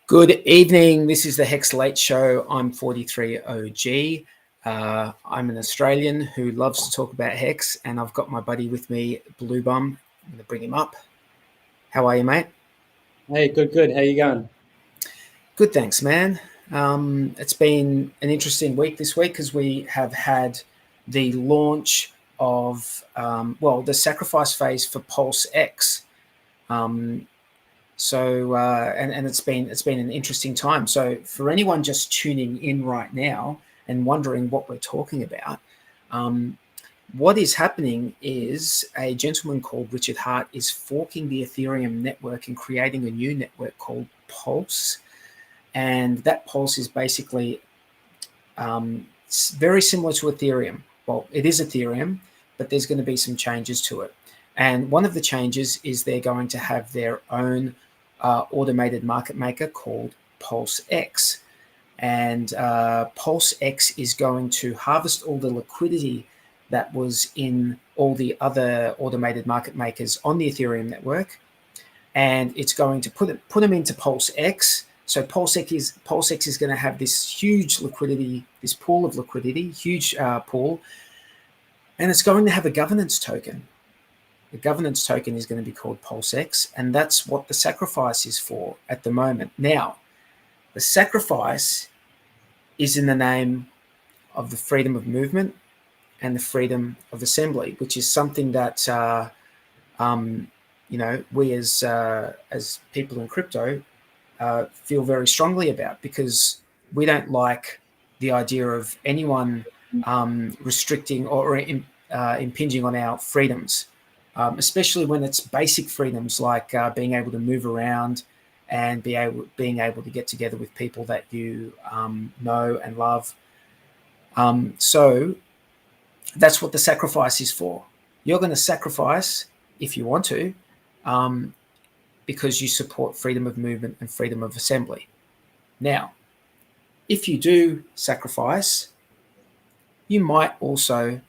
Good evening. This is the Hex Late Show. I'm 43 OG. I'm an Australian who loves to talk about Hex, and I've got my buddy with me, Bloobum. I'm going to bring him up. How are you, mate? Hey, good. How you going? Good, thanks, man. It's been an interesting week this week because we have had the launch of, the sacrifice phase for PulseX. And it's been an interesting time. So for anyone just tuning in right now and wondering what we're talking about, what is happening is a gentleman called Richard Hart is forking the Ethereum network and creating a new network called Pulse. And that Pulse is basically very similar to Ethereum. Well, it is Ethereum, but there's going to be some changes to it. And one of the changes is they're going to have their own automated market maker called PulseX. And PulseX is going to harvest all the liquidity that was in all the other automated market makers on the Ethereum network. And it's going to put them into PulseX. So PulseX is going to have this huge liquidity, this pool of liquidity, huge pool. And it's going to have a governance token. The governance token is going to be called PulseX, and that's what the sacrifice is for at the moment. Now, the sacrifice is in the name of the freedom of movement and the freedom of assembly, which is something that we as people in crypto feel very strongly about, because we don't like the idea of anyone restricting or impinging on our freedoms. Especially when it's basic freedoms like being able to move around and being able to get together with people that you know and love. So that's what the sacrifice is for. You're going to sacrifice if you want to, because you support freedom of movement and freedom of assembly. Now, if you do sacrifice, you might also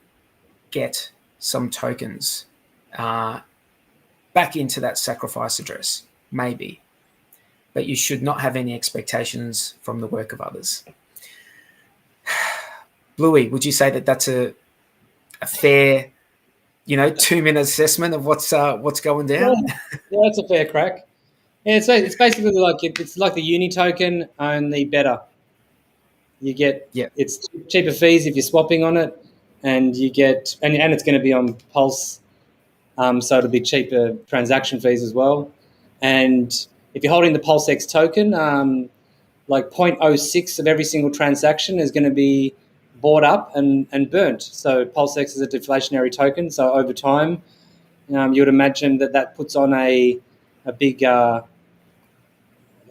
get some tokens back into that sacrifice address, maybe, but you should not have any expectations from the work of others. Bluey, would you say that that's a fair, 2-minute assessment of what's going down? Yeah, that's a fair crack. Yeah, it's basically like the uni token, only better. You get it's cheaper fees if you're swapping on it, and you get and it's going to be on Pulse. So it'll be cheaper transaction fees as well. And if you're holding the PulseX token, like 0.06 of every single transaction is going to be bought up and burnt. So PulseX is a deflationary token. So over time, you would imagine that puts on a big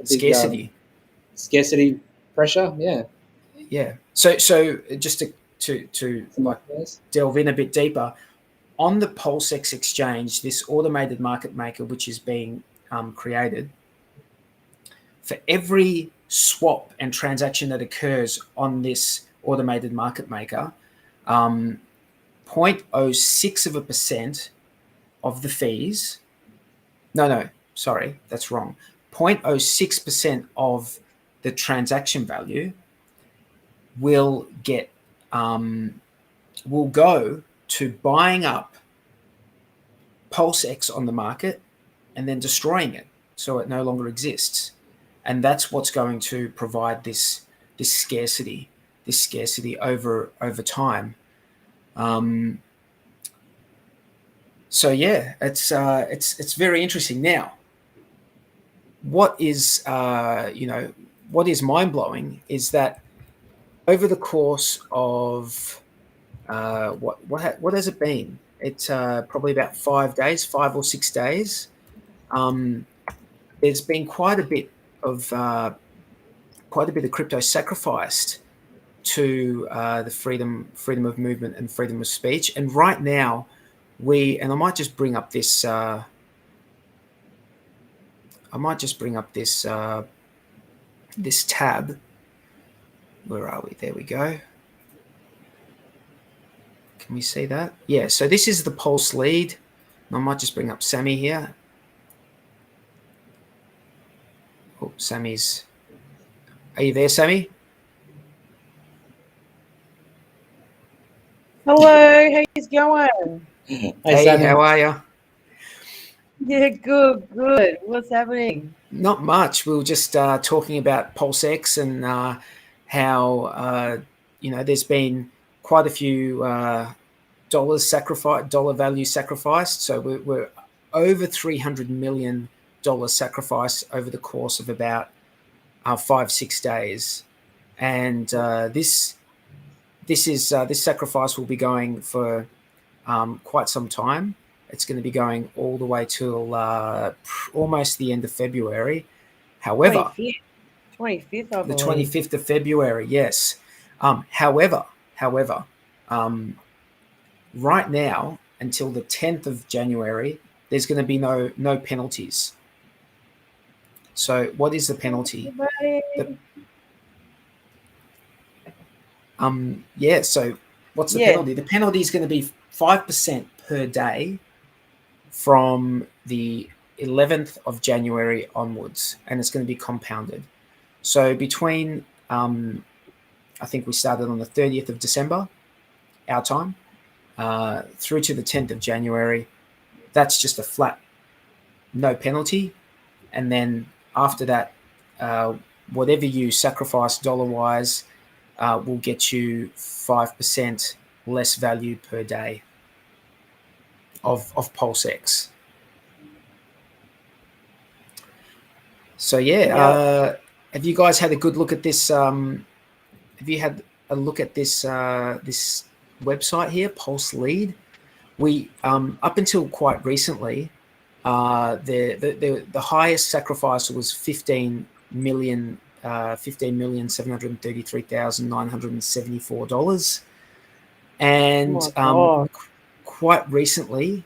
scarcity pressure. Yeah. Yeah. So just to delve in a bit deeper, on the PulseX exchange, this automated market maker, which is being created, for every swap and transaction that occurs on this automated market maker, 0.06% of the fees, sorry, that's wrong. 0.06% of the transaction value will go to buying up PulseX on the market and then destroying it so it no longer exists. And that's what's going to provide this scarcity over time. So yeah, it's very interesting. Now, what is mind-blowing is that over the course of what has it been? It's probably about 5 or 6 days. There's been quite a bit of crypto sacrificed to the freedom of movement and freedom of speech. And right now, I might just bring up this. This tab. Where are we? There we go. Can we see that? Yeah, so this is the Pulse lead. I might just bring up Sammy here. Oh, Sammy's Are you there, Sammy? Hello, how's it going? Hey, Sammy. how are you? Yeah, good. What's happening? Not much. We were just talking about PulseX and how there's been quite a few dollar value sacrificed. So we're over $300 million sacrificed over the course of about 5-6 days, and this sacrifice will be going for quite some time. It's going to be going all the way till almost the end of February. However, 25th, I the believe. 25th of February, yes. However, right now until the 10th of January, there's going to be no penalties. So what is the penalty? So what's the penalty? The penalty is going to be 5% per day from the 11th of January onwards, and it's going to be compounded. So between, I think we started on the 30th of December, our time, through to the 10th of January, that's just a flat no penalty. And then after that, whatever you sacrifice dollar-wise will get you 5% less value per day of PulseX. So have you guys had a good look at this? Have you had a look at this this website here, Pulse Lead? We up until quite recently, the highest sacrifice was 15,733,974 dollars, and quite recently,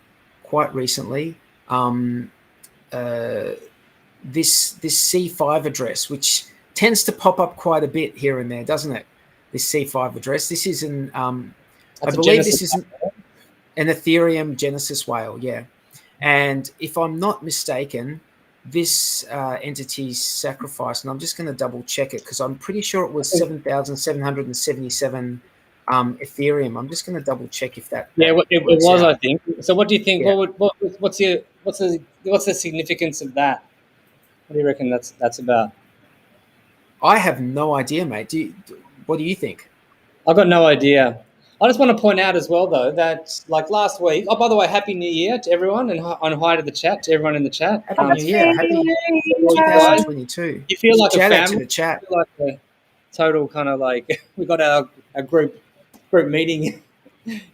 this C5 address, which tends to pop up quite a bit here and there, doesn't it? This C5 address. This is an I believe this is an Ethereum Genesis whale, yeah. And if I'm not mistaken, this entity's sacrifice, and I'm just going to double check it because I'm pretty sure it was 7,777 Ethereum. I'm just going to double check if that. Yeah, it was, I think. So, what do you think? Yeah. What's the significance of that? What do you reckon that's about? I have no idea, mate. What do you think? I've got no idea. I just want to point out as well, though, that like last week. Oh, by the way, Happy New Year to everyone, and hi to the chat, to everyone in the chat. Happy New Year, happy 2022. You feel like shout a out family. To the chat. You feel like a total kind of like we got our group meeting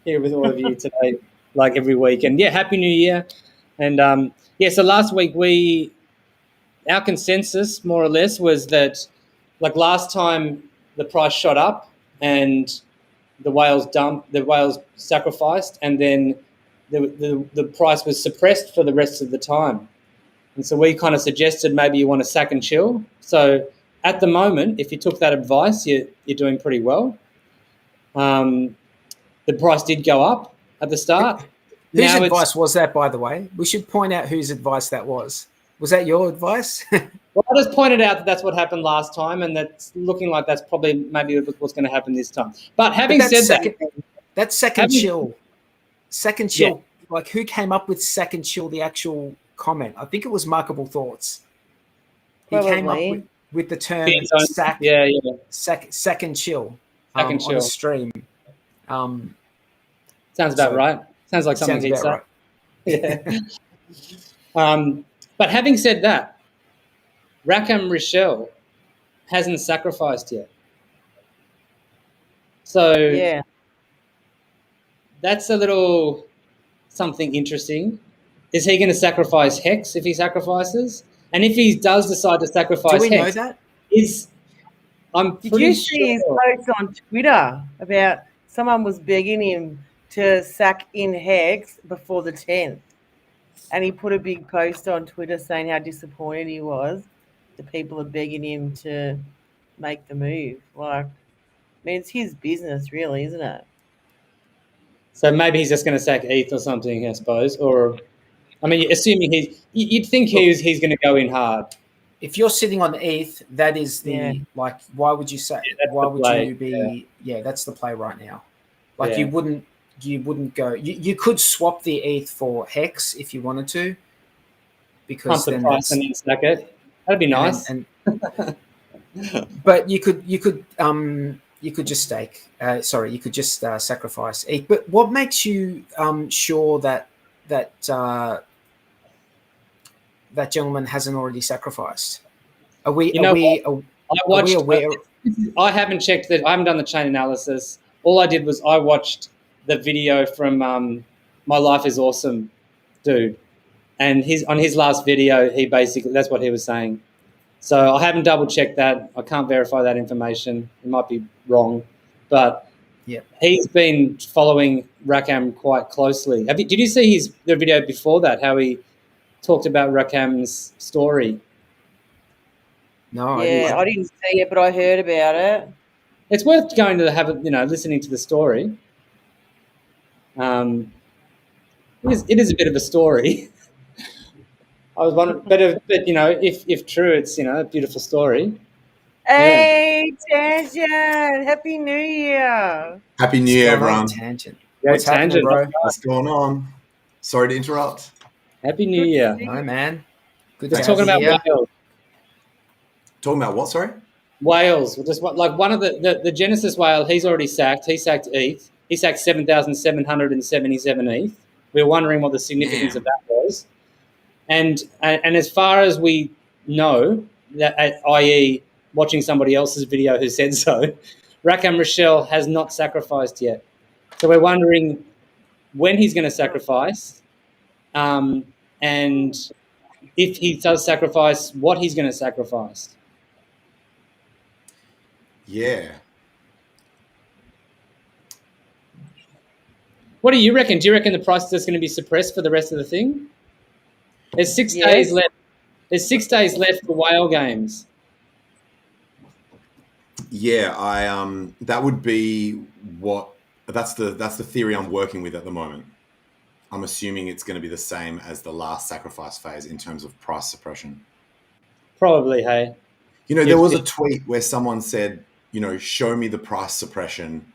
here with all of you today, like every week. And yeah, Happy New Year. And so last week our consensus more or less was that like last time the price shot up and the whales sacrificed, and then the price was suppressed for the rest of the time. And so we kind of suggested maybe you want to sack and chill. So at the moment, if you took that advice, you're doing pretty well. The price did go up at the start. Whose advice was that, by the way? We should point out whose advice that was. Was that your advice? Well, I just pointed out that that's what happened last time, and that's looking like that's probably maybe what's going to happen this time. But having said that second chill, yeah. Like who came up with second chill, the actual comment? I think it was Markable Thoughts. He came up with the term second chill on a stream. Sounds about right. Sounds like something he'd say. Right. Yeah. But having said that, Rackham Rochelle hasn't sacrificed yet. So that's a little something interesting. Is he going to sacrifice Hex if he sacrifices? And if he does decide to sacrifice Hex, do we know that? Did you see his post on Twitter about someone was begging him to sack in Hex before the 10th? And he put a big post on Twitter saying how disappointed he was. The people are begging him to make the move. Like, I mean, it's his business, really, isn't it? So maybe he's just going to sack ETH or something, I suppose. Or, I mean, assuming you'd think he's going to go in hard. if you're sitting on ETH, that is the like. Why would you say? Why would you be? Yeah, that's the play right now. Like you wouldn't go. You could swap the ETH for Hex if you wanted to, because pump the price and then stack it. That'd be nice. But you could just stake. Sorry, you could just sacrifice ETH. But what makes you sure that that gentleman hasn't already sacrificed? Are we aware? I haven't checked that. I haven't done the chain analysis. All I did was I watched the video from My Life is Awesome dude, and on his last video, he basically, that's what he was saying. So I haven't double checked that. I can't verify that information. It might be wrong, but he's been following Rakam quite closely. Did you see the video before that? How he talked about Rakam's story? No, I didn't see it, but I heard about it. It's worth going to have listening to the story. It is a bit of a story. I was wondering, but if true, it's a beautiful story. Hey, Tangent! Happy New Year! Happy New Year, everyone. Tangent. What's happening, bro? What's going on? Sorry to interrupt. Happy New Year. No, man. Good. We're talking about whales. Talking about what? Sorry. Whales. Just like one of the Genesis whale. He's already sacked. He sacked ETH. He sacked 7,777 ETH. We were wondering what the significance of that was. And as far as we know, that i.e. watching somebody else's video who said so, Rakam Rochelle has not sacrificed yet. So we're wondering when he's going to sacrifice, and if he does sacrifice, what he's going to sacrifice. Yeah. What do you reckon? Do you reckon the price is just going to be suppressed for the rest of the thing? There's 6 days left. There's 6 days left for whale games. Yeah, that would be that's the theory I'm working with at the moment. I'm assuming it's going to be the same as the last sacrifice phase in terms of price suppression. Probably, hey. There was a tweet where someone said, show me the price suppression,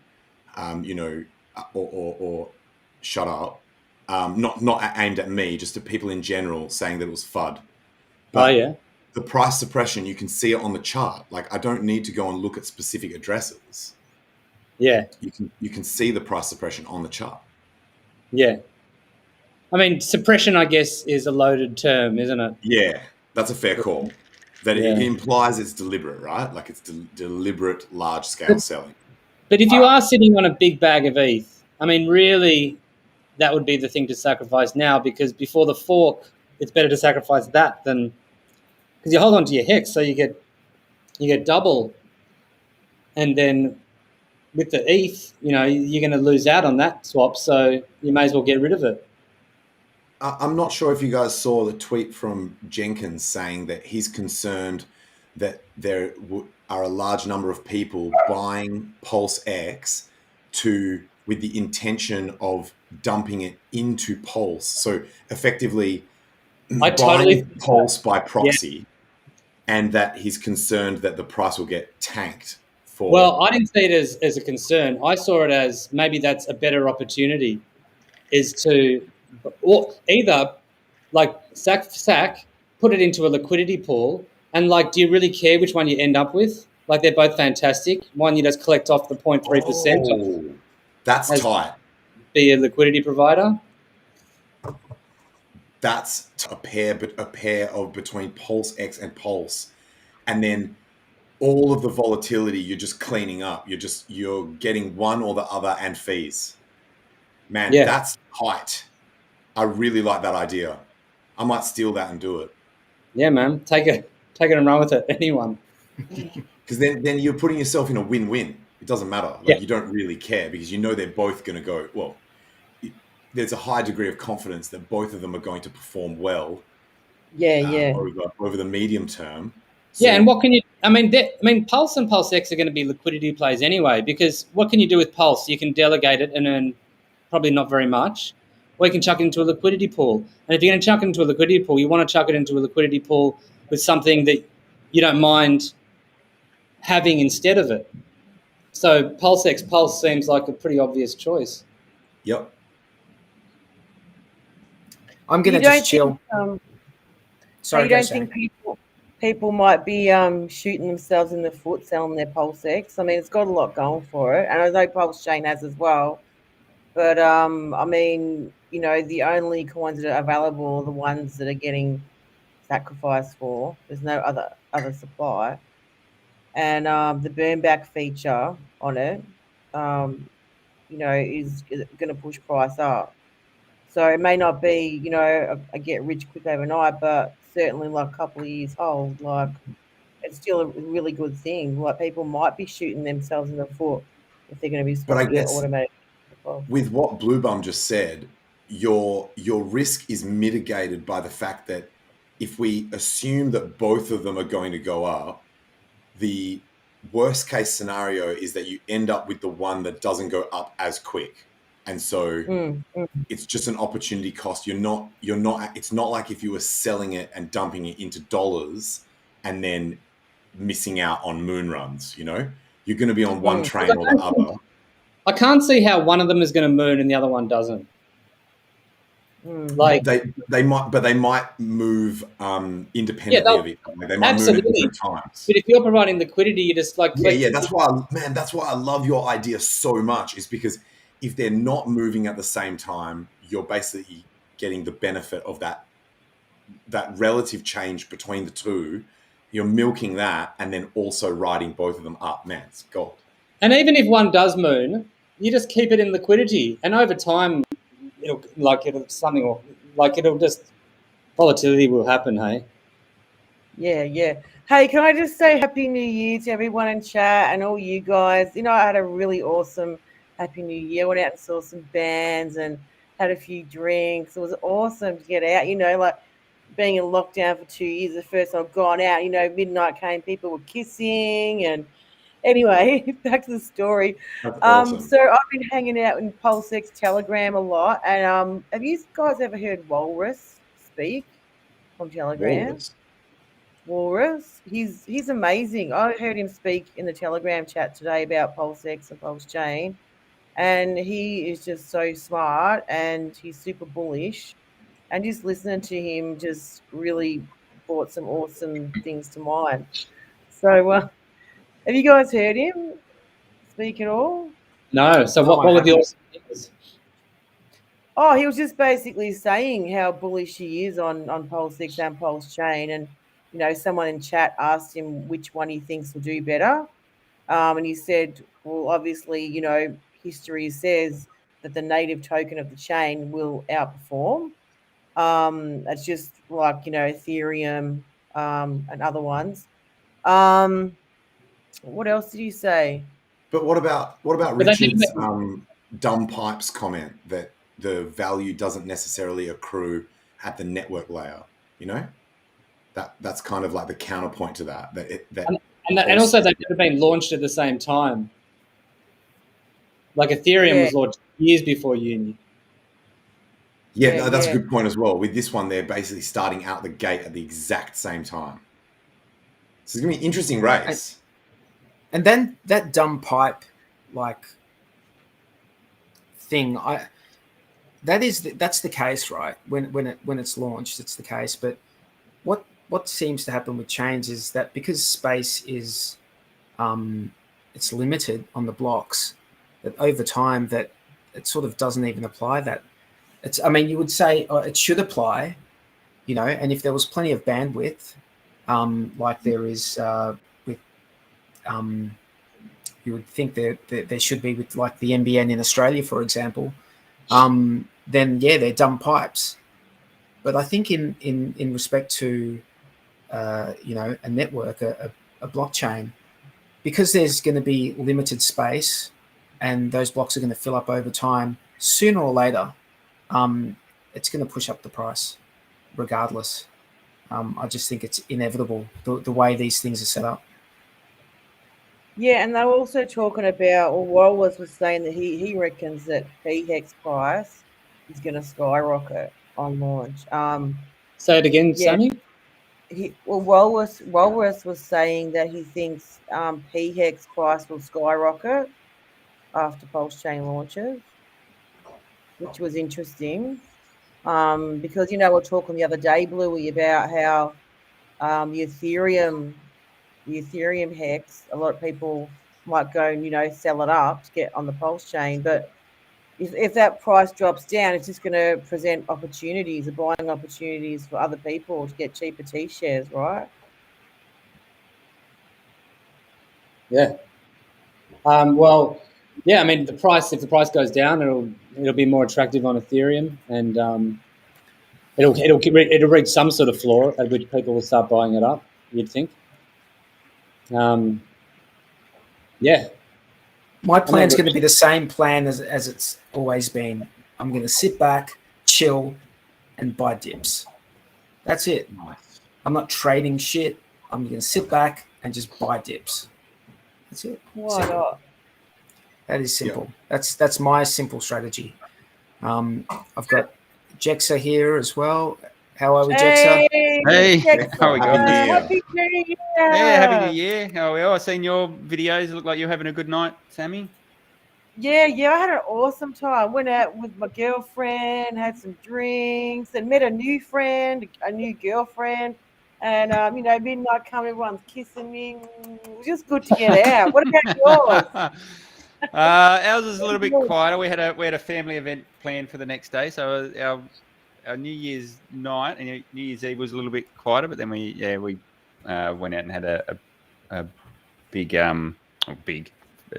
or shut up. Not aimed at me, just to people in general, saying that it was FUD. But the price suppression, you can see it on the chart. Like, I don't need to go and look at specific addresses. Yeah. You can see the price suppression on the chart. Yeah. I mean, suppression, I guess, is a loaded term, isn't it? Yeah, that's a fair call. That it implies it's deliberate, right? Like it's deliberate large-scale selling. But if you are sitting on a big bag of ETH, I mean, really, that would be the thing to sacrifice now, because before the fork, it's better to sacrifice that than, because you hold on to your Hex, so you get double, and then with the ETH, you're going to lose out on that swap, so you may as well get rid of it. I'm not sure if you guys saw the tweet from Jenkins saying that he's concerned that there are a large number of people buying PulseX with the intention of dumping it into Pulse. So effectively buying Pulse by proxy, and that he's concerned that the price will get tanked. Well, I didn't see it as a concern. I saw it as maybe that's a better opportunity, is to or either like sack, put it into a liquidity pool, and like, do you really care which one you end up with? Like, they're both fantastic. One, you just collect off the 0.3%. Oh, that's tight. Be a liquidity provider. That's a pair of between PulseX and Pulse, and then all of the volatility you're just cleaning up. You're getting one or the other and fees. Man, that's tight. I really like that idea. I might steal that and do it. Yeah, man. Take it and run with it. Anyone. Because then you're putting yourself in a win-win. It doesn't matter. Like, you don't really care because they're both going to go, well, there's a high degree of confidence that both of them are going to perform well. Over the medium term. So, and what can you? I mean, Pulse and PulseX are going to be liquidity plays anyway, because what can you do with Pulse? You can delegate it and earn probably not very much, or you can chuck it into a liquidity pool. And if you're going to chuck it into a liquidity pool, you want to chuck it into a liquidity pool with something that you don't mind having instead of it. So PulseX Pulse seems like a pretty obvious choice. Yep. I'm going to just chill. Sorry, you don't think people might be shooting themselves in the foot selling their PulseX? I mean, it's got a lot going for it, and I know PulseChain has as well. But I mean, you know, the only coins that are available are the ones that are getting sacrificed for. There's no other supply, and the burn back feature on it, you know, is going to push price up. So it may not be, you know, a get rich quick overnight, but certainly like a couple of years old, like it's still a really good thing. Like people might be shooting themselves in the foot if they're going to be swapping it automatically. With what Bloobum just said, your risk is mitigated by the fact that if we assume that both of them are going to go up, the worst case scenario is that you end up with the one that doesn't go up as quick. And so it's just an opportunity cost. It's not like if you were selling it and dumping it into dollars and then missing out on moon runs, you know? You're going to be on one train or the other. I can't see how one of them is going to moon and the other one doesn't. Like they might move independently of each other. They might move at different times. But if you're providing liquidity, you just like that's why I love your idea so much. Is because if they're not moving at the same time, you're basically getting the benefit of that relative change between the two. You're milking that and then also riding both of them up. Man, it's gold. And even if one does moon, you just keep it in liquidity, and over time, volatility will happen. Hey. Yeah. Hey, can I just say Happy New Year to everyone in chat and all you guys? You know, I had a really awesome Happy New Year. Went out and saw some bands and had a few drinks. It was awesome to get out. You know, like being in lockdown for 2 years, the first time I've gone out. You know, midnight came, people were kissing and. Anyway, back to the story. Awesome. So I've been hanging out in PulseX Telegram a lot. And have you guys ever heard Walrus speak from Telegram? Walrus? He's amazing. I heard him speak in the Telegram chat today about PulseX and PulseChain. And he is just so smart and he's super bullish. And just listening to him just really brought some awesome things to mind. So have you guys heard him speak at all? No. So what were the awesome things? Oh, he was just basically saying how bullish he is on PulseX and PulseChain. And, you know, someone in chat asked him which one he thinks will do better. And he said, well, obviously, you know, history says that the native token of the chain will outperform. It's just like, you know, Ethereum and other ones. What else did you say? But what about Richard's dumb pipes comment that the value doesn't necessarily accrue at the network layer? You know, that's kind of like the counterpoint to that. And also they've never been launched at the same time. Like Ethereum was launched years before Uni. Yeah, that's a good point as well. With this one, they're basically starting out the gate at the exact same time. So it's gonna be an interesting race. And then that dumb pipe, like thing, that's the case, right? When it's launched, it's the case. But what seems to happen with chains is that because space is it's limited on the blocks, that over time that it sort of doesn't even apply. That it's, I mean, you would say it should apply, you know, and if there was plenty of bandwidth, like there is. You would think there should be with like the NBN in Australia, for example, then they're dumb pipes. But I think in respect to you know, a network, a blockchain, because there's going to be limited space and those blocks are going to fill up over time, sooner or later, it's going to push up the price regardless. I just think it's inevitable the way these things are set up. Yeah, and they were also talking about, or Walrus was saying that he reckons that PHEX price is going to skyrocket on launch. Say it again, Sammy? Walrus was saying that he thinks PHEX price will skyrocket after PulseChain launches, which was interesting. Because we're talking the other day, Bluey, about how the Ethereum hex, a lot of people might go and sell it up to get on the PulseChain, but if that price drops down, it's just going to present opportunities, buying opportunities for other people to get cheaper T-shares, right? Yeah. Well, yeah. I mean, if the price goes down, it'll be more attractive on Ethereum, and it'll reach some sort of floor at which people will start buying it up. You'd think. Yeah. My plan's going to be the same plan as it's always been. I'm going to sit back, chill, and buy dips. That's it. I'm not trading shit. I'm going to sit back and just buy dips. That's it. Why not? That is simple. Yeah. That's my simple strategy. I've got Jexxa here as well. How are we, Jexxa? Hey, Jexxa. how are we going? Happy New Year. Yeah, Happy New Year. How are we? I've seen your videos. It look like you're having a good night, Sammy. Yeah, I had an awesome time. Went out with my girlfriend, had some drinks, and met a new friend, a new girlfriend. And, midnight come, everyone's kissing me. It was just good to get out. What about yours? Ours is a little bit quieter. We had a family event planned for the next day, so our New Year's night and New Year's Eve was a little bit quieter. But then we went out and had a big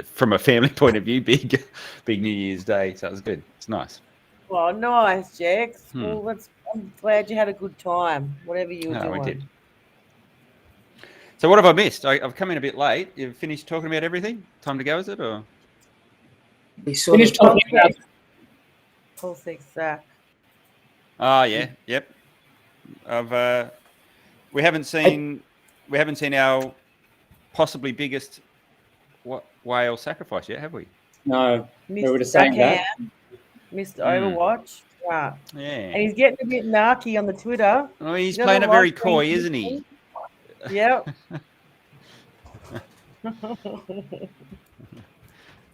from a family point of view, big New Year's Day. So it was good. It's nice. Well, nice, Jex. Well, I'm glad you had a good time, whatever you were doing. We did. So what have I missed? I've come in a bit late. You've finished talking about everything? Time to go, is it? Or finished talking about PulseX Sac. Oh yeah, yep. We haven't seen our possibly biggest whale sacrifice yet, have we? No. We were just saying that. Missed Overwatch. Right. Yeah. And he's getting a bit narky on the Twitter. Oh, he's playing it very coy, isn't he? Yep.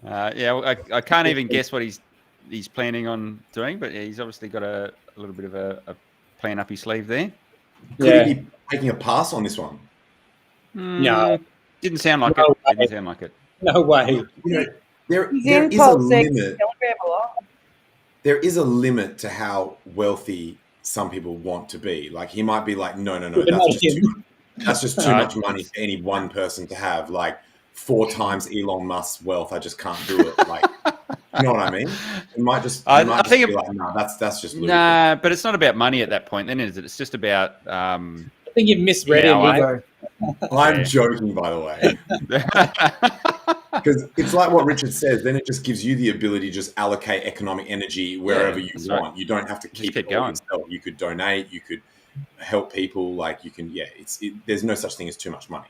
I can't even guess what he's planning on doing, but he's obviously got a little bit of a plan up his sleeve there. Could he be taking a pass on this one? No. Didn't sound like it. Didn't sound like it. No way. There is a limit. There is a limit to how wealthy some people want to be. Like he might be like, no, that's just too much money for any one person to have. Like 4 times Elon Musk's wealth, I just can't do it. Like, you know what I mean? It might just. I think be like, no, that's just ludicrous. Nah, but it's not about money at that point. Then is it? It's just about. I think you've misread him. I'm joking, by the way, because it's like what Richard says. Then it just gives you the ability to just allocate economic energy wherever you want. Right. You don't have to keep it going. Yourself. You could donate. You could help people. Like you can. Yeah, there's no such thing as too much money.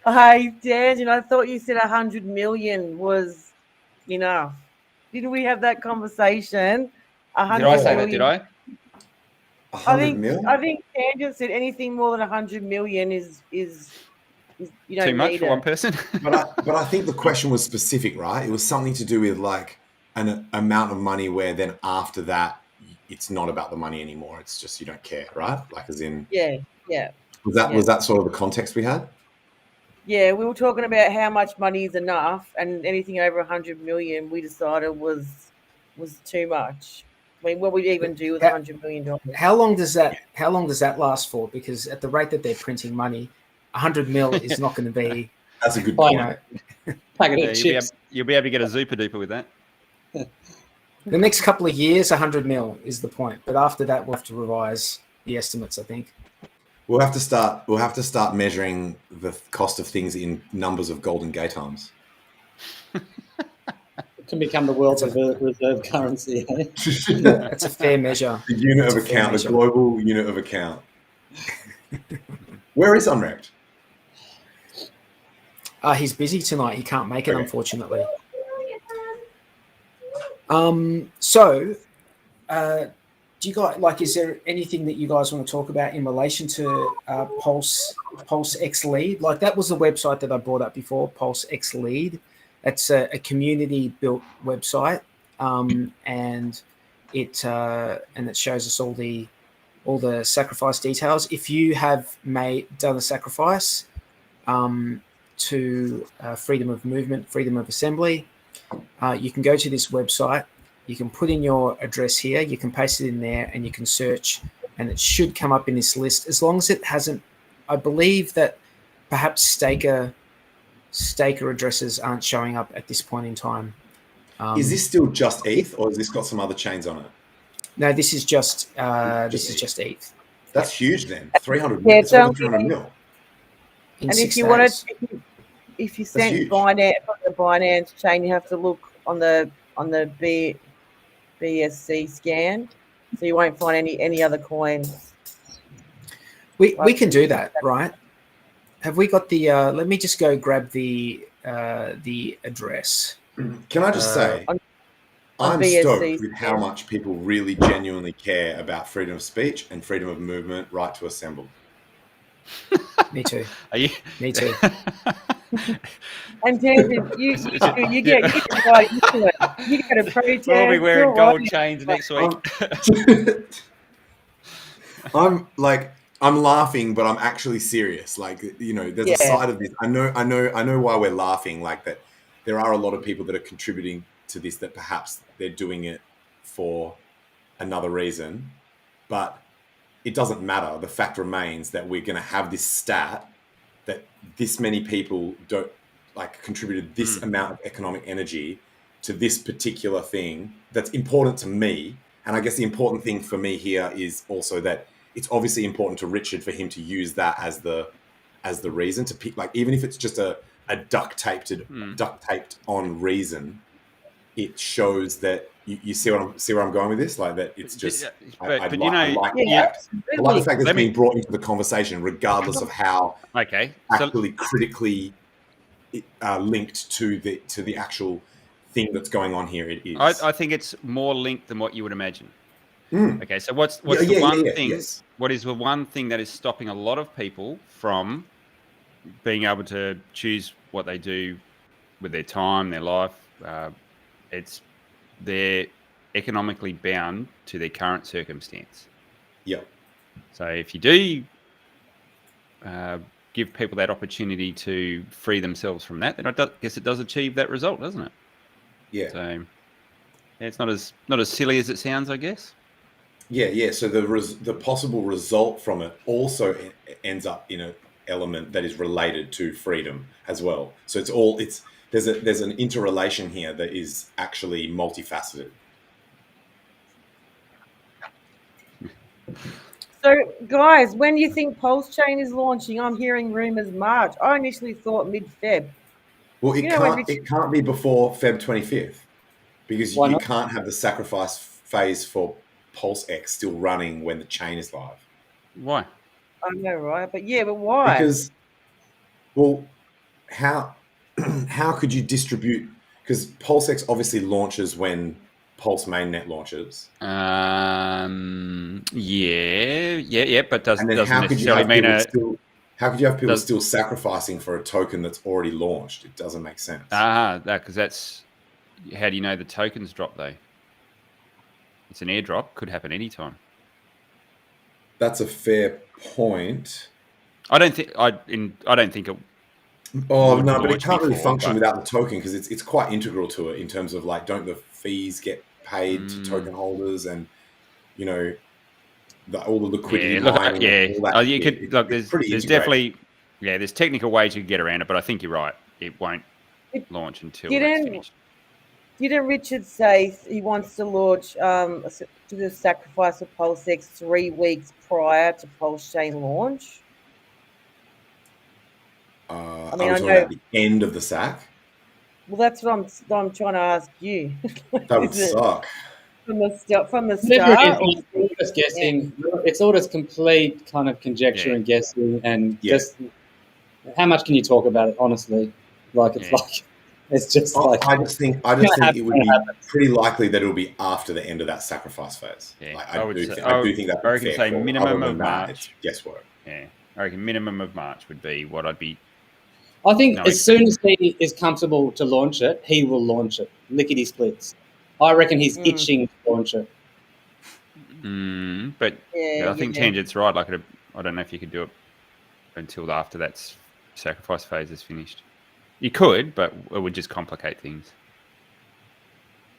Hey, Dan, I thought you said 100 million was enough. Didn't we have that conversation? 100 did I say that? Did I? I think Tangent said anything more than 100 million is you don't too much need for one person. but I think the question was specific, right? It was something to do with like an amount of money where then after that it's not about the money anymore. It's just you don't care, right? Like as in yeah. Was that sort of the context we had? Yeah, we were talking about how much money is enough, and anything over 100 million we decided was too much. I mean, what would you even do with $100 million? How long does that last for? Because at the rate that they're printing money, 100 mil is not going to be. That's a good point. You'll be able to get a super duper with that. The next couple of years, 100 mil is the point, but after that, we'll have to revise the estimates. I think we'll have to start measuring the cost of things in numbers of golden gate times. Can become the world's reserve currency. Eh? That's a fair measure. The unit of account, the global unit of account. Where is uNrekt? He's busy tonight. He can't make it, unfortunately. do you guys is there anything that you guys want to talk about in relation to PulseX Lead? Like, that was the website that I brought up before, PulseX Lead. It's a community built website, and it shows us all the sacrifice details. If you have done a sacrifice to freedom of movement, freedom of assembly, you can go to this website. You can put in your address here, you can paste it in there, and you can search, and it should come up in this list, as long as it hasn't. I believe that perhaps staker addresses aren't showing up at this point in time. Is this still just ETH, or has this got some other chains on it? No, this is just ETH. That's huge then. 300 mil. It's over 300 mil. In and 6 if you days. wanted, if you sent Binance from the Binance chain, you have to look on the BSC scan, so you won't find any other coins. We can do that, right? Have we got the? Let me just go grab the address. Can I just say, I'm stoked with how much people really genuinely care about freedom of speech and freedom of movement, right to assemble. Me too. Are you? Me too. And Tangent, you get right into it. You get a protest. We'll be wearing gold chains next week. I'm laughing, but I'm actually serious. Like, there's a side of this. I know why we're laughing. Like, that there are a lot of people that are contributing to this, that perhaps they're doing it for another reason, but it doesn't matter. The fact remains that we're going to have this stat that this many people contributed this amount of economic energy to this particular thing that's important to me. And I guess the important thing for me here is also that it's obviously important to Richard for him to use that as the reason to pick, even if it's just a duct taped on reason, it shows that you see where I'm going with this, like that it's just. I like the fact that it's being brought into the conversation, regardless of how actually critically linked to the actual thing that's going on here. It is. I think it's more linked than what you would imagine. Okay, so what's the one thing? Yes. What is the one thing that is stopping a lot of people from being able to choose what they do with their time, their life? They're economically bound to their current circumstance. Yeah. So if you do give people that opportunity to free themselves from that, then I guess it does achieve that result, doesn't it? Yeah. So it's not as silly as it sounds, I guess. Yeah. So the possible result from it also ends up in an element that is related to freedom as well. So there's an interrelation here that is actually multifaceted. So, guys, when do you think PulseChain is launching? I'm hearing rumors March. I initially thought mid-Feb. Well, it can't be before Feb 25th, because you can't have the sacrifice phase for PulseX still running when the chain is live. Why? I know, right? But why? Because, how could you distribute? Because PulseX obviously launches when Pulse mainnet launches. But doesn't necessarily mean how could you have people still sacrificing for a token that's already launched? It doesn't make sense. Because that's how do you know the tokens drop though? It's an airdrop, could happen anytime. That's a fair point. I don't think it. Oh no, but it can't really function without the token, because it's quite integral to it in terms of don't the fees get paid to token holders, and all the liquidity. There's definitely there's technical ways you can get around it, but I think you're right. It won't launch until it's finished. Didn't Richard say he wants to launch to the sacrifice of PulseX 3 weeks prior to PulseChain launch? I know at the end of the sack. Well, that's what I'm trying to ask you. That would suck. From the start. Just guessing. Yeah. It's all just complete kind of conjecture and guessing, and just how much can you talk about it? Honestly, It's just like I just think it would be pretty likely that it'll be after the end of that sacrifice phase. Yeah, Like, I do think that's I reckon fair say call. minimum Other of than that, March. it's guesswork. Yeah, I reckon minimum of March would be what I'd be. I think No, as soon as he is comfortable to launch it, he will launch it. Lickety splits. I reckon he's itching to launch it. But Yeah, I think Tangent's right. Like, I don't know if you could do it until after that sacrifice phase is finished. You could, but it would just complicate things.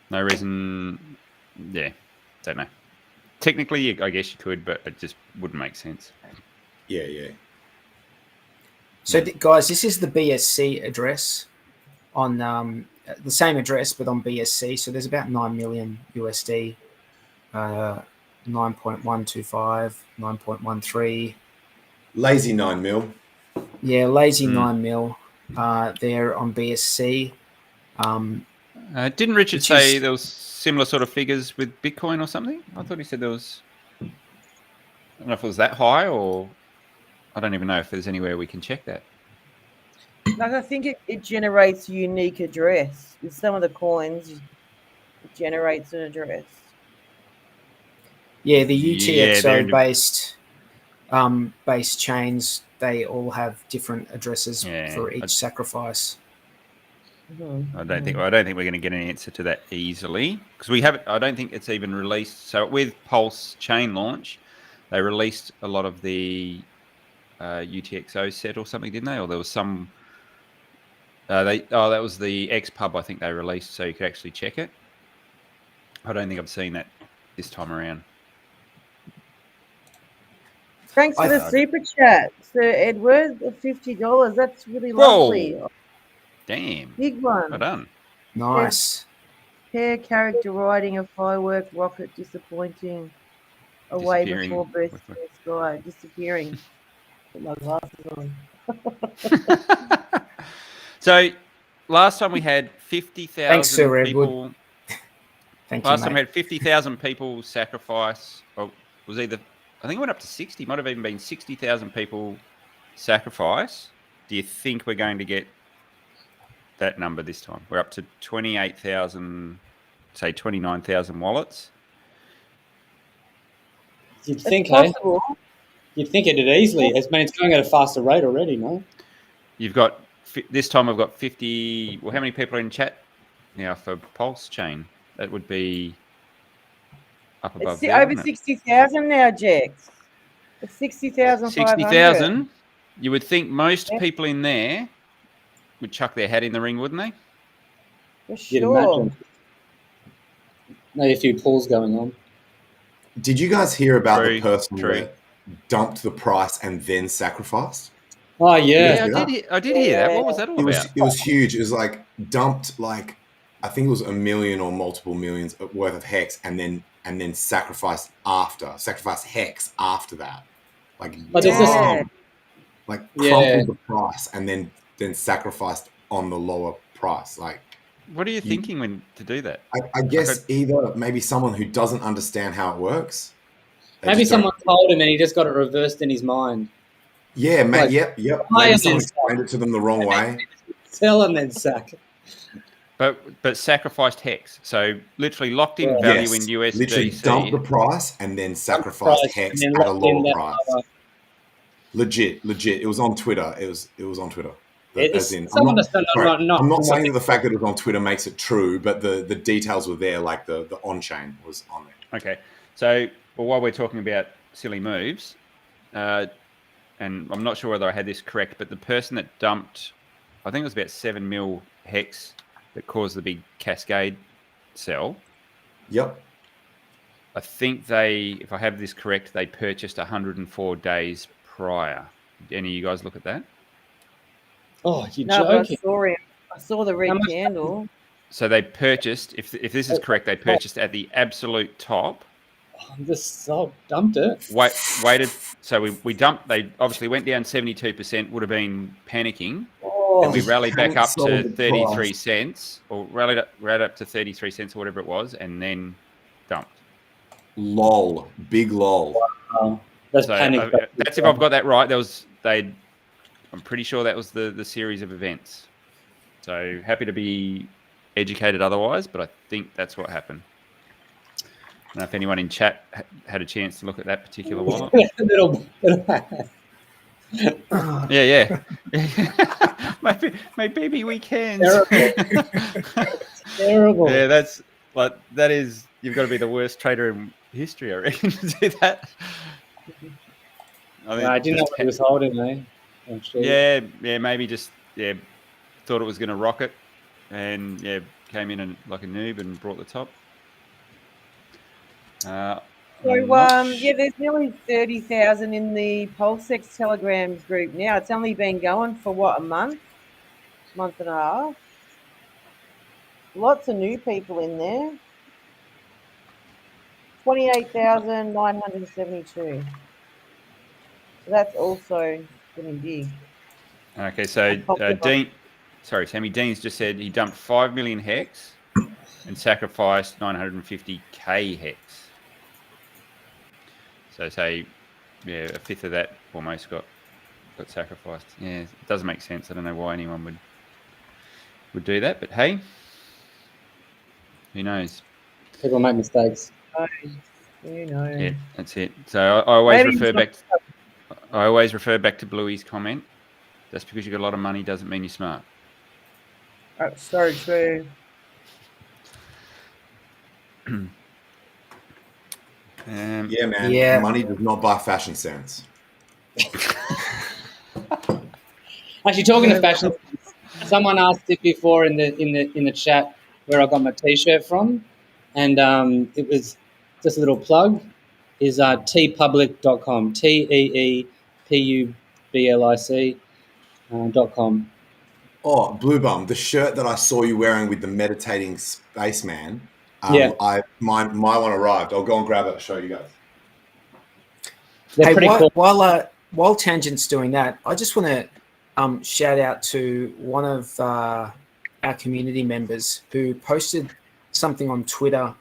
No reason. Yeah, don't know. Technically, I guess you could, but it just wouldn't make sense. Yeah. So, guys, this is the BSC address on the same address, but on BSC. So there's about 9 million USD, 9.125, 9.13. Lazy 9 mil. Yeah, lazy 9 mil there on BSC. Didn't Richard say there was similar sort of figures with Bitcoin or something? I thought he said there was. I don't know if it was that high, or I don't even know if there's anywhere we can check that. Like, I think it generates a unique address. With some of the coins, it generates an address. Yeah, the UTXO based chains, they all have different addresses for each sacrifice. I don't think we're going to get an answer to that easily, because we haven't. I don't think it's even released. So with PulseChain launch, they released a lot of the UTXO set or something, didn't they? Or there was some. That was the XPub, I think they released, so you could actually check it. I don't think I've seen that this time around. Thanks for the super chat, Sir Edward, of $50. That's really lovely. Damn. Big one. Well done. Nice. Pair character riding a firework rocket disappointing away before bursting in the sky. Disappearing. Put my glasses on. So last time we had 50,000 people. Thank you, last time we had 50,000 people sacrifice. Well, it was either, I think it went up to 60. Might have even been 60,000 people sacrifice. Do you think we're going to get that number this time? We're up to 28,000, say 29,000 wallets. You'd think, possible. You'd think it did easily. It's going at a faster rate already, no? You've got, this time I've got 50, well, how many people are in chat now for PulseChain? That would be up above there, over 60,000 now, Jex. It's 60,500. 60,000. You would think most people in there would chuck their hat in the ring, wouldn't they? For sure. Maybe a few pulls going on. Did you guys hear about the person that dumped the price and then sacrificed? Oh, yeah. I did hear that. What was that all about? It was huge. It was like dumped, like, I think it was 1 million or multiple millions worth of Hex, and then sacrificed Hex after that. Like, crumpled the price and then sacrificed on the lower price. Like, what are you thinking when to do that? I guess either maybe someone who doesn't understand how it works. Maybe someone told him and he just got it reversed in his mind. Yeah, mate. Yep. Maybe someone explained it to them the wrong way. Sell and then sack. But sacrificed Hex, so literally locked in value in USDC. Literally dumped the price and then sacrificed Hex at a lower price. Legit. It was on Twitter. It was on Twitter. I'm not saying that the fact that it was on Twitter makes it true, but the details were there, like the on-chain was on there. Okay. So while we're talking about silly moves, and I'm not sure whether I had this correct, but the person that dumped, I think it was about 7 mil Hex that caused the big cascade sell. Yep. I think if I have this correct, they purchased 104 days prior. Did any of you guys look at that? Oh, you're joking. I saw the red candle. So they purchased, if this is correct, they purchased at the absolute top. Dumped it. Waited. So we dumped. They obviously went down 72%. Would have been panicking. And we rallied back up to 33 cents, or rallied up to 33 cents or whatever it was, and then dumped. Lol. Big lol. Wow. That's panic. That's if I've got that right. I'm pretty sure that was the series of events. So happy to be educated otherwise, but I think that's what happened. I don't know if anyone in chat had a chance to look at that particular wallet. Yeah. my baby weekends. Terrible. Yeah, that's like that is. You've got to be the worst trader in history, I reckon, to do that. I didn't know what he was holding, though. Yeah, maybe just thought it was going to rocket, and came in and like a noob and brought the top. There's nearly 30,000 in the PulseX Telegram group now. It's only been going for what, a month and a half. Lots of new people in there. 28,972. So that's also getting big. Okay, so Sammy Dean's just said he dumped 5 million hex and sacrificed 950k hex. So say, a fifth of that almost got sacrificed. Yeah, it doesn't make sense. I don't know why anyone would do that, but hey, who knows? People make mistakes. You know. Yeah, that's it. So I always refer back to Bluey's comment. Just because you got a lot of money doesn't mean you're smart. That's so true. Yeah, man. Money does not buy fashion sense. Actually, talking of fashion, someone asked it before in the chat where I got my T-shirt from, and it was just a little plug. Is teepublic.com, teepublic.com. Oh, Bloobum, the shirt that I saw you wearing with the meditating spaceman. My one arrived. I'll go and grab it and show you guys. They're hey, cool. while Tangent's doing that, I just want to shout out to one of our community members who posted something on Twitter.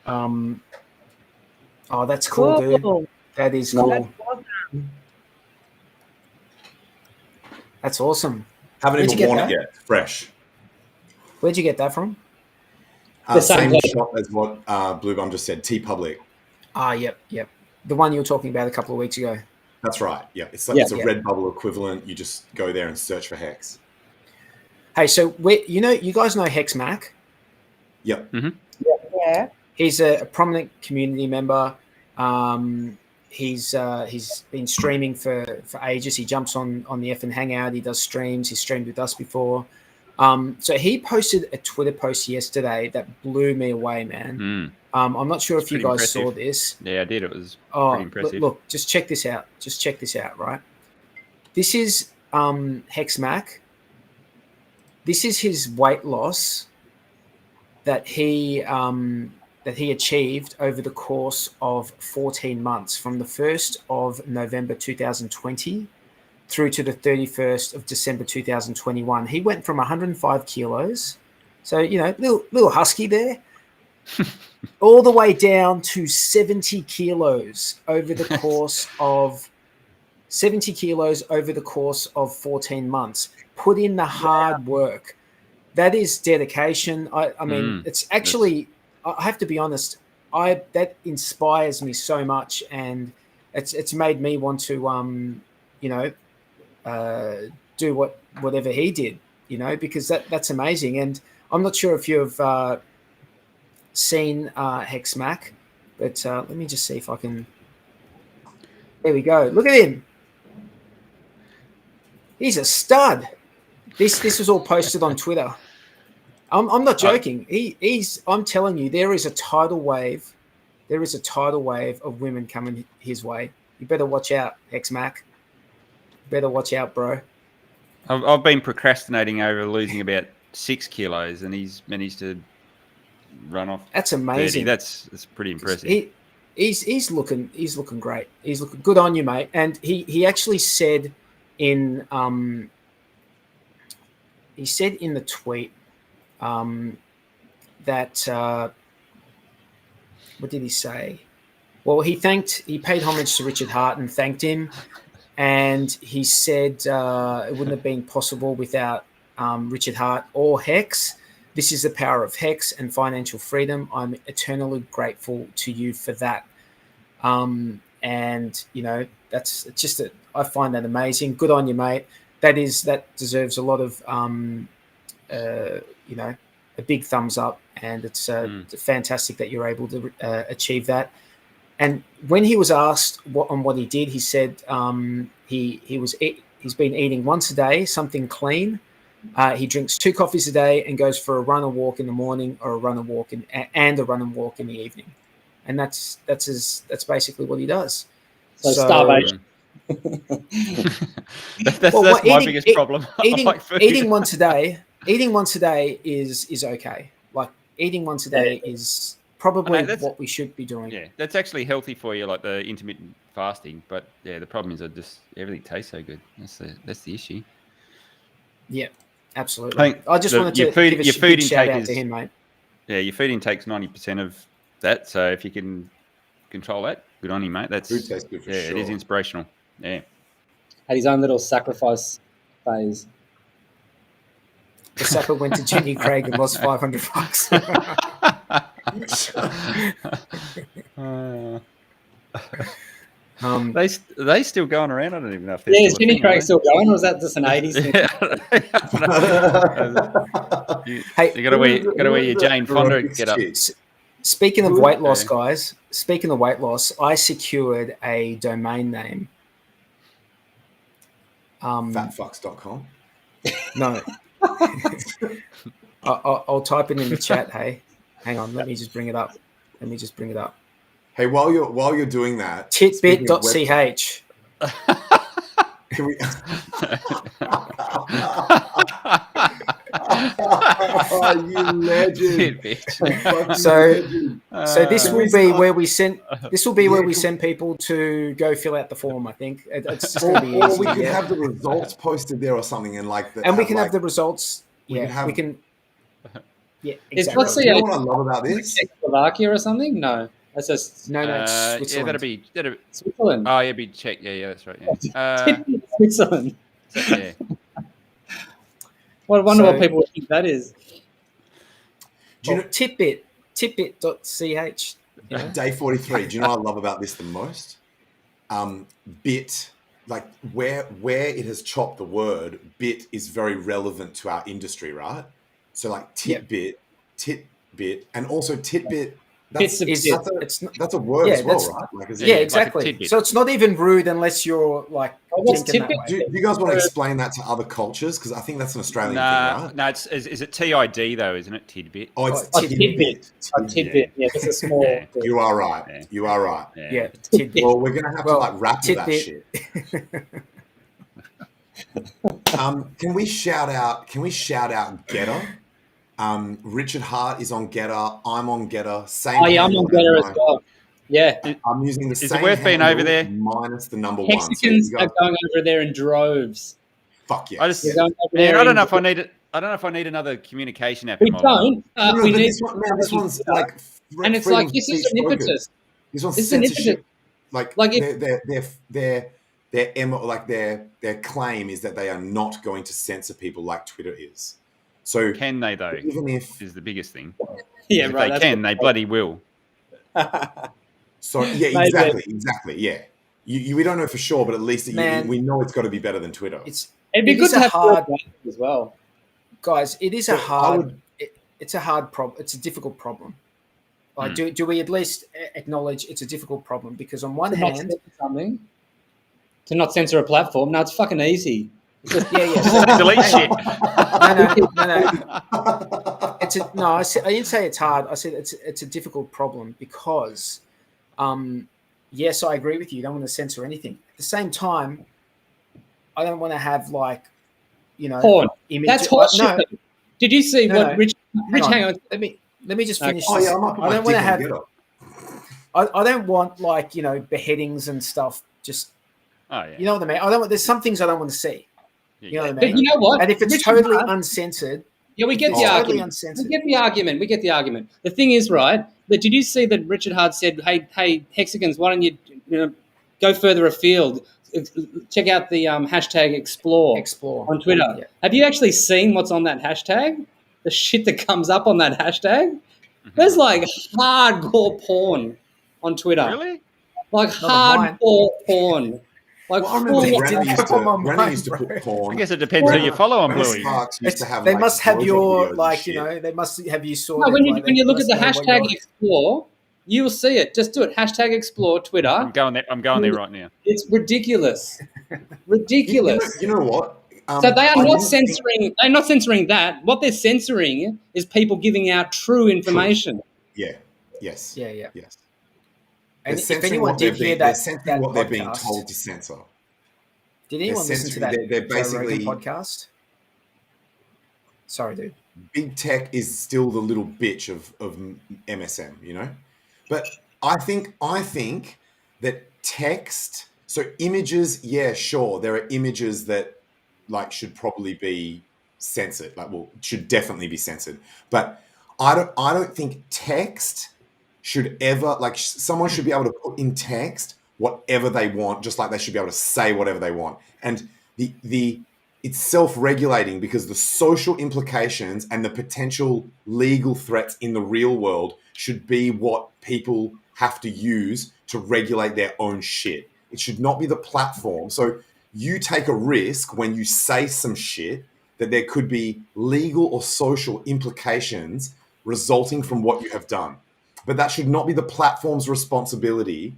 Oh, that's cool, dude. That is cool. That's awesome. Haven't even worn it yet. Fresh. Where'd you get that from? Same shop as what Bloobum just said, TeePublic. Yep. The one you were talking about a couple of weeks ago. That's right. Yeah, it's like it's a Redbubble equivalent. You just go there and search for Hex. Hey, so you guys know Hex Mac? Yep. Mm-hmm. Yeah. He's a prominent community member. He's been streaming for ages. He jumps on the FN Hangout. He does streams. He streamed with us before. So he posted a Twitter post yesterday that blew me away, man. I'm not sure if you guys saw this. Yeah, I did. It was pretty impressive. Look, just check this out. Right? This is Hex Mac. This is his weight loss that he achieved over the course of 14 months, from the 1st of November 2020 through to the 31st of December 2021. He went from 105 kilos, so little husky there, all the way down to 70 kilos over the course of 14 months. Put in the hard work. That is dedication. I mean, it's actually. I have to be honest. That inspires me so much, and it's made me want to do whatever he did, because that's amazing. And I'm not sure if you've seen Hex Mac, but let me just see if I can. There we go. Look at him. He's a stud. This was all posted on Twitter. I'm not joking. I'm telling you, there is a tidal wave. There is a tidal wave of women coming his way. You better watch out, Hex Mac. Better watch out, bro. I've been procrastinating over losing about 6 kilos, and he's managed to run off. That's amazing. 30. That's pretty impressive. He's looking great. He's looking good on you, mate. And he actually said in the tweet that what did he say? Well, he paid homage to Richard Hart and thanked him, and he said it wouldn't have been possible without Richard Hart or Hex. This is the power of Hex and financial freedom. I'm eternally grateful to you for that. And that's just I find that amazing. Good on you, mate. That deserves a lot of a big thumbs up, and it's fantastic that you're able to achieve that. And when he was asked what he did, he said he's been eating once a day, something clean. He drinks 2 coffees a day and goes for a run or walk in the morning, or a run and walk in the evening. And that's basically what he does. So starvation. that's my biggest problem. Eating once a day is okay. Like, eating once a day is probably what we should be doing. Yeah, that's actually healthy for you, like the intermittent fasting. But yeah, the problem is everything tastes so good. That's the issue. Yeah, absolutely. I just wanted to give a big shout out to him, mate. Yeah, your food intake's 90% of that. So if you can control that, good on you, mate. Food tastes good for sure. It is inspirational. Yeah. Had his own little sacrifice phase. The sapper went to Jenny Craig and lost $500. They still going around? I don't even know if is Jenny Craig still going, or was that just an 80s thing? You got to wear your Jane Fonda get up. Speaking of weight loss, guys. Speaking of weight loss, I secured a domain name. Fatfucks.com. No. I'll type it in the chat. Hey, hang on. Let me just bring it up. Hey, while you're doing that, titbit.ch. Can we? You legend. So this will be where we send. This will be where we send people to go fill out the form. I think it's just going to be easy. Or we can have the results posted there or something, and we can have the results. We can. Yeah, exactly. What's the you know what I love about this? Czechoslovakia or something? No, that's just no. Switzerland. Yeah, that'd be Switzerland. Oh, yeah, be Czech. Yeah, that's right. Yeah. Switzerland. Yeah. Well, I wonder what people think that is. Do you know titbit.ch? Day 43. Do you know what I love about this the most? Bit, like where it has chopped the word, bit is very relevant to our industry, right? So like titbit, and also titbit. That's a word as well, right? Like, exactly. Like so it's not even rude unless you're like. Do you guys want to explain that to other cultures? Because I think that's an Australian thing, right? No, is it TID though? Isn't it tidbit? Oh, it's tidbit. Tidbit. Yeah, it's a small. Yeah. You are right. Yeah. You are right. Yeah. Tidbit. Well, we're gonna have to wrap with that shit. Can we shout out Getter? Richard Hart is on Getter. I'm on Getter. I'm on Getter as well. Yeah, I'm using the same. Is it worth being over there? Minus the number Mexicans are going over there in droves. Fuck yeah! I don't know if I need it. I don't know if I need another communication app. We don't. We need this one's like, and it's like this is an impetus. This one's censorship. Like their claim is that they are not going to censor people like Twitter is. So can they though? Even if is the biggest thing. Yeah, if right. They can. They bloody will. So yeah, exactly. Yeah, we don't know for sure, but at least we know it's got to be better than Twitter. It'd be good to have hard as well, guys. It is a hard. It's a hard problem. It's a difficult problem. Like, do we at least acknowledge it's a difficult problem? Because on one hand, to not censor a platform, no, it's fucking easy. Delete shit. No. I didn't say it's hard. I said it's a difficult problem because, yes, I agree with you. You don't want to censor anything. At the same time, I don't want to have porn. That's horseshit. No. Did you see what Rich Hangout? Let me just finish. I don't want to have. I don't want beheadings and stuff. Just you know what I mean. I don't want. There's some things I don't want to see. You know what I mean? But you know what? And if it's totally uncensored, we get the argument. We get the argument. The thing is, right? That did you see that Richard Hart said, "Hey, Hexagons, why don't you go further afield check out the hashtag Explore on Twitter. Yeah. Have you actually seen what's on that hashtag? The shit that comes up on that hashtag? There's like hardcore porn on Twitter. Really? Like hardcore porn. Like well, I remember Brennan used to put porn. I guess it depends who you follow on Bluey. They must have your they must have you sorted. No, when you look at the hashtag Explore, you will see it. Just do it. Hashtag Explore Twitter. I'm going there right now. It's ridiculous. Ridiculous. You know what? So they are not censoring. They're not censoring that. What they're censoring is people giving out true information. Yeah. Yes. Yeah. Yes. And if anyone did hear that, what they're being told to censor. Did anyone listen to that they're basically, Joe Rogan podcast? Sorry, dude. Big tech is still the little bitch of MSM, you know? But I think that text, so images, yeah, sure, there are images that like should probably be censored, should definitely be censored. But I don't think text should ever, someone should be able to put in text whatever they want, just like they should be able to say whatever they want. And it's self-regulating because the social implications and the potential legal threats in the real world should be what people have to use to regulate their own shit. It should not be the platform. So you take a risk when you say some shit that there could be legal or social implications resulting from what you have done. But that should not be the platform's responsibility.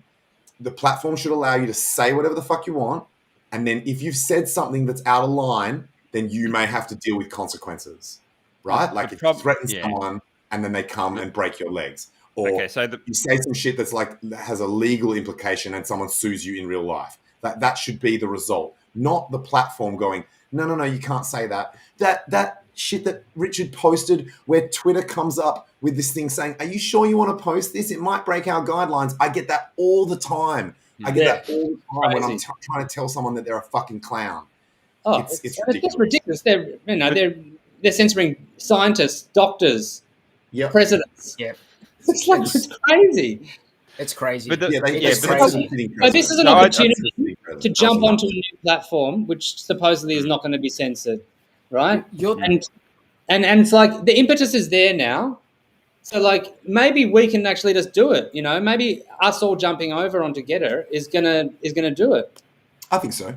The platform should allow you to say whatever the fuck you want. And then if you've said something that's out of line, then you may have to deal with consequences, right? Like if you threaten someone and then they come and break your legs. Or you say some shit that has a legal implication and someone sues you in real life. That should be the result, not the platform going, no, you can't say that. That shit that Richard posted where Twitter comes up with this thing saying, are you sure you want to post this? It might break our guidelines. I get that all the time. I get that all the time when I'm trying to tell someone that they're a fucking clown. Oh, it's ridiculous. They're censoring scientists, doctors, presidents. Yeah. It's crazy. It's crazy. So this is an opportunity to jump onto a new platform, which supposedly is not going to be censored, right? And it's like the impetus is there now. So like maybe we can actually just do it, you know? Maybe us all jumping over onto Getter is gonna do it. I think so.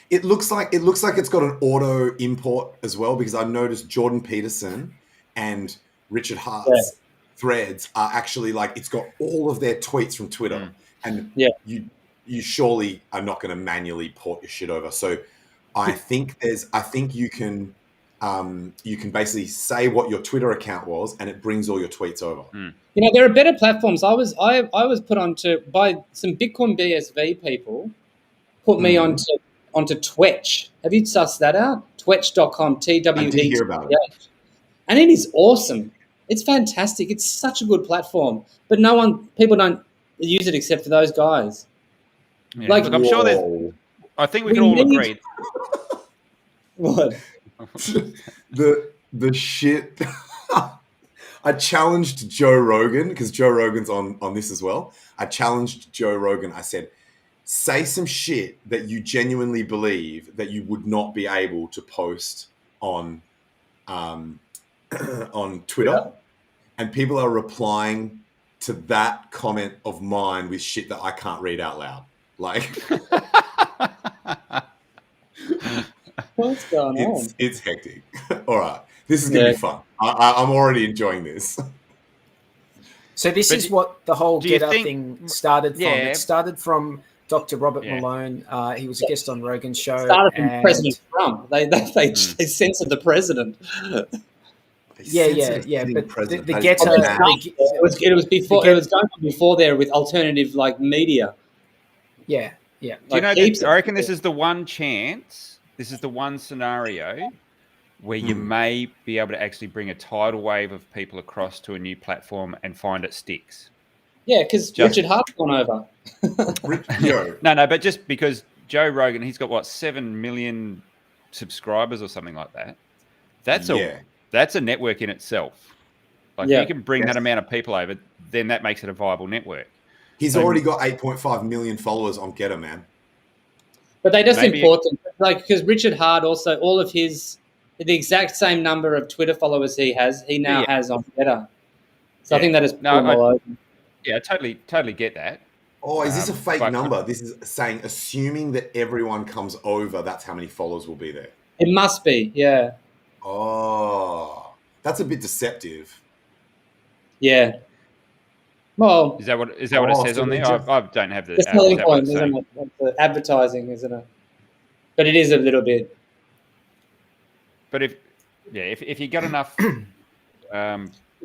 It looks like it's got an auto import as well, because I noticed Jordan Peterson and Richard Hart's threads are actually it's got all of their tweets from Twitter, and you surely are not going to manually port your shit over. So I think you can basically say what your Twitter account was, and it brings all your tweets over. You know, there are better platforms. I was put onto by some Bitcoin BSV people. Put me onto Twitch. Have you sussed that out? Twitch.com, TWETCH. I did hear about it. And it is awesome. It's fantastic. It's such a good platform, but people don't use it except for those guys. Yeah, look, I'm sure I think we can all agree. What? the shit. I challenged Joe Rogan, because Joe Rogan's on this as well. I challenged Joe Rogan. I said, say some shit that you genuinely believe that you would not be able to post on Twitter. And people are replying to that comment of mine with shit that I can't read out loud. What's going on? It's hectic. All right. This is going to be fun. I'm already enjoying this. So this is what the whole Getter thing started from. It started from Dr. Robert Malone. He was a guest on Rogan's show. It started from President Trump. They censored the president. But the Getter, it was before. It was going on before there with alternative media. Yeah. Do you know? I reckon this is the one chance. This is the one scenario where you may be able to actually bring a tidal wave of people across to a new platform and find it sticks. Yeah, because Richard Hart's gone over. No, but just because Joe Rogan, he's got 7 million subscribers or something like that. That's a network in itself. You can bring that amount of people over, then that makes it a viable network. He's already got 8.5 million followers on Getter, man. But they just Maybe- import them, like, because Richard Hard also, all of his, the exact same number of Twitter followers he now has on Meta. So I think that is No, all over. Yeah, I totally get that. Oh, is this a fake but- number? This is saying, assuming that everyone comes over, that's how many followers will be there. It must be, yeah. Oh, that's a bit deceptive. Yeah. Well, Is that what it says so on they there? just- I don't have the the selling is that what point, it's isn't saying? it? That's the advertising, isn't it? But it is a little bit. But if you got enough, The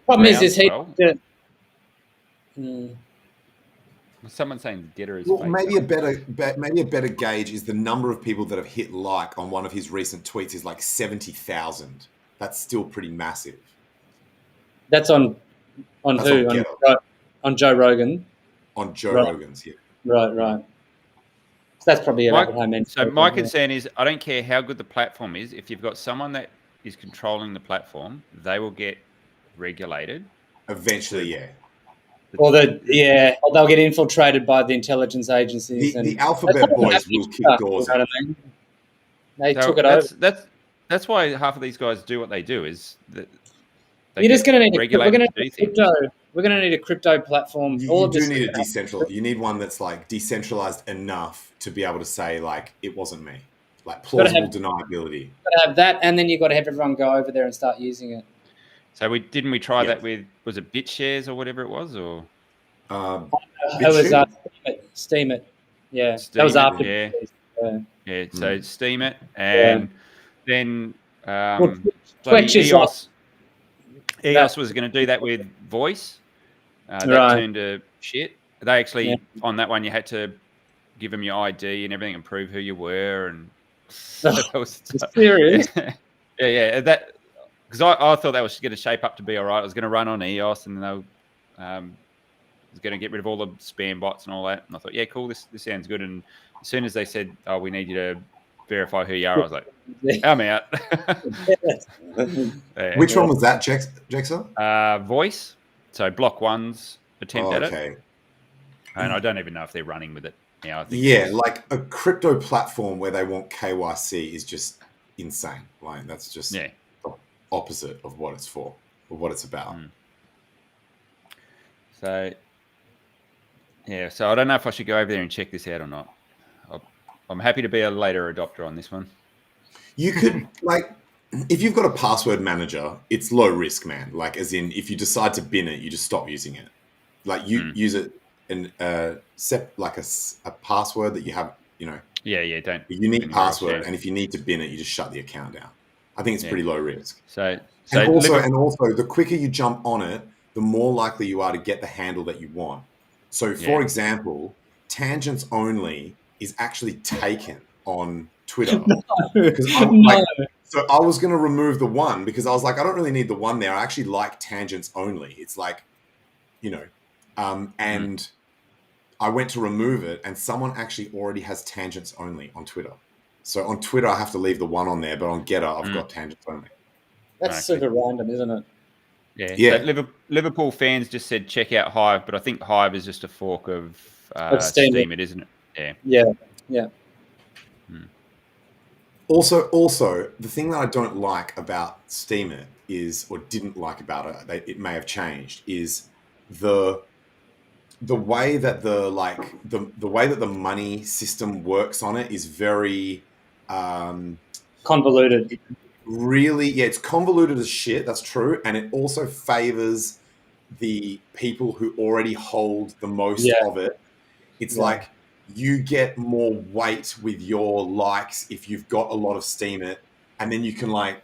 problem is he. groundswell- Someone's saying Getter is Well, fake. maybe a better gauge is the number of people that have hit like on one of his recent tweets is like 70,000. That's still pretty massive. That's on That's who? on On, Getter. on Joe Rogan. On Joe Right. Rogan's, yeah. Right. So that's probably about what I meant. So my concern is, I don't care how good the platform is. If you've got someone that is controlling the platform, they will get regulated. Eventually, yeah. Or they'll get infiltrated by the intelligence agencies. The Alphabet Boys will kick doors. You know what I mean? They So took it over. that's why half of these guys do what they do. Is that You're just going to need regulated we're going to to do things. We're going to need a crypto platform. You do need a decentralized. You need one that's like decentralized enough to be able to say like it wasn't me, like plausible deniability. Got to have that, and then you've got to have everyone go over there and start using it. So we try that with, was it BitShares or whatever it was, or It was Steam it. Yeah, Steam that was it, after. yeah. Yeah, so Steam it, and then Twitch is EOS was going to do that with voice. That turned to shit. They actually on that one you had to give them your ID and everything and prove who you were, and serious. Yeah. That because I thought that was going to shape up to be all right. It was going to run on EOS, and then they was going to get rid of all the spam bots and all that. And I thought, yeah, cool, this sounds good. And as soon as they said, oh, we need you to verify who you are, I was like, I'm out. Yeah. Which one was that, Jexxa? Voice. So Block One's attempt at it. Okay. And I don't even know if they're running with it now. I think Yeah, like a crypto platform where they want KYC is just insane. Like that's just the opposite of what it's for, or what it's about. So, yeah. So I don't know if I should go over there and check this out or not. I'm happy to be a later adopter on this one. You could like, if you've got a password manager, it's low risk, man. Like, as in, if you decide to bin it, you just stop using it. Like, you use it and set like a password that you have, you know. Yeah. Don't a unique password, and if you need to bin it, you just shut the account down. I think it's pretty low risk. So and also, the quicker you jump on it, the more likely you are to get the handle that you want. So, for example, tangents only is actually taken on Twitter. So I was going to remove the one because I was like, I don't really need the one there. I actually like tangents only. It's like, you know, and I went to remove it, and someone actually already has tangents only on Twitter. So on Twitter, I have to leave the one on there, but on Getter, I've got tangents only. That's super random, isn't it? Yeah. So Liverpool fans just said check out Hive, but I think Hive is just a fork of Steam, isn't it? Yeah. Also, the thing that I don't like about Steemit is, or didn't like about it, it may have changed, is the way that the way that the money system works on it is very convoluted. Really, it's convoluted as shit. That's true, and it also favors the people who already hold the most of it. It's like you get more weight with your likes if you've got a lot of Steemit, and then you can like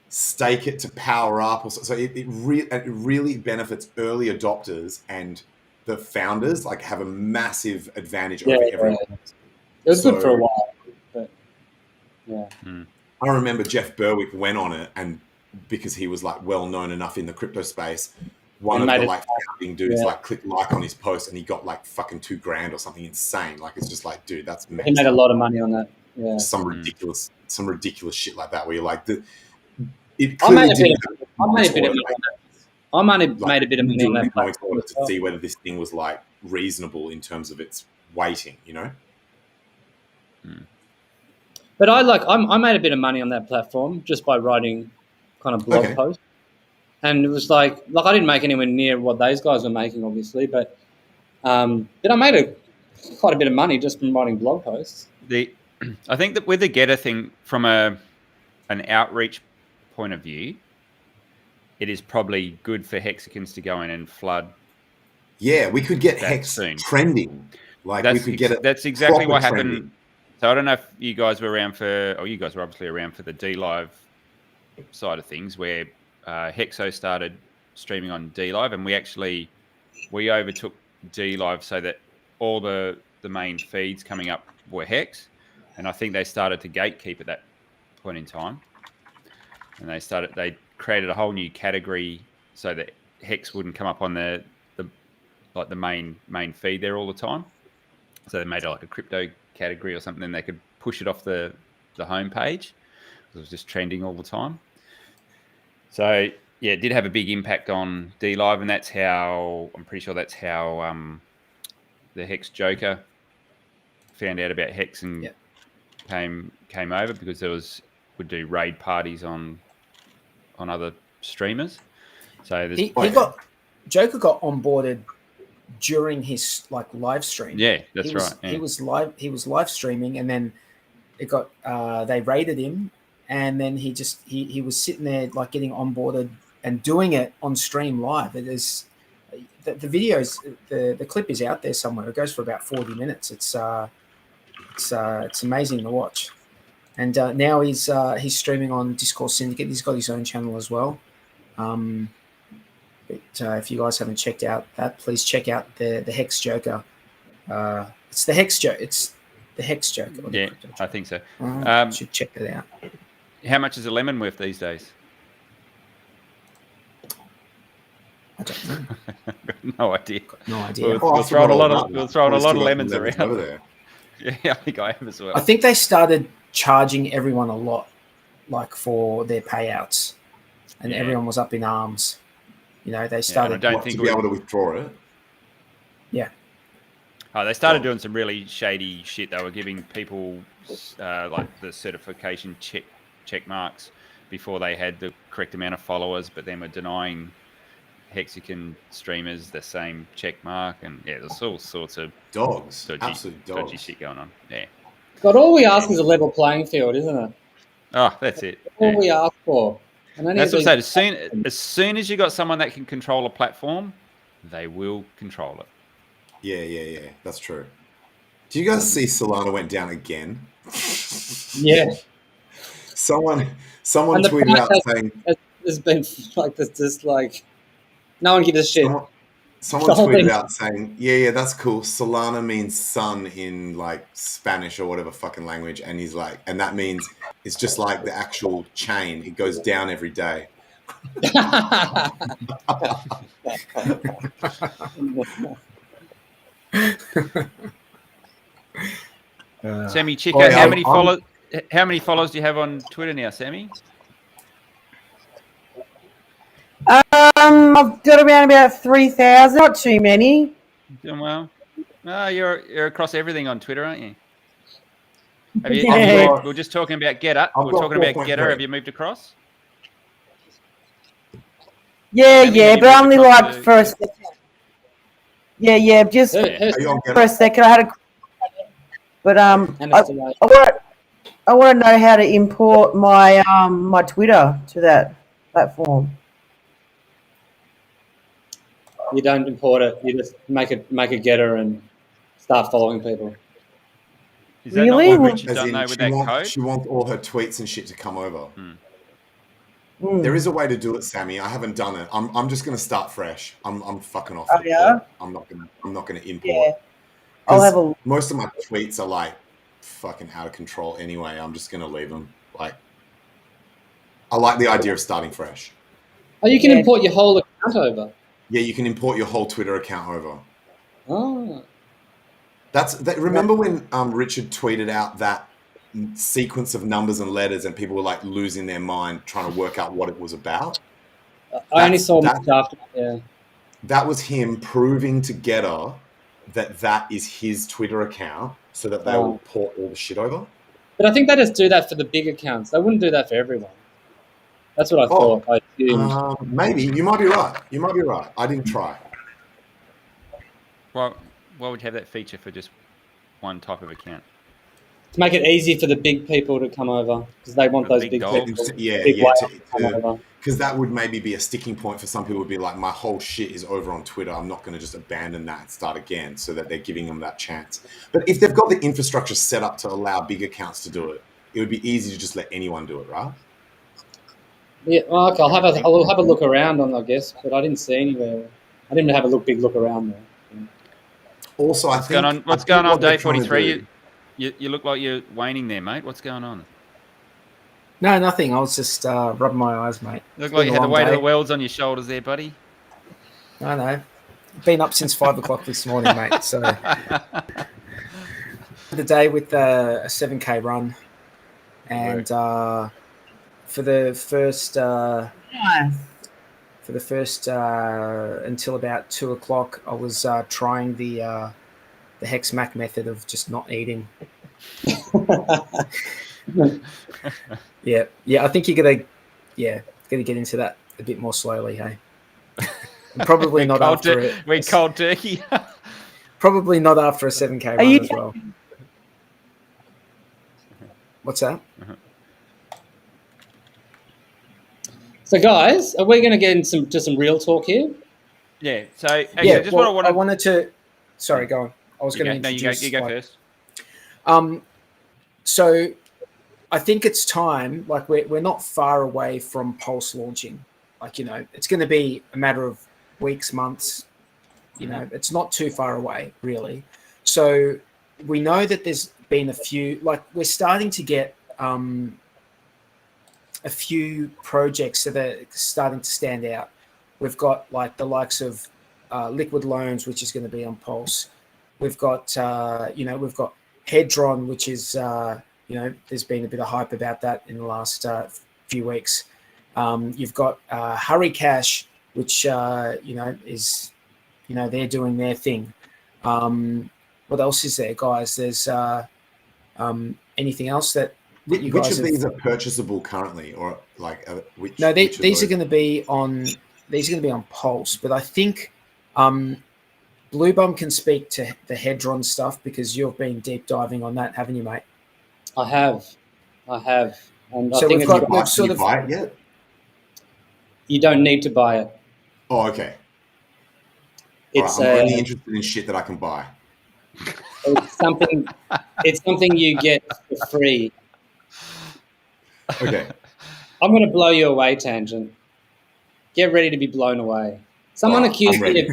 stake it to power up. Or so it really benefits early adopters, and the founders like have a massive advantage over everyone else. It was good for a while, but I remember Jeff Berwick went on it, and because he was like well known enough in the crypto space, one of the like founding dudes like clicked like on his post, and he got like fucking $2,000 or something insane. Like it's just like, dude, that's messed. He made a lot of money on that. Yeah, some ridiculous shit like that where you're like, I made a bit of money on that platform to see whether this thing was like reasonable in terms of its weighting, you know. But I made a bit of money on that platform just by writing kind of blog posts. And it was like I didn't make anywhere near what those guys were making, obviously, but I made quite a bit of money just from writing blog posts. I think that with the Getter thing, from an outreach point of view, it is probably good for Hexicans to go in and flood. Yeah, we could get Hex soon. Trending. We could get it. That's exactly what happened. Trending. So I don't know if you guys were around you guys were obviously around for the DLive side of things, where Hexo started streaming on DLive, and we overtook DLive so that all the main feeds coming up were Hex, and I think they started to gatekeep at that point in time, and they created a whole new category so that Hex wouldn't come up on the main feed there all the time. So they made it like a crypto category or something, and they could push it off the home page. It was just trending all the time. So yeah, it did have a big impact on DLive, and I'm pretty sure that's how the Hex Joker found out about Hex and came over, because would do raid parties on other streamers. So Joker got onboarded during his live stream. Yeah, that's right. Yeah. He was live streaming, and then it got they raided him, and then he was sitting there getting onboarded and doing it on stream live. It is the videos, the clip is out there somewhere. It goes for about 40 minutes. It's amazing to watch. And now he's streaming on Discourse Syndicate. He's got his own channel as well. But if you guys haven't checked out that, please check out the Hex Joker. It's the Hex Joker. It's the Hex Joker. Yeah, I think so. Should check it out. How much is a lemon worth these days? I don't know. No idea. No idea. We'll throw a lot of lemons around. Over there. Yeah, I think I have as well. I think they started charging everyone a lot, for their payouts, and everyone was up in arms. They started to be able to withdraw it. Yeah. Oh, they started doing some really shady shit. They were giving people the certification check marks before they had the correct amount of followers, but then were denying Hexican streamers the same check mark, and there's all sorts of dodgy shit going on. Yeah. But all we ask is a level playing field, isn't it? Oh, that's it. All we ask for. That's what I said. As soon as you got someone that can control a platform, they will control it. Yeah. That's true. Do you guys see Solana went down again? Yeah. Someone tweeted out saying there's been no one gives a shit. Someone tweeted out saying, yeah, that's cool. Solana means sun in Spanish or whatever fucking language. And he's like, and that means it's just like the actual chain. It goes down every day. Sammy Chico, how many followers do you have on Twitter now, Sammy? I've got around about 3,000. Not too many. Doing well. No, you're across everything on Twitter, aren't you? We're just talking about Getter. We're talking about Getter. Have you moved across? Yeah, but only for a second. Yeah, just for a second. I had a, but I want to know how to import my my Twitter to that platform. You don't import it. You just make a Getter and start following people. Is that not what Richard done though with that code? She wants all her tweets and shit to come over. There is a way to do it, Sammy. I haven't done it. I'm just gonna start fresh. I'm fucking off. I'm not gonna import. Yeah. Most of my tweets are fucking out of control anyway. I'm just gonna leave them. I like the idea of starting fresh. Oh, you can import your whole account over. Yeah, you can import your whole Twitter account over. Oh. Remember when Richard tweeted out that sequence of numbers and letters and people were losing their mind trying to work out what it was about? I only saw much after that, yeah. That was him proving to Getter that is his Twitter account so that they will port all the shit over. But I think they just do that for the big accounts. They wouldn't do that for everyone. That's what I thought. I assumed. Maybe. You might be right. You might be right. I didn't try. Well, why would you have that feature for just one type of account? To make it easy for the big people to come over because they want those big dogs. Because that would maybe be a sticking point for some people. Would be like, my whole shit is over on Twitter. I'm not going to just abandon that and start again, so that they're giving them that chance. But if they've got the infrastructure set up to allow big accounts to do it, it would be easy to just let anyone do it, right? Yeah, well, okay, I'll have a look around on, I guess, but I didn't see anywhere. I didn't have a big look around there. Yeah. Also, what's going on, Day 43? You look like you're waning there, mate. What's going on? No, nothing. I was just rubbing my eyes, mate. You look like you had the weight of the world's on your shoulders there, buddy. I know. Been up since 5 o'clock this morning, mate. So the day with a 7K run, and for the first until about 2 o'clock, I was trying the Hex Mac method of just not eating. Yeah. I think you're gonna get into that a bit more slowly, hey. And probably not after it. We're cold turkey. Probably not after a 7K run as well. What's that? So, guys, are we going to get into some real talk here? Yeah. So, okay, I wanted to. Sorry, go on. I was going to introduce. You go first. So, I think it's time. Like, we're not far away from Pulse launching. Like, it's going to be a matter of weeks, months. It's not too far away, really. So, we know that there's been a few. Like, we're starting to get a few projects that are starting to stand out. We've got like the likes of Liquid Loans, which is going to be on Pulse. We've got we've got Hedron, which is there's been a bit of hype about that in the last few weeks. You've got Hurry Cash, which is they're doing their thing. What else is there, guys? There's anything else that you guys which of these are purchasable currently, or like which? No, which these are going to be on. These are going to be on Pulse, but I think Bloobum can speak to the Hedron stuff because you've been deep diving on that, haven't you, mate? I have. And so we've sort of. Buy it yet? You don't need to buy it. Oh, okay. It's I'm only interested in shit that I can buy. It's something you get for free. Okay. I'm going to blow you away, Tangent. Get ready to be blown away. Someone accused me of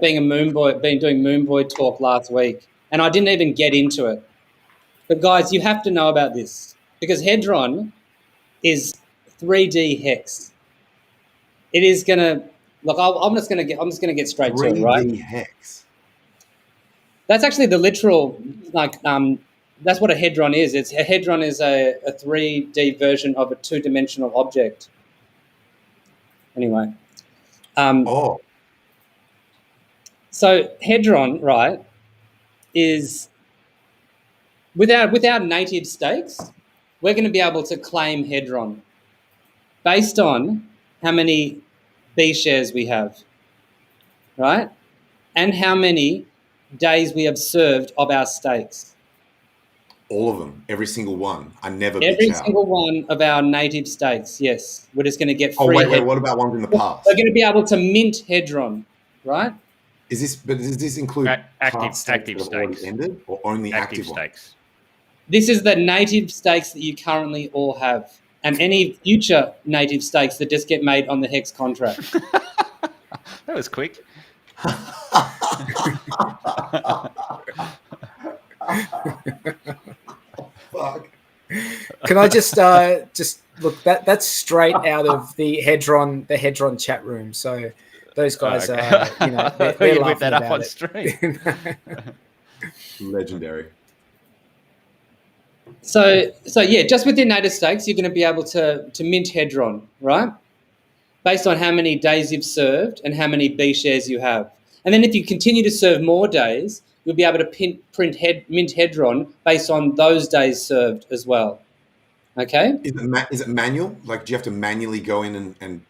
being doing Moonboy talk last week, and I didn't even get into it. But guys, you have to know about this because Hedron is 3D hex. It is going to look. I'm just going to get straight to it, right? 3D hex. That's actually the literal that's what a Hedron is. A Hedron is a 3D version of a two-dimensional object. Anyway. So Hedron, right, is without native stakes, we're going to be able to claim Hedron based on how many B shares we have, right, and how many days we have served of our stakes. All of them, every single one. I never every single one of our native stakes. Yes, we're just going to get free. Wait. What about ones in the past? We're going to be able to mint Hedron, right? Does this include active stakes already ended, or only active stakes? This is the native stakes that you currently all have, and any future native stakes that just get made on the Hex contract. That was quick. Fuck. Can I just look? That's straight out of the Hedron chat room. So those guys are, they're whip that up on it. stream. Legendary. So yeah, just with your native stakes, you're going to be able to mint Hedron, right? Based on how many days you've served and how many B shares you have. And then if you continue to serve more days, you'll be able to mint Hedron based on those days served as well. Okay? Is it manual? Like, do you have to manually go in and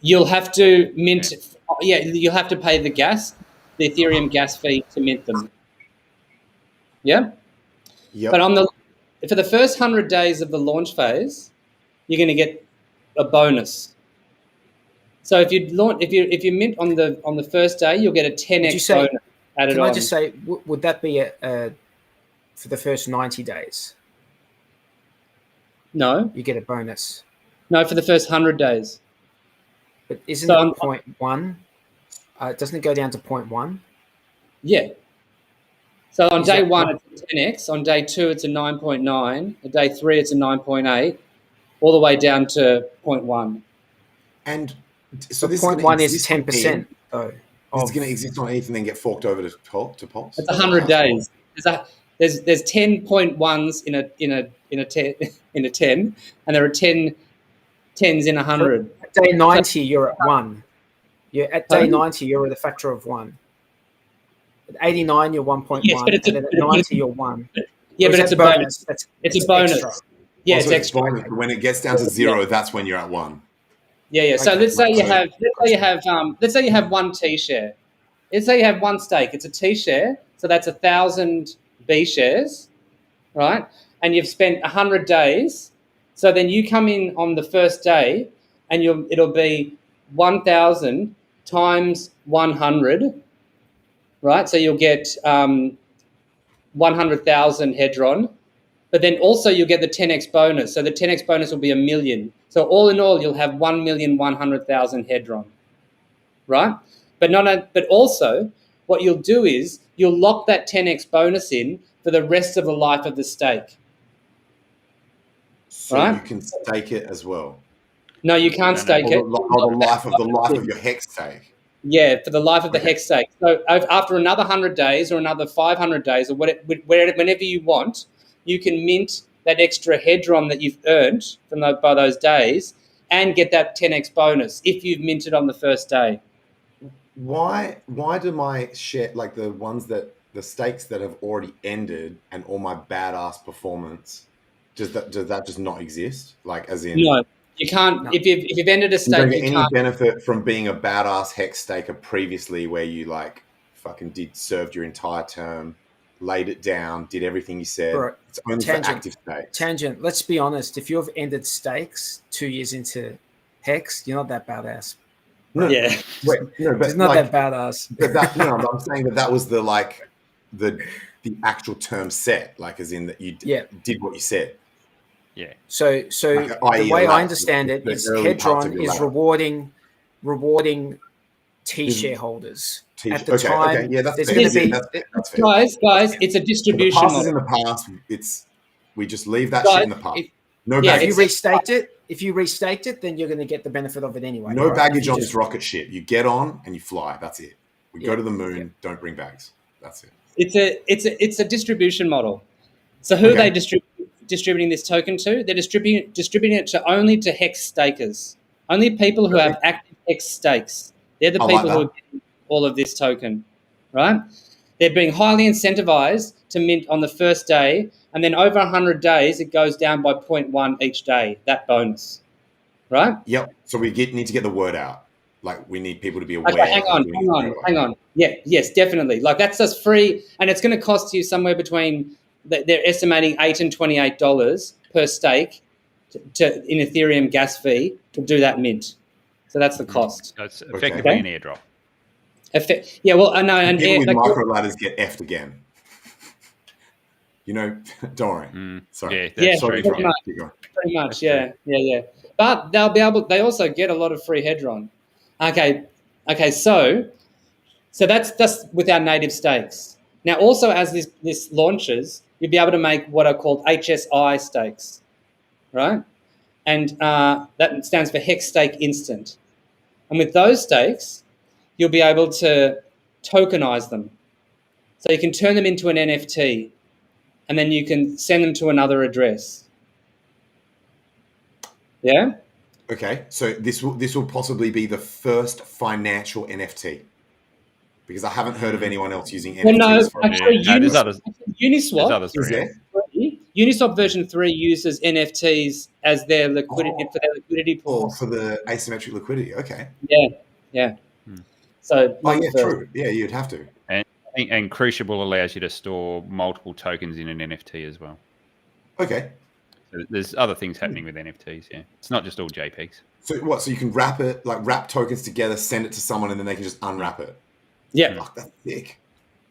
You'll have to mint. Yeah, you'll have to pay the Ethereum gas fee to mint them. Yeah. Yep. But for the first 100 days of the launch phase, you're going to get a bonus. So if you mint on the first day, you'll get a 10x bonus added on. Can I just say, would that be for the first 90 days? No. You get a bonus. No, for the first 100 days. But isn't it 0.1? Doesn't it go down to 0.1? Yeah. So on day 1, it's a 10x. On day 2, it's a 9.9. On day 3, it's a 9.8. All the way down to 0.1. And so this 0.1 is 10%, though. It's going to exist on ETH and then get forked over to Pulse? It's 100 days. There's 10.1s in a 10, and there are 10 10s in 100. At day 90, you're at 1. At day 90, you're at a factor of 1. At 89, you're 1.1. Yes, but and then at 90, you're 1. Yeah, but it's a bonus. It's a bonus. Extra. Yeah, also, it's extra. Bonus. When it gets down to 0, that's when you're at 1. Yeah. So let's say you have one T share. Let's say you have one stake. It's a T share, so that's 1,000 B shares, right? And you've spent 100 days. So then you come in on the first day, and it'll be 1,000 times 100, right? So you'll get 100,000 Hedron, but then also you'll get the 10x bonus. So the 10x bonus will be 1 million. So all in all, you'll have 1,100,000 Hedron, right? But also, what you'll do is you'll lock that 10x bonus in for the rest of the life of the stake. So right? You can stake it as well. No, you can't stake it. The life of your hex stake. Yeah, for the life of the hex stake. So after another 100 days or another 500 days or whenever you want, you can mint that extra Hedron that you've earned by those days and get that 10x bonus if you've minted on the first day. Why do my share, like the stakes that have already ended and all my badass performance, does that just not exist? Like, as in, no, you can't. No. If you've ended a stake, you don't get any benefit from being a badass hex staker previously, where you like fucking served your entire term, laid it down, did everything you said. Right. It's only for active stakes. Tangent. Let's be honest. If you've ended stakes 2 years into hex, you're not that badass. No, yeah, but it's not that badass. I'm saying that was the actual term set, like as in that you did what you said. Yeah. So the way I understand it is Hedron is rewarding T shareholders at the time. Okay. Yeah, that's fair. Guys, it's a distribution. The past is in the past. We just leave that shit in the past. If you restaked it, then you're going to get the benefit of it anyway. No baggage on this rocket ship. You get on and you fly. That's it. We go to the moon. Don't bring bags. That's it. It's a distribution model. So who are they distributing this token to? They're distributing it only to hex stakers. Only people who have active hex stakes. They're the people who are getting all of this token, right? They're being highly incentivized to mint on the first day, and then over 100 days, it goes down by 0.1 each day, that bonus, right? Yep. So we need to get the word out. Like, we need people to be aware. Okay, hang on. Yeah, yes, definitely. Like, that's just free, and it's going to cost you somewhere between, they're estimating $8 and $28 per stake in Ethereum gas fee to do that mint. So that's the cost. So it's effectively an airdrop. Yeah, well, I know. And people with micro ladders get effed again. Don't worry. Sorry. Yeah, pretty much. Yeah. But they also get a lot of free Hedron. Okay. So that's with our native stakes. Now, also as this launches, you'll be able to make what are called HSI stakes, right? And that stands for Hex Stake Instant. And with those stakes, you'll be able to tokenize them. So you can turn them into an NFT, and then you can send them to another address. Yeah? Okay, so this will possibly be the first financial NFT, Because I haven't heard of anyone else using NFTs. Well, no, for actually, No, there's others. Uniswap, There's others. Is there? Uniswap version 3 uses NFTs as their liquidity for their liquidity pools. For the asymmetric liquidity. Okay. Yeah. So, true. Yeah, you'd have to. And Crucible allows you to store multiple tokens in an NFT as well. Okay. So there's other things happening with NFTs. Yeah, it's not just all JPEGs. So what? So you can wrap tokens together, send it to someone, and then they can just unwrap it. Yeah. Fuck, that's sick.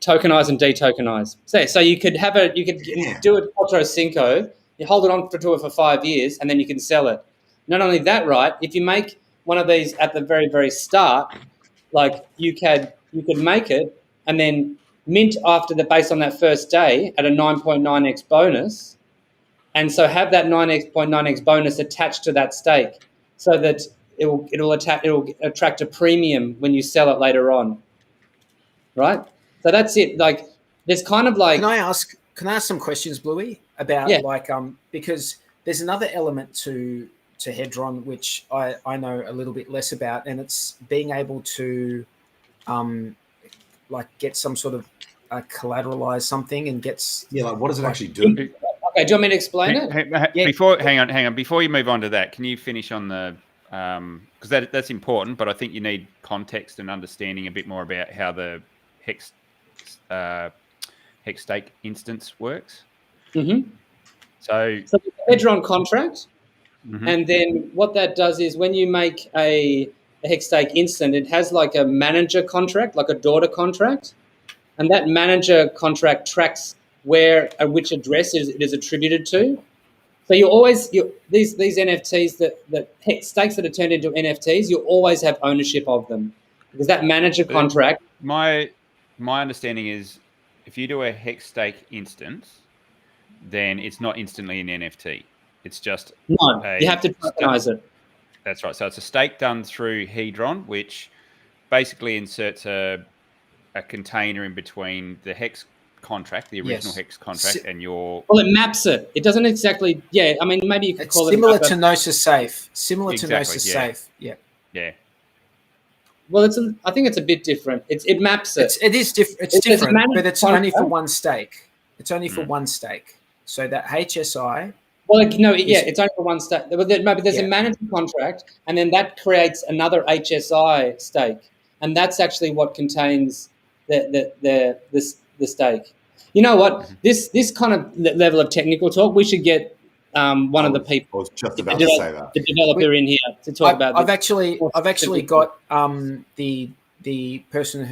Tokenize and detokenize. So you could do a Quattro Cinco, you hold it on for 5 years, and then you can sell it. Not only that, right? If you make one of these at the very, very start, like you could make it and then mint based on that first day at a 9.9x bonus, and so have that 9.9x bonus attached to that stake, so that it'll attract a premium when you sell it later on, right? So that's it. Like, there's kind of like. Can I ask some questions, Bluey, about because there's another element to Hedron which I know a little bit less about, and it's being able to get some sort of collateralize something and gets what does it actually do? Okay, do you want me to explain it? Hang on. Before you move on to that, can you finish on the because that's important, but I think you need context and understanding a bit more about how the Hex stake instance works. Mm-hmm. So the Hedron contract, and then what that does is when you make a Hex stake instant, it has like a manager contract, like a daughter contract, and that manager contract tracks which address it is attributed to. So these NFTs that Hex stakes that are turned into NFTs, you always have ownership of them because that manager contract. My understanding is if you do a Hex stake instance, then it's not instantly an NFT. It's just you have to tokenize it. That's right. So it's a stake done through Hedron, which basically inserts a container in between the Hex contract, the original Hex contract, and your. Well, it maps it. It doesn't exactly. Yeah, I mean, maybe you could call it similar to Gnosis Safe. Safe. Yeah. Yeah. Well, I think it's a bit different. It maps it. It is different. It's different, but it's only for one stake. It's only for one stake. So that HSI. Well, it's only for one stake. But there's a manager contract, and then that creates another HSI stake, and that's actually what contains the stake. You know what? This kind of level of technical talk, we should get one of the people. I was just about to say that. The developer in here to talk about this. I've actually got the person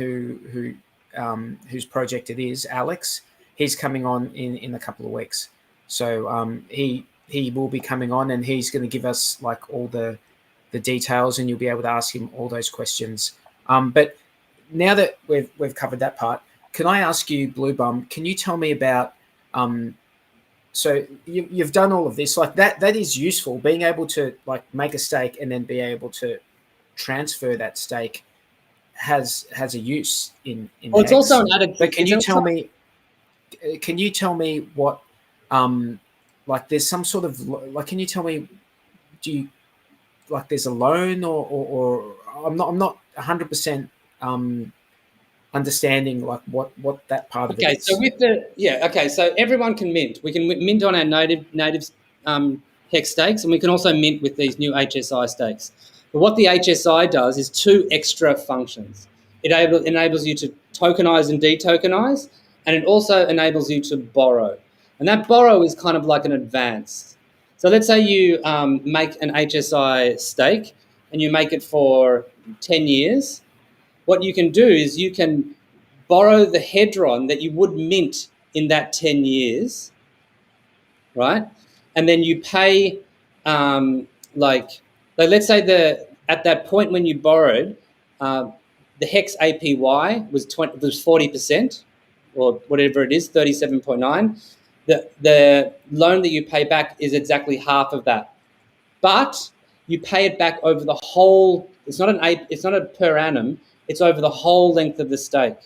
whose project it is, Alex. He's coming on in a couple of weeks. So he will be coming on, and he's going to give us like all the details, and you'll be able to ask him all those questions. But now that we've covered that part, can I ask you, Bloobum, can you tell me about so you've done all of this, like that is useful, being able to like make a stake and then be able to transfer that stake has a use in well, it's also an added. But can you tell me what like there's some sort of like, can you tell me, do you like there's a loan or I'm not 100% understanding like what that part of it is. So so everyone can mint. We can mint on our native Hex stakes, and we can also mint with these new HSI stakes. But what the HSI does is two extra functions. It enables you to tokenize and detokenize, and it also enables you to borrow. And that borrow is kind of like an advance. So let's say you make an HSI stake and you make it for 10 years. What you can do is you can borrow the Hedron that you would mint in that 10 years, right? And then you pay, let's say at that point when you borrowed, the Hex APY was 40%, or whatever it is, 37.9. The loan that you pay back is exactly half of that, but you pay it back over the whole. It's not a per annum. It's over the whole length of the stake.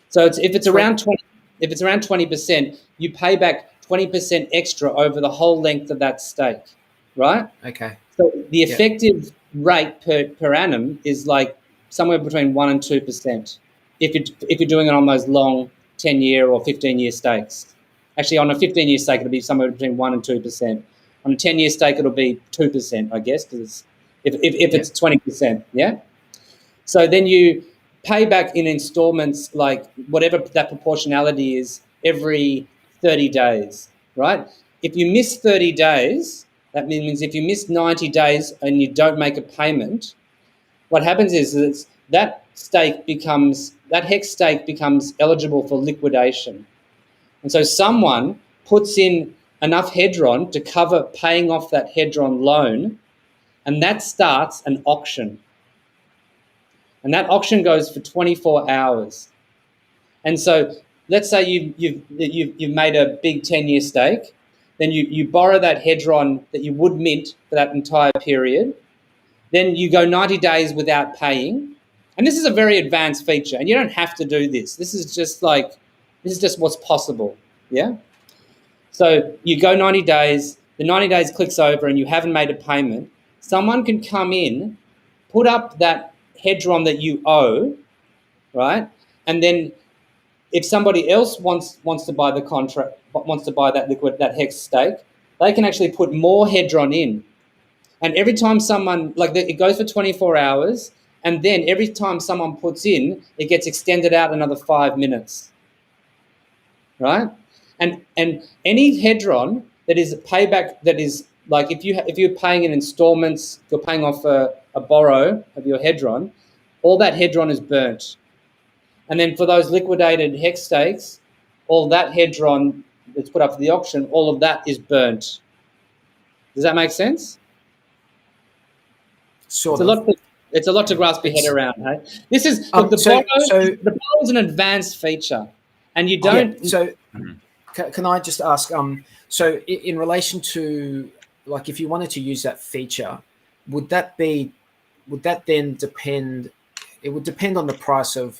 So if it's around 20%, you pay back 20% extra over the whole length of that stake, right? Okay. So the effective rate per annum is like somewhere between 1% and 2% if you're doing it on those long 10-year or 15-year stakes. Actually, on a 15-year stake, it'll be somewhere between 1% and 2%. On a 10-year stake, it'll be 2%, I guess, because if it's 20%, yeah? So then you pay back in installments, like whatever that proportionality is, every 30 days, right? If you miss 30 days, that means if you miss 90 days and you don't make a payment, what happens is that Hex stake becomes eligible for liquidation. And so someone puts in enough hedron to cover paying off that hedron loan, and that starts an auction. And that auction goes for 24 hours. And so let's say you've made a big 10-year stake, then you borrow that hedron that you would mint for that entire period. Then you go 90 days without paying. And this is a very advanced feature, and you don't have to do this. This is just what's possible, yeah? So you go 90 days, the 90 days clicks over and you haven't made a payment. Someone can come in, put up that hedron that you owe, right? And then if somebody else wants to buy the contract, wants to buy that Hex stake, they can actually put more hedron in. And every time someone, it goes for 24 hours, and then every time someone puts in, it gets extended out another 5 minutes, right? And any hedron that is payback, that is like if you're paying in installments, if you're paying off a borrow of your hedron, all that hedron is burnt. And then for those liquidated Hex stakes, all that hedron that's put up for the auction, all of that is burnt. Does that make sense? Sort of. It's a lot to grasp your head around. Hey? This is the borrow is an advanced feature, and you don't. Yeah, so, can I just ask? So, in relation to if you wanted to use that feature, would that then depend? It would depend on the price of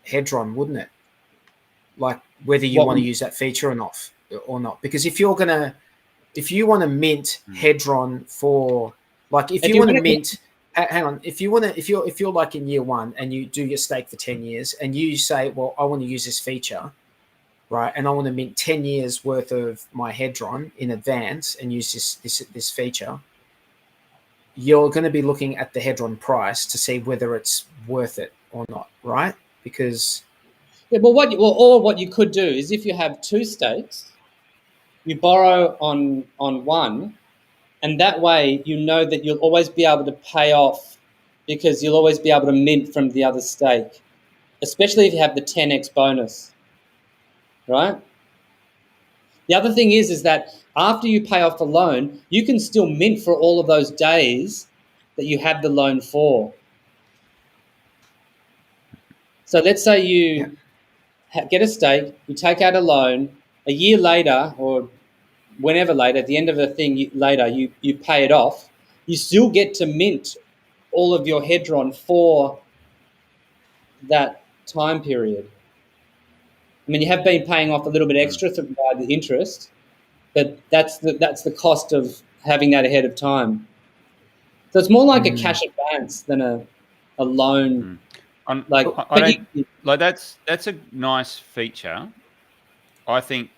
hedron, wouldn't it? Like whether you want to use that feature or not. Because if you want to mint hedron for if you want to mint. Hang on. If you're like in year one and you do your stake for 10 years and you say, well, I want to use this feature, right? And I want to mint 10 years worth of my hedron in advance and use this feature. You're going to be looking at the hedron price to see whether it's worth it or not, right? Because what you could do is if you have two stakes, you borrow on one. And that way, you know that you'll always be able to pay off because you'll always be able to mint from the other stake, especially if you have the 10x bonus, right? The other thing is that after you pay off the loan, you can still mint for all of those days that you had the loan for. So let's say you get a stake, you take out a loan, a year later or whenever later, at the end of the thing you pay it off, you still get to mint all of your hedron for that time period. I mean, you have been paying off a little bit extra by the interest, but that's the cost of having that ahead of time. So it's more like a cash advance than a loan. That's a nice feature. I think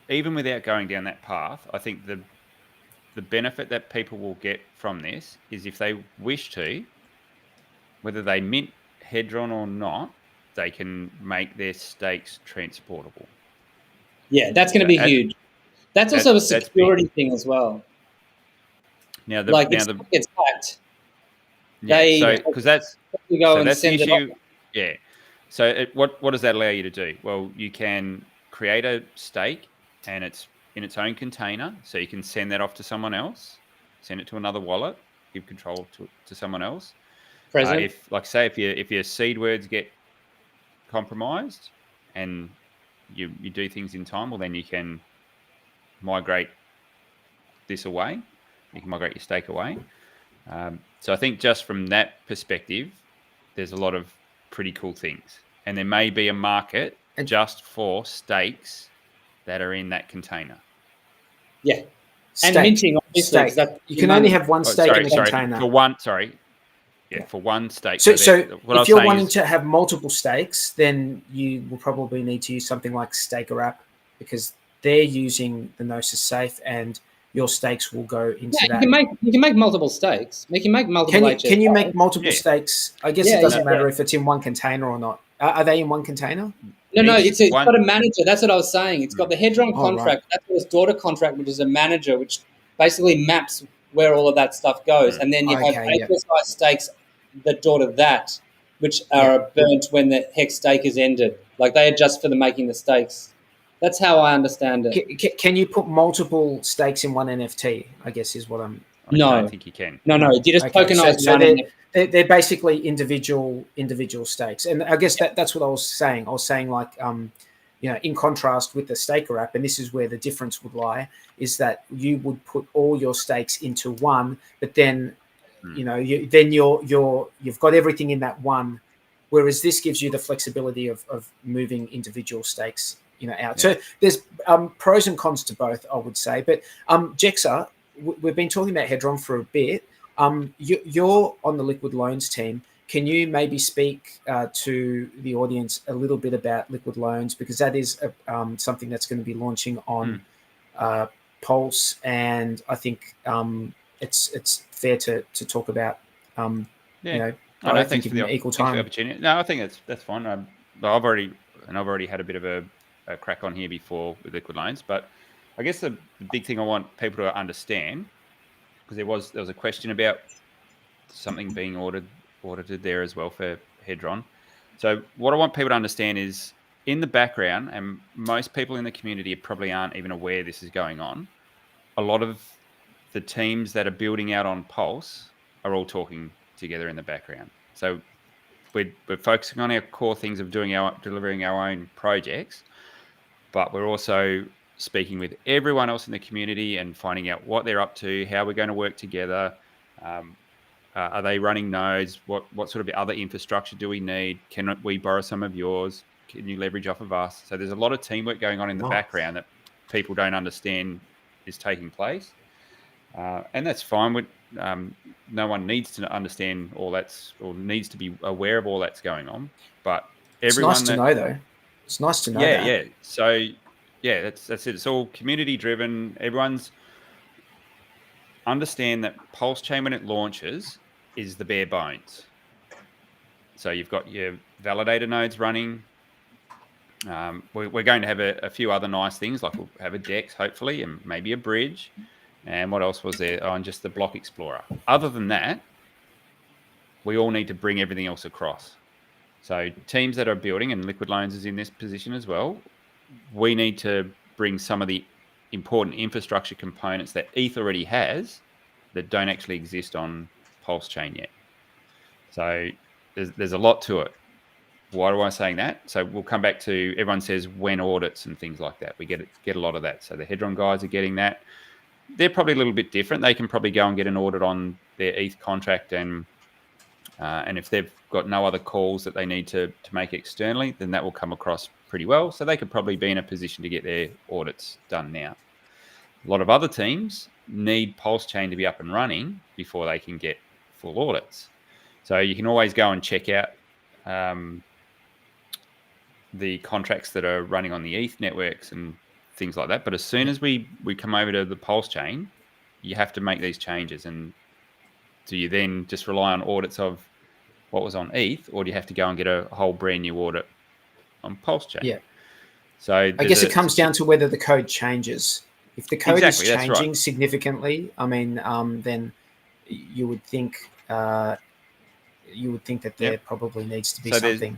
even without going down that path, I think the benefit that people will get from this is if they wish to, whether they mint hedron or not, they can make their stakes transportable. Yeah, that's going to be huge. That's also a security thing as well. Now, if it gets hacked, that's the issue. Yeah. So what does that allow you to do? Well, you can create a stake and it's in its own container, so you can send that off to someone else, send it to another wallet, give control to someone else. If your seed words get compromised and you do things in time, well, then you can migrate this away. You can migrate your stake away. So I think just from that perspective, there's a lot of pretty cool things. And there may be a market just for stakes that are in that container. Yeah. And minting, obviously. You can only have one stake in the container. for one stake. So what if you're wanting to have multiple stakes, then you will probably need to use something like Staker App, because they're using the Gnosis safe, and your stakes will go into that. You can make multiple stakes. You can make multiple HSI. Can you make multiple stakes? I guess it doesn't matter if it's in one container or not. Are they in one container? No, it's got a manager. That's what I was saying. It's got the Hedron contract. Right. That's its daughter contract, which is a manager, which basically maps where all of that stuff goes. And then you have HSI stakes that daughter that, which are burnt when the Hex stake is ended. Like they adjust for the making the stakes. That's how I understand it. Can you put multiple stakes in one NFT? I guess is what I'm. I don't think you can. No. You just tokenize one. They're basically individual stakes, and I guess that's what I was saying. I was saying like, in contrast with the Staker app, and this is where the difference would lie, is that you would put all your stakes into one, but then, you've got everything in that one, whereas this gives you the flexibility of moving individual stakes, out. Yeah. So there's pros and cons to both, I would say. But Jexxa, we've been talking about Hedron for a bit. You're on the Liquid Loans team. Can you maybe speak to the audience a little bit about Liquid Loans, because that is something that's going to be launching on Pulse, and I think it's fair to talk about. I think for the equal time. Opportunity. No, I think that's fine. I've already had a bit of a crack on here before with Liquid Loans, but I guess the big thing I want people to understand, because there was a question about something being audited there as well for Hedron. So what I want people to understand is, in the background, and most people in the community probably aren't even aware this is going on, a lot of the teams that are building out on Pulse are all talking together in the background. So we're focusing on our core things of delivering our own projects, but we're also speaking with everyone else in the community and finding out what they're up to, how we're going to work together. Are they running nodes? What sort of other infrastructure do we need? Can we borrow some of yours? Can you leverage off of us? So there's a lot of teamwork going on in the background that people don't understand is taking place. And that's fine. No one needs to understand all that's, or needs to be aware of all that's going on. But everyone, it's nice to know, though. It's nice to know that. Yeah. So, that's it. It's all community driven. Everyone's understand that PulseChain, when it launches, is the bare bones. So you've got your validator nodes running. We're going to have a few other nice things, like we'll have a DEX, hopefully, and maybe a bridge. And what else was there? And just the block explorer. Other than that, we all need to bring everything else across. So teams that are building, and Liquid Loans is in this position as well, we need to bring some of the important infrastructure components that ETH already has that don't actually exist on PulseChain yet. So there's a lot to it. Why am I saying that? So we'll come back to, everyone says when audits and things like that. We get a lot of that. So the Hedron guys are getting that. They're probably a little bit different. They can probably go and get an audit on their ETH contract, and if they've got no other calls that they need to make externally, then that will come across pretty well. So they could probably be in a position to get their audits done now. A lot of other teams need PulseChain to be up and running before they can get full audits. So you can always go and check out the contracts that are running on the ETH networks and things like that. But as soon as we come over to the PulseChain, you have to make these changes. And do you then just rely on audits of what was on ETH, or do you have to go and get a whole brand new audit on PulseChain? Yeah. So I guess it comes down to whether the code changes. If the code is changing significantly, I mean, then you would think that there probably needs to be something.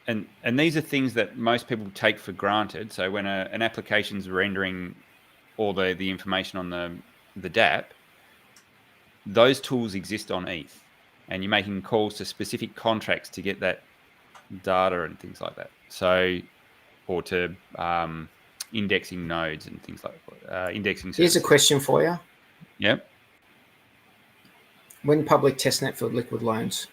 And these are things that most people take for granted. So when an application's rendering all the information on the dApp, those tools exist on ETH, and you're making calls to specific contracts to get that data and things like that. So, or to indexing nodes and things like indexing services. Here's a question for you. Yep. When public testnet for Liquid Loans?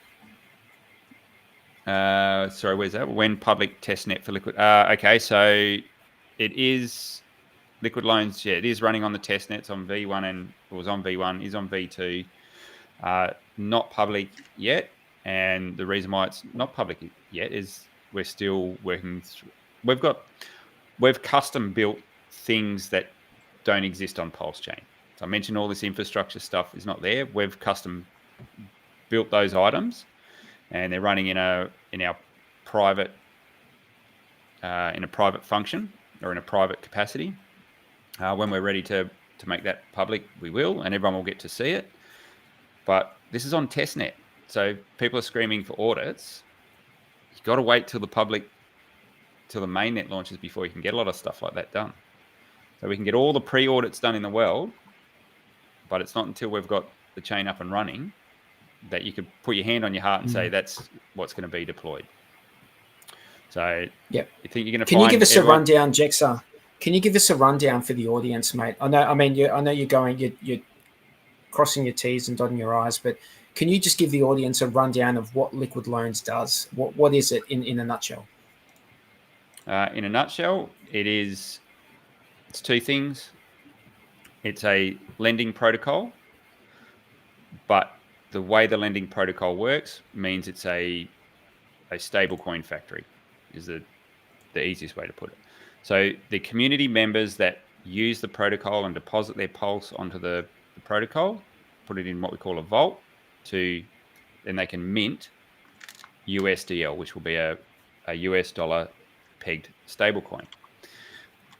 Sorry, where's that? When public testnet for Liquid? Okay, so it is Liquid Loans. Yeah, it is running on the testnets on V1, and it was on V1, is on V2. not public yet, and the reason why it's not public yet is we're still working through. We've custom built things that don't exist on PulseChain. So I mentioned all this infrastructure stuff is not there. We've custom built those items, and they're running in our private in a private function or in a private capacity. When we're ready to make that public, we will, and everyone will get to see it. But this is on testnet, so people are screaming for audits. You've got to wait till the mainnet launches before you can get a lot of stuff like that done. So we can get all the pre-audits done in the world, but it's not until we've got the chain up and running that you could put your hand on your heart and say that's what's going to be deployed. So yep. You think you're going to Can you give us a rundown, Jexxa? Can you give us a rundown for the audience, mate? I know you're crossing your T's and dotting your I's, but can you just give the audience a rundown of what Liquid Loans does? What is it in a nutshell? In a nutshell, it's two things. It's a lending protocol, but the way the lending protocol works means it's a stablecoin factory is the easiest way to put it. So the community members that use the protocol and deposit their Pulse onto the protocol, put it in what we call a vault, then they can mint USDL, which will be a US dollar pegged stablecoin.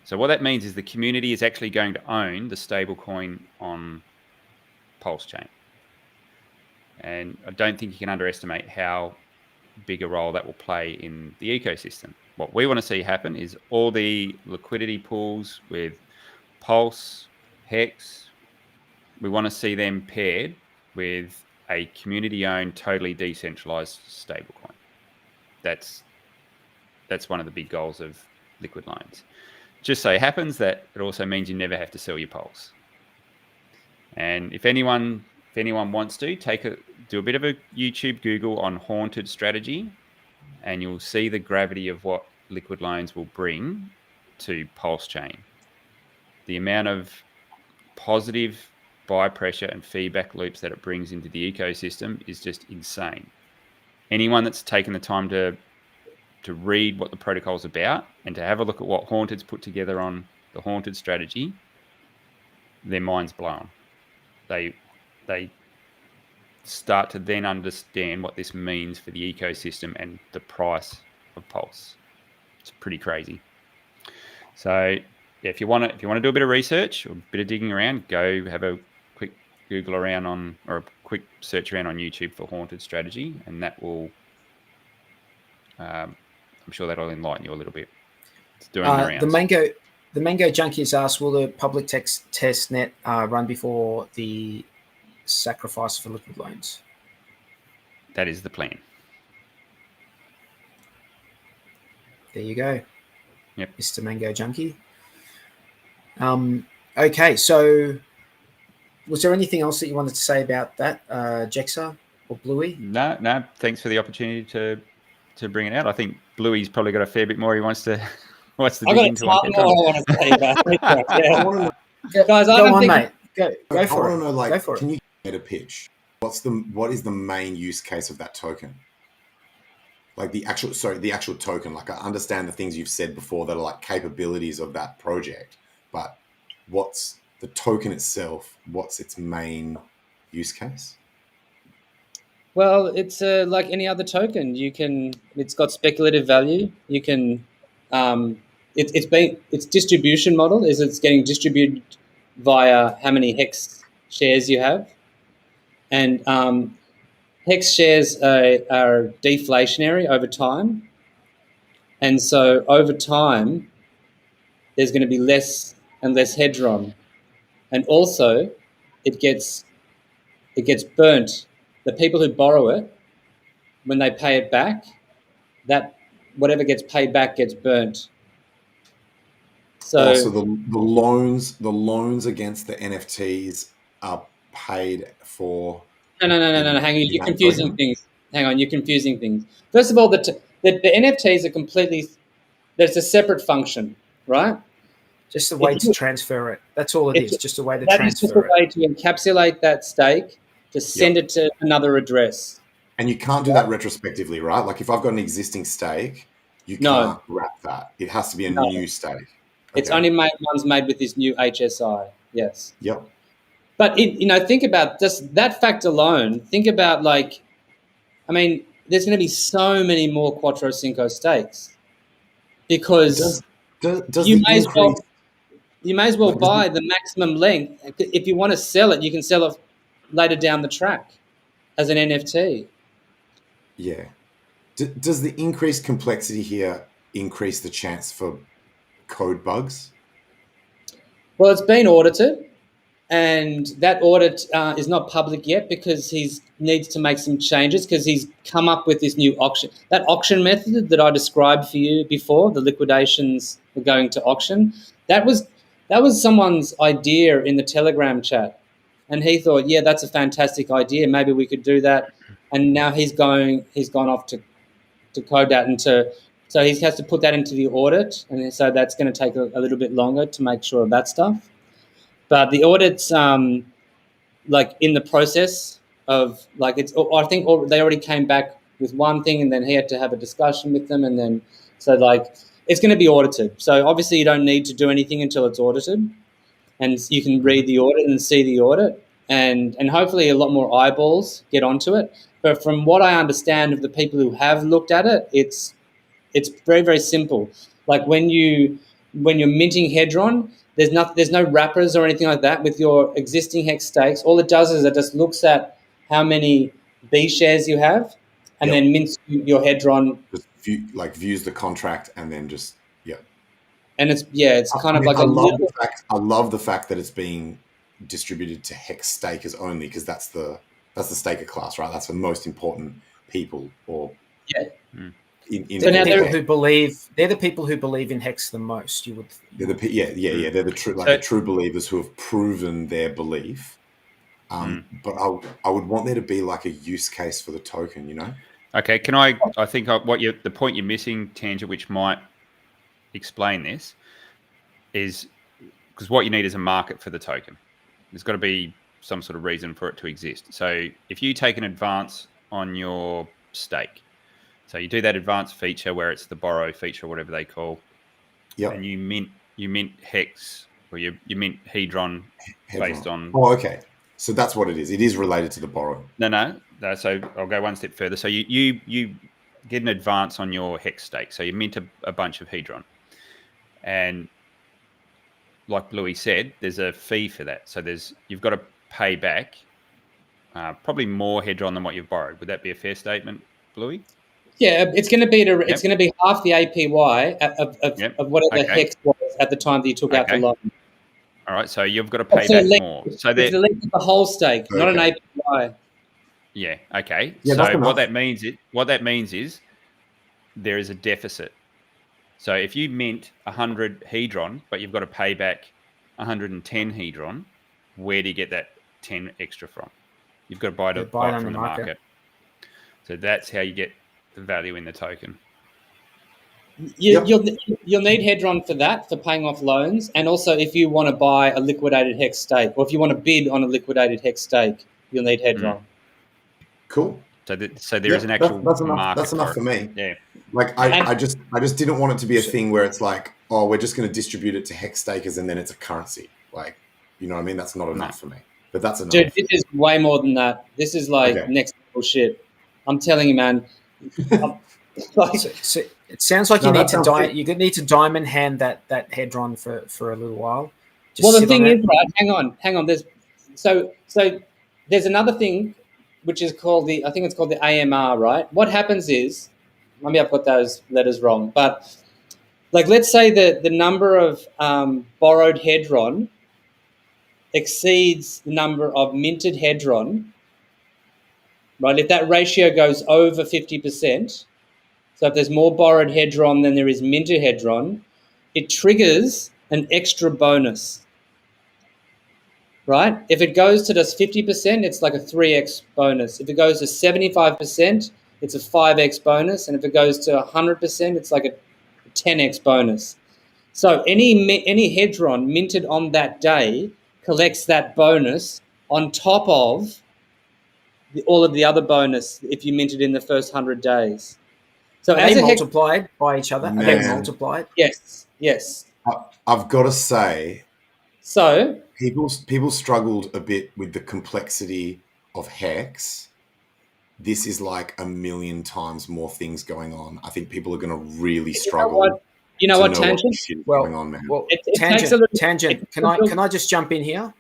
So what that means is the community is actually going to own the stablecoin on PulseChain. And I don't think you can underestimate how big a role that will play in the ecosystem. What we want to see happen is all the liquidity pools with Pulse, Hex, we want to see them paired with a community-owned, totally decentralized stablecoin. That's one of the big goals of Liquid Loans. Just so happens that it also means you never have to sell your Pulse. And if anyone wants to, do a bit of a YouTube Google on haunted strategy, and you'll see the gravity of what Liquid Loans will bring to PulseChain. The amount of positive buy pressure and feedback loops that it brings into the ecosystem is just insane. Anyone that's taken the time to read what the protocol is about and to have a look at what Haunted's put together on the Haunted strategy, their mind's blown. They start to then understand what this means for the ecosystem and the price of Pulse. It's pretty crazy. So if you want to do a bit of research or a bit of digging around, go have a quick Google around or a quick search around on YouTube for Haunted strategy, and that will I'm sure that'll enlighten you a little bit. It's doing the rounds. The Mango Junkie has asked, will the public test net run before the sacrifice for Liquid Loans? That is the plan. There you go. Yep. Mr. Mango Junkie. Okay, so was there anything else that you wanted to say about that, Jexxa or Bluey? No. Thanks for the opportunity to bring it out. I think Bluey's probably got a fair bit more he wants to dig into. I want to say about it. Guys, mate. Go for it. I want to know, go for can it. you get a pitch? What is the main use case of that token? Like the actual token. Like I understand the things you've said before that are like capabilities of that project, but what's the token itself? What's its main use case? Well, it's like any other token. It's got speculative value. You can, its distribution model is it's getting distributed via how many Hex shares you have, and Hex shares are deflationary over time, and so over time, there's going to be less and less hedron, and also it gets burnt. The people who borrow it, when they pay it back, that whatever gets paid back gets burnt. So the loans against the NFTs are paid for. No. Hang on, you're confusing things. You're confusing things. First of all, the NFTs are completely. There's a separate function, right? Just a way to transfer it. That's all it is. Just a way to transfer it. That is just a way to encapsulate that stake to send it to another address. And you can't do that retrospectively, right? Like if I've got an existing stake, you can't wrap that. It has to be a new stake. Okay. It's only ones made with this new HSI. Yes. Yep. But think about just that fact alone. Think about there's going to be so many more Quattro Cinco stakes because you may as well buy the maximum length. If you want to sell it, you can sell it later down the track as an NFT. Yeah. Does the increased complexity here increase the chance for code bugs? Well, it's been audited, and that audit is not public yet because he needs to make some changes because he's come up with this new auction. That auction method that I described for you before, the liquidations were going to auction, that was someone's idea in the Telegram chat. And he thought, yeah, that's a fantastic idea. Maybe we could do that. And now he's gone off to code that so he has to put that into the audit. And so that's going to take a little bit longer to make sure of that stuff. But the audit's in the process of I think they already came back with one thing and then he had to have a discussion with them. And then it's going to be audited. So obviously you don't need to do anything until it's audited. And you can read the audit and see the audit, and hopefully a lot more eyeballs get onto it. But from what I understand of the people who have looked at it, it's very, very simple. Like when you're minting Hedron, there's no wrappers or anything like that with your existing Hex stakes. All it does is it just looks at how many B shares you have, and then mints your Hedron. Just views the contract and then just. And it's kind of like I love the fact that it's being distributed to Hex stakers only because that's the staker class, right? That's the most important people. They're the people who believe in Hex the most. They're the true believers who have proven their belief. But I would want there to be like a use case for the token, you know? Okay, can I think the point you're missing, Tangent, which might explain this, is because what you need is a market for the token. There's got to be some sort of reason for it to exist. So if you take an advance on your stake, so you do that advanced feature where it's the borrow feature, whatever they call, and you mint Hex or you mint Hedron based on. Oh, okay. So that's what it is. It is related to the borrow. No. So I'll go one step further. So you get an advance on your Hex stake. So you mint a bunch of Hedron. And like Bluey said, there's a fee for that. So you've got to pay back probably more Hedron than what you've borrowed. Would that be a fair statement, Bluey? Yeah, it's going to be it's going to be half the APY of whatever Hex was at the time that you took out the loan. All right, so you've got to pay back more. So it's the length of the whole stake, not an APY. Yeah. Okay. Yeah, so what that means is there is a deficit. So if you mint 100 Hedron, but you've got to pay back 110 Hedron, where do you get that 10 extra from? You've got to buy it from the market. So that's how you get the value in the token. You'll need Hedron for that, for paying off loans, and also if you want to buy a liquidated Hex stake, or if you want to bid on a liquidated Hex stake, you'll need Hedron. Cool. So there is an actual market. That's enough for me. Yeah. Like I just didn't want it to be a thing where it's like, oh, we're just going to distribute it to Hex stakers and then it's a currency. Like, you know what I mean? That's not enough for me. But that's enough. Dude, this is way more than that. This is next level shit. I'm telling you, man. So it sounds like you need to diamond hand that Hedron for a little while. The thing is, right? Hang on. There's another thing, which is called the AMR, right? What happens is, maybe I've got those letters wrong, but let's say that the number of borrowed Hedron exceeds the number of minted Hedron, right? If that ratio goes over 50%, so if there's more borrowed Hedron than there is minted Hedron, it triggers an extra bonus, right? If it goes to just 50%, it's like a 3x bonus. If it goes to 75%, it's a 5x bonus. And if it goes to 100%, it's like a 10x bonus. So any Hedron minted on that day collects that bonus on top of all of the other bonus if you mint it in the first 100 days. So are they multiplied by each other? Are they multiplied? Yes, yes. I've got to say, so people struggled a bit with the complexity of Hex. This is like a million times more things going on. I think people are going to really struggle. You know what, Tangent? Going on, man. Well, Tangent. Can I just jump in here?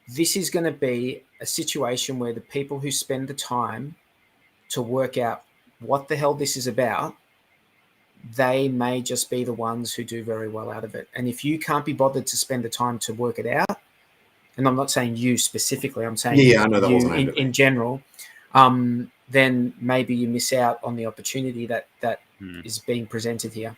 This is going to be a situation where the people who spend the time to work out what the hell this is about, they may just be the ones who do very well out of it. And if you can't be bothered to spend the time to work it out, and I'm not saying you specifically, I'm saying I know that wasn't in general, then maybe you miss out on the opportunity that is being presented here.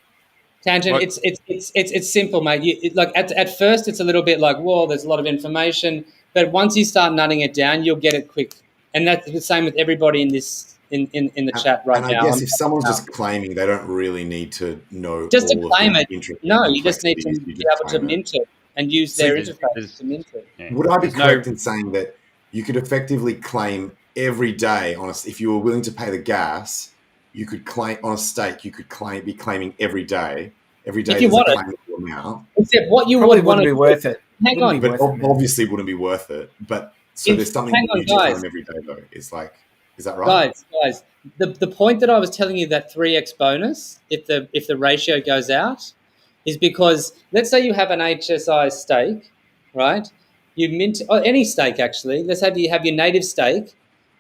Tangent, it's simple, mate. Like at first, it's a little bit like, whoa, there's a lot of information, but once you start nutting it down, you'll get it quick. And that's the same with everybody in this in the chat right now. And I guess if someone's just claiming, they don't really need to know just all to claim of it. No, you just need to be able to mint it and use their interface to mint it. Yeah. Would I be correct in saying that you could effectively claim every day on if you were willing to pay the gas, you could claim on a stake, you could be claiming every day. Every day if you there's want a it. claimable amount. Except what you Probably would want wouldn't be worth it. Hang on. But obviously wouldn't be worth it. But so there's something you do claim every day though. It's like, is that right? Guys, the point that I was telling you, that 3x bonus, if the ratio goes out, is because let's say you have an HSI stake, right? You mint, or any stake actually. Let's have you have your native stake,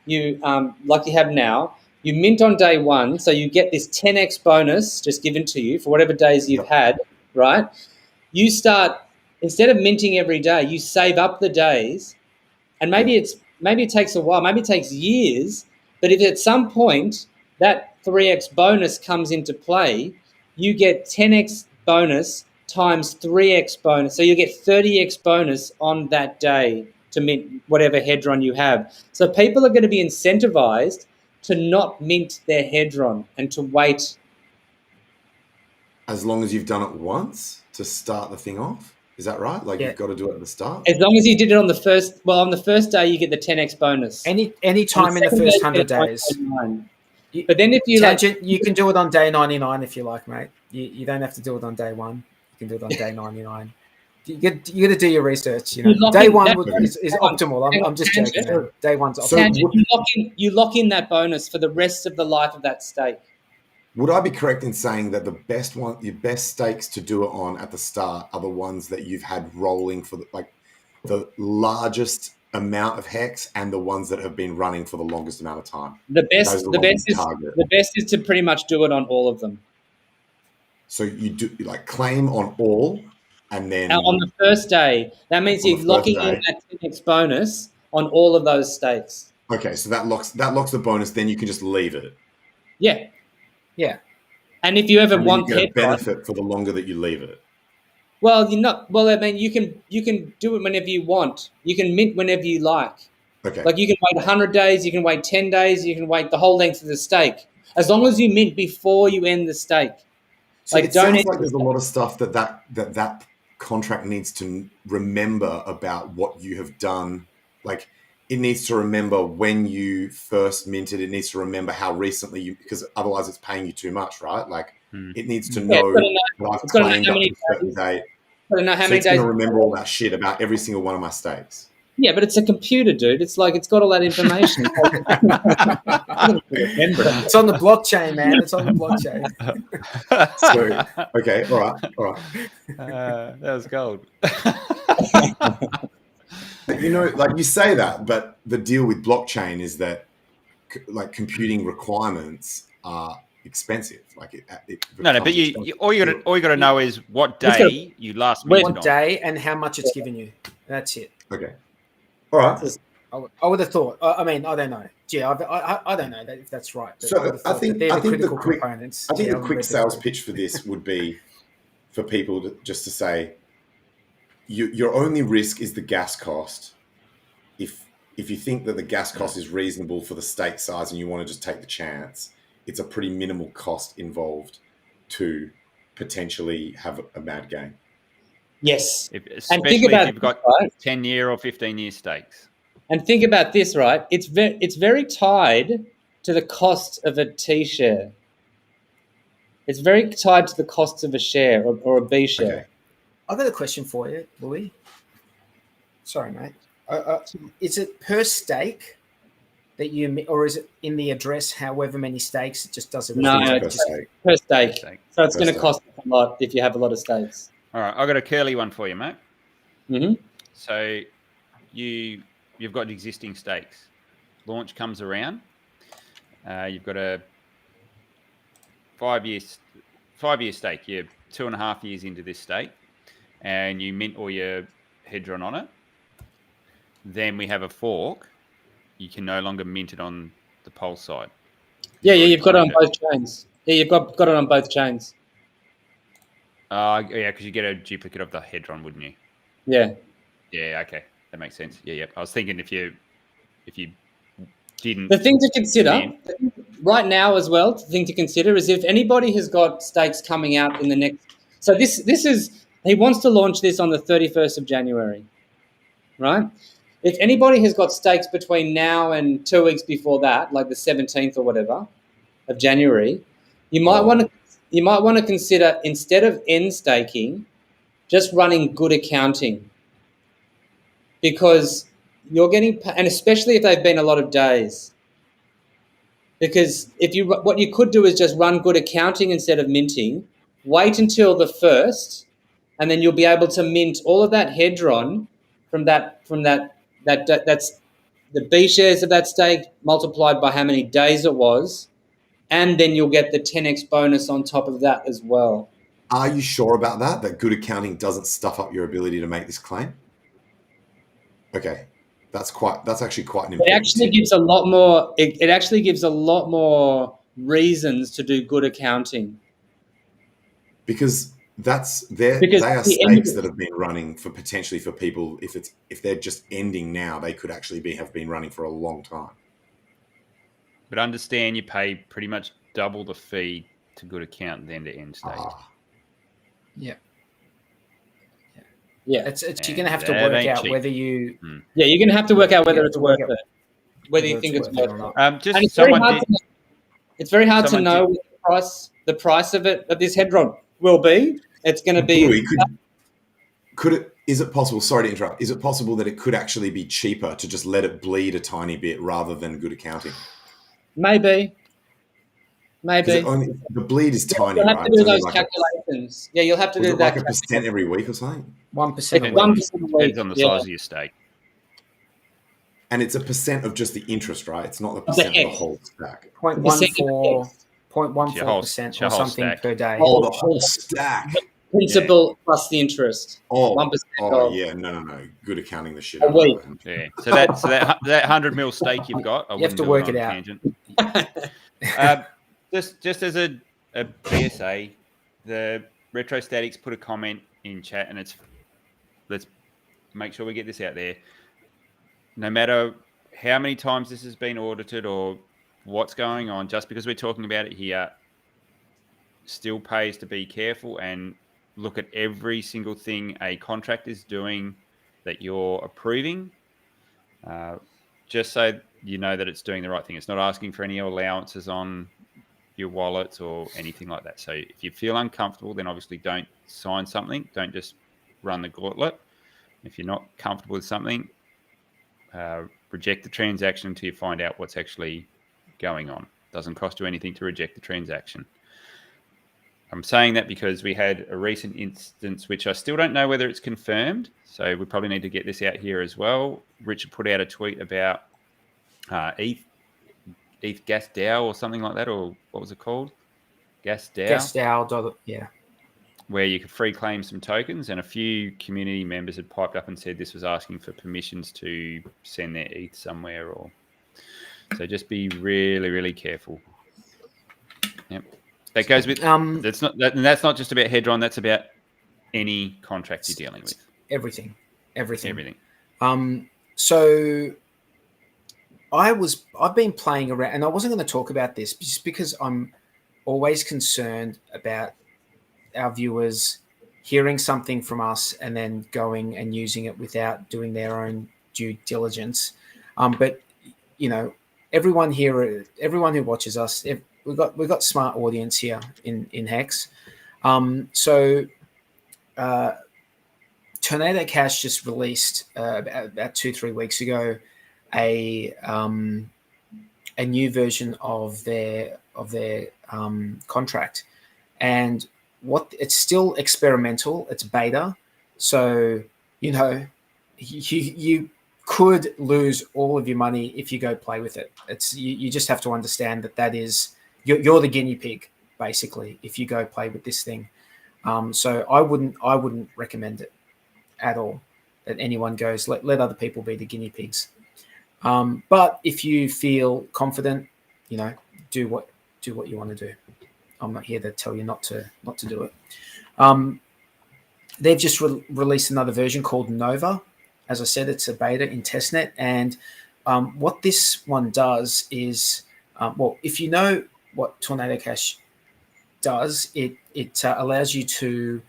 you like you have now. You mint on day one, so you get this 10x bonus just given to you for whatever days you've had, right? You start, instead of minting every day, you save up the days, and maybe it takes a while, maybe it takes years, but if at some point that 3x bonus comes into play, you get 10x bonus times 3x bonus. So you get 30x bonus on that day to mint whatever hedron you have. So people are going to be incentivized to not mint their hedron and to wait. As long as you've done it once to start the thing off? Is that right? Like you've got to do it at the start? As long as you did it on the first day, you get the 10x bonus. Any time in the first 100 days. But then if you Tangent, you can do it on day 99 if you like, mate. You don't have to do it on day one. You can do it on day 99. You got to do your research. You know, day one is optimal. I'm just joking. Man. Day one's optimal. You lock in that bonus for the rest of the life of that stake. Would I be correct in saying that your best stakes to do it on at the start are the ones that you've had rolling for the largest amount of Hex and the ones that have been running for the longest amount of time? The best is to pretty much do it on all of them. So you do claim on all. And then on the first day, that means you're locking in that 10x bonus on all of those stakes. Okay, so that locks the bonus. Then you can just leave it. Yeah. Yeah. And if you ever want you get a benefit for the longer that you leave it. Well, you're not. Well, I mean, you can do it whenever you want. You can mint whenever you like. Okay. Like you can wait 100 days. You can wait 10 days. You can wait the whole length of the stake, as long as you mint before you end the stake. So it sounds like there's a lot of stuff that contract needs to remember about what you have done. Like it needs to remember when you first minted. It needs to remember how recently because otherwise it's paying you too much, right? Like it needs to know what I've claimed up to a certain date. It's going to remember all that shit about every single one of my stakes. Yeah, but it's a computer, dude. It's like it's got all that information. It's on the blockchain, man. It's on the blockchain. Okay, all right. That was gold. You say that, but the deal with blockchain is that computing requirements are expensive. But all you got to know is what day you last minted on. What day and how much it's given you. That's it. Okay. All right. I would have thought. I mean, I don't know. Gee, I don't know if that's right. So I think the quick sales pitch for this would be for people just to say, your only risk is the gas cost. If you think that the gas cost is reasonable for the stake size and you want to just take the chance, it's a pretty minimal cost involved to potentially have a mad gain. Yes. Especially if you've got 10-year or 15-year stakes. And think about this, right? It's very tied to the cost of a T share. It's very tied to the cost of a share or a B share. Okay. I've got a question for you, Louis. Sorry, mate. Is it per stake that you, or is it in the address? However many stakes, it just does it. No, it's per stake. So it's Per going to stake. cost a lot if you have a lot of stakes. All right, I've got a curly one for you, mate. Mm-hmm. So you've got existing stakes. Launch comes around. You've got a 5 year stake. You're 2.5 years into this stake, and you mint all your hedron on it. Then we have a fork. You can no longer mint it on the Pulse side. You've got it on both chains. Yeah, you've got it on both chains. Yeah, because you get a duplicate of the hedron, wouldn't you? Yeah. Yeah. Okay, that makes sense. Yeah. I was thinking if you didn't. The thing to consider right now as well, the thing to consider is if anybody has got stakes coming out in the next. So this is he wants to launch this on the 31st of January, right? If anybody has got stakes between now and 2 weeks before that, like the 17th or whatever of January, you might want to consider, instead of end staking, just running good accounting, because you're getting, and especially if they've been a lot of days, because what you could do is just run good accounting instead of minting, wait until the 1st, and then you'll be able to mint all of that hedron from that's the B shares of that stake multiplied by how many days it was, and then you'll get the 10x bonus on top of that as well. Are you sure about that? That good accounting doesn't stuff up your ability to make this claim? Okay, that's actually quite an important. It actually gives a lot more. It actually gives a lot more reasons to do good accounting, because they are stakes that have been running for potentially for people. If they're just ending now, they could actually have been running for a long time. But understand, you pay pretty much double the fee to good account than to end state. Yeah. Yeah, it's you're going to have to work out whether you. Yeah, you're going to have to work out whether it's worth it, whether you think it's worth it or not. It's very hard to know what the price of this hedron will be. It's going to be. Is it possible? Sorry to interrupt. Is it possible that it could actually be cheaper to just let it bleed a tiny bit rather than good accounting? Maybe. The bleed is tiny, you'll have right? to do those calculations. Yeah, you'll have to do that. Like 1% every week or something? 1% a week. 1% a week. Depends on the size of your stake. And it's a percent of just the interest, right? It's not the percent of the whole stack. 0.14% or something per day. Oh, the whole stack. Principal plus the interest. 1%. Yeah, no. Good accounting the shit out of it. Yeah. So that 100 mil stake you've got, you have to work it out. Just as a BSA, the Retrostatics put a comment in chat, and let's make sure we get this out there. No matter how many times this has been audited or what's going on, just because we're talking about it here, still pays to be careful and look at every single thing a contract is doing that you're approving, just so you know that it's doing the right thing. It's not asking for any allowances on your wallets or anything like that. So if you feel uncomfortable, then obviously don't sign something. Don't just run the gauntlet. If you're not comfortable with something, reject the transaction until you find out what's actually going on. Doesn't cost you anything to reject the transaction. I'm saying that because we had a recent instance, which I still don't know whether it's confirmed. So we probably need to get this out here as well. Richard put out a tweet about ETH Gas DAO or something like that, or what was it called? Gas DAO. Gas DAO, yeah. Where you could free claim some tokens, and a few community members had piped up and said this was asking for permissions to send their ETH somewhere, so just be really, really careful. Yep. That goes with that's not just about Hedron. That's about any contract you're dealing with. Everything. So I've been playing around, and I wasn't going to talk about this just because I'm always concerned about our viewers hearing something from us and then going and using it without doing their own due diligence. But everyone here, everyone who watches us, we've got smart audience here in Hex. So Tornado Cash just released about 2-3 weeks ago a new version of their contract, and it's still experimental. It's beta, so you could lose all of your money if you go play with it. You just have to understand that is you're the guinea pig basically if you go play with this thing. So I wouldn't recommend it at all, that anyone goes let other people be the guinea pigs. But if you feel confident, do what you want to do. I'm not here to tell you not to do it. They've just released another version called Nova. As I said, it's a beta in testnet, and what this one does is, if you know what Tornado Cash does, it allows you to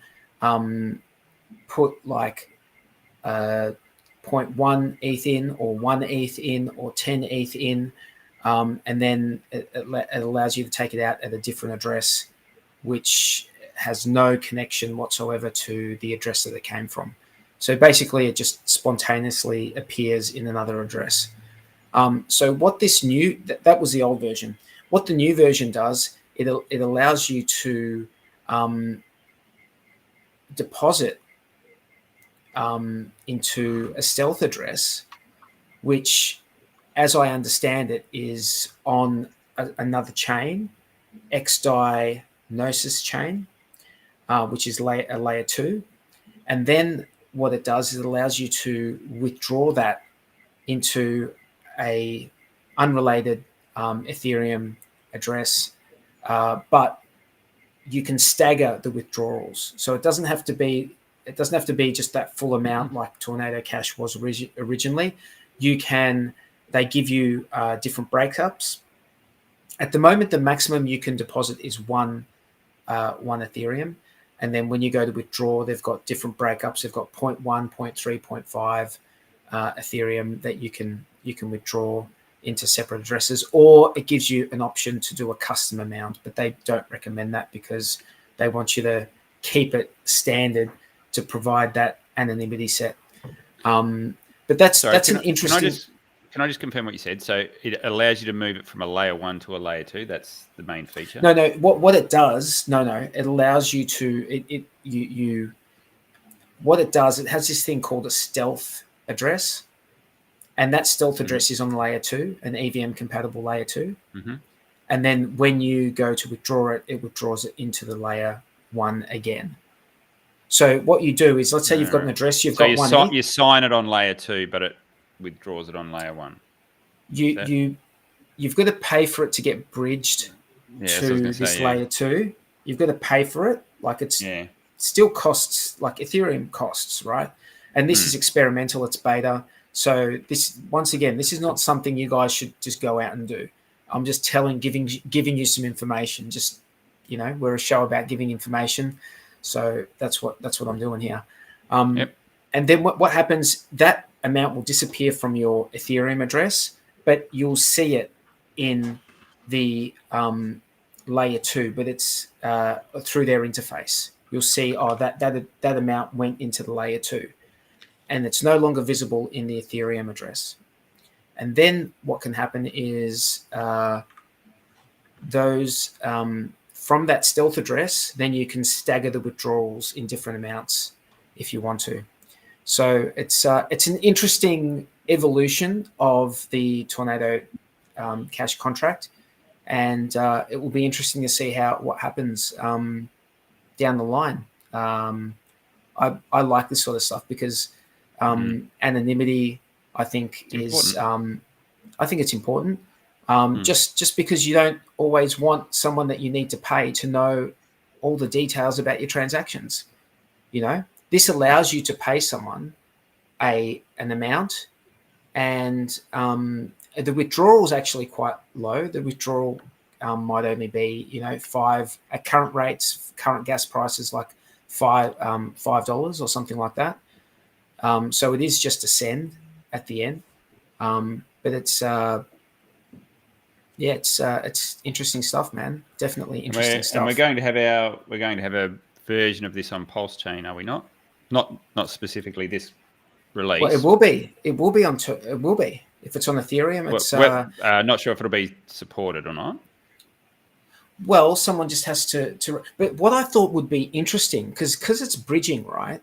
put like 0.1 ETH in, or 1 ETH in, or 10 ETH in, and then it allows you to take it out at a different address, which has no connection whatsoever to the address that it came from. So basically, it just spontaneously appears in another address. So what this new, that was the old version. What the new version does, it allows you to deposit into a stealth address, which, as I understand it, is on another chain, XDAI Gnosis chain, which is a layer 2. And then what it does is it allows you to withdraw that into a unrelated Ethereum address, but you can stagger the withdrawals. So it doesn't have to be just that full amount like Tornado Cash was originally. They give you different breakups. At the moment, the maximum you can deposit is one Ethereum. And then when you go to withdraw, they've got different breakups. They've got 0.1, 0.3, 0.5 Ethereum that you can withdraw into separate addresses, or it gives you an option to do a custom amount, but they don't recommend that because they want you to keep it standard to provide that anonymity set. But that's an interesting. Can I just confirm what you said? So it allows you to move it from a layer 1 to a layer 2. That's the main feature. No. What it does? No. It allows you to What it does, it has this thing called a stealth address, and that stealth address is on layer 2, an EVM compatible layer 2. Mm-hmm. And then when you go to withdraw it, it withdraws it into the layer 1 again. So what you do is, let's say you've got an address, you've got one. You sign it on layer 2, but it withdraws it on layer 1. You've got to pay for it to get bridged to this layer 2. You've got to pay for it. Like still costs like Ethereum costs, right? And this is experimental. It's beta. So this, once again, this is not something you guys should just go out and do. I'm just giving you some information. Just, we're a show about giving information. So that's what I'm doing here. And then what happens, that amount will disappear from your Ethereum address, but you'll see it in the layer 2, but it's through their interface. You'll see, that amount went into the layer 2, and it's no longer visible in the Ethereum address. And then what can happen is those from that stealth address, then you can stagger the withdrawals in different amounts if you want to. So it's an interesting evolution of the Tornado Cash contract, and it will be interesting to see what happens down the line. I like this sort of stuff because anonymity, I think, is I think it's important. Just because you don't always want someone that you need to pay to know all the details about your transactions. This allows you to pay someone an amount, and the withdrawal is actually quite low. The withdrawal might only be, $5 at current rates, current gas prices, like $5 or something like that. So it is just a send at the end. but it's it's interesting stuff, man. Definitely interesting stuff. And we're going to have a version of this on PulseChain, are we not? Not specifically this release. Well, it will be. It will be if it's on Ethereum. It's not sure if it'll be supported or not. Well, someone just has to. But what I thought would be interesting, because it's bridging, right?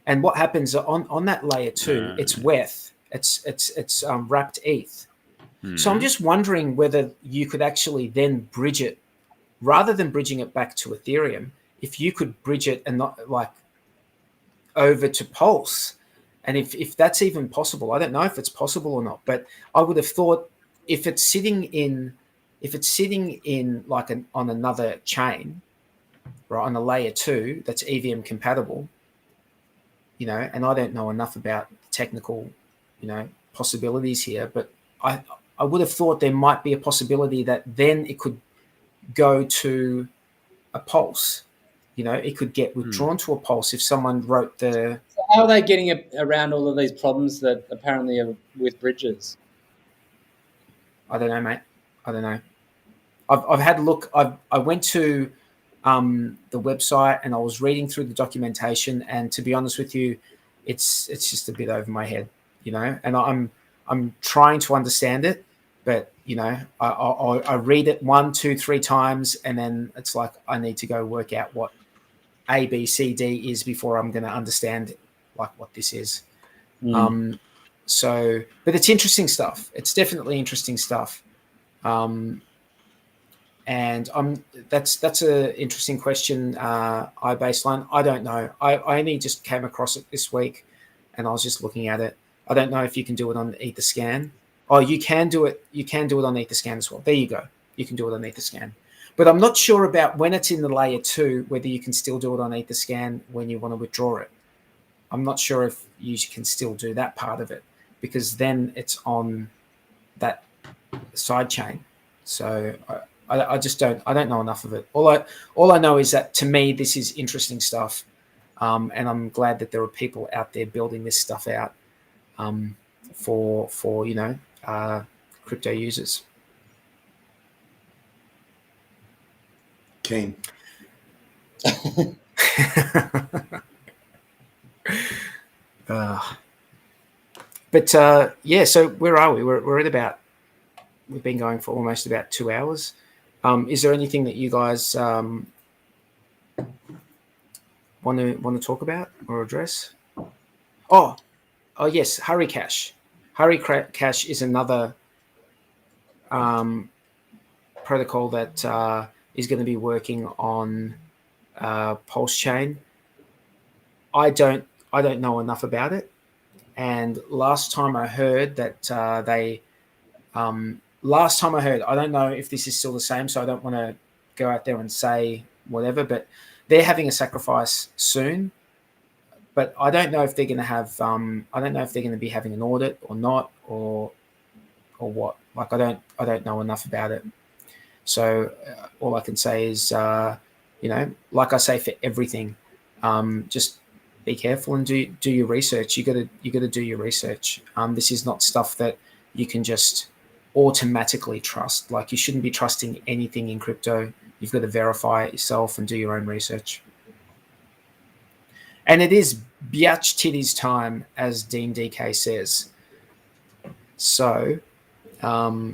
And what happens on that layer 2? It's WETH. It's wrapped ETH. So I'm just wondering whether you could actually then bridge it, rather than bridging it back to Ethereum. If you could bridge it and not like over to Pulse, and if that's even possible, I don't know if it's possible or not. But I would have thought if it's sitting in like on another chain, right, on a layer 2 that's EVM compatible, and I don't know enough about technical, possibilities here, but I would have thought there might be a possibility that then it could go to a Pulse. It could get withdrawn to a Pulse if someone wrote the. So how are they getting around all of these problems that apparently are with bridges? I don't know, mate. I don't know. I've had a look. I went to the website and I was reading through the documentation, and to be honest with you, it's just a bit over my head, and I'm trying to understand it, but I read it 1, 2, 3 times, and then it's like I need to go work out what A, B, C, D is before I'm going to understand like what this is. So, but it's interesting stuff. It's definitely interesting stuff. And that's an interesting question. iBaseline, I don't know. I only just came across it this week, and I was just looking at it. I don't know if you can do it on Etherscan. Oh, you can do it. You can do it on Etherscan as well. There you go. You can do it on Etherscan. But I'm not sure about when it's in the layer 2, whether you can still do it on Etherscan when you want to withdraw it. I'm not sure if you can still do that part of it, because then it's on that side chain. So I just don't know enough of it. All I know is that, to me, this is interesting stuff, and I'm glad that there are people out there building this stuff out for crypto users. Keen. But yeah, so where are we? We're at about. We've been going for almost about 2 hours. Is there anything that you guys want to talk about or address? Oh yes, Hurry Cash. Hurry Cash is another protocol that is going to be working on PulseChain. I don't know enough about it, and last time I heard that I don't know if this is still the same, so I don't want to go out there and say whatever, but they're having a sacrifice soon. But I don't know if they're going to have. I don't know if they're going to be having an audit or not, or what. Like I don't know enough about it. So all I can say is, like I say for everything, just be careful and do your research. You got to do your research. This is not stuff that you can just automatically trust. Like, you shouldn't be trusting anything in crypto. You've got to verify it yourself and do your own research. And it is biatch titties time, as Dean DK says. So, and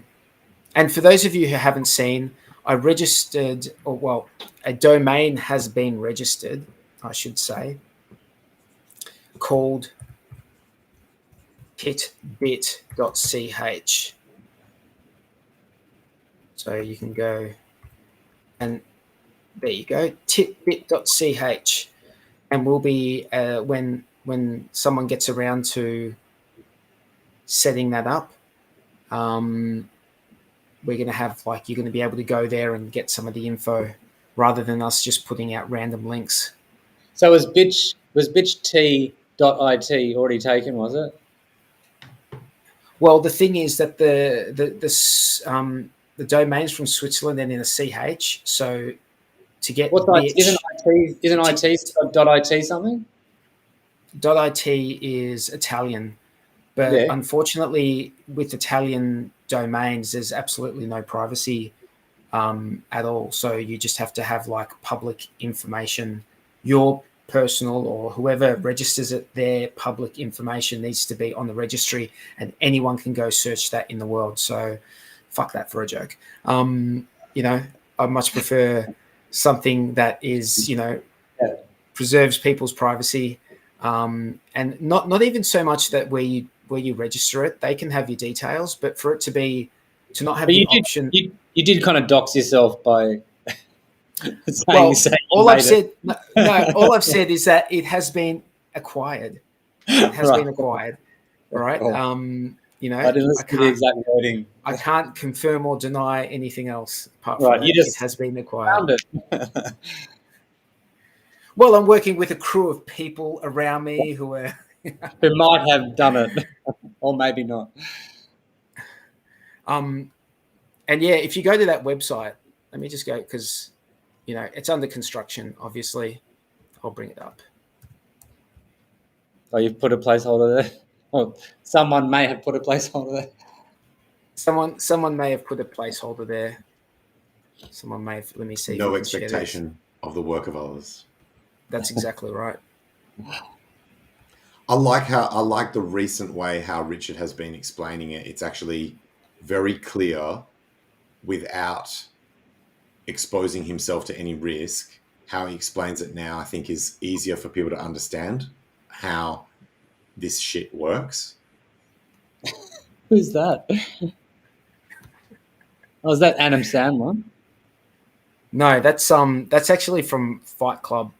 for those of you who haven't seen, I registered, a domain has been registered, I should say, called titbit.ch. So you can go, and there you go, titbit.ch. And we'll be, when someone gets around to setting that up, we're going to have, you're going to be able to go there and get some of the info rather than us just putting out random links. So was bitcht.it already taken, was it? Well, the thing is that the domain's from Switzerland and in a CH, so to get isn't it .it something? .it is Italian. But unfortunately, with Italian domains, there's absolutely no privacy at all. So you just have to have like public information. Your personal or whoever registers it, their public information needs to be on the registry, and anyone can go search that in the world. So fuck that for a joke. I much prefer something that is, preserves people's privacy, and not even so much that where you register it, they can have your details, but for it to not have the option. You did kind of dox yourself by saying all I've said is that it has been acquired. It has been acquired. All right. I didn't listen to the exact wording. I can't confirm or deny anything else apart from that. It has been acquired. Well, I'm working with a crew of people around me who might have done it, or maybe not. And yeah, if you go to that website, let me just go, because it's under construction. Obviously, I'll bring it up. Oh, you've put a placeholder there. Oh, someone may have put a placeholder there. Someone may have put a placeholder there. Someone may have. Let me see. No expectation of the work of others. That's exactly right. I like the recent way how Richard has been explaining it. It's actually very clear without exposing himself to any risk. How he explains it now, I think, is easier for people to understand how this shit works. Who's that? Oh, is that Adam Sandler? No, that's actually from Fight Club.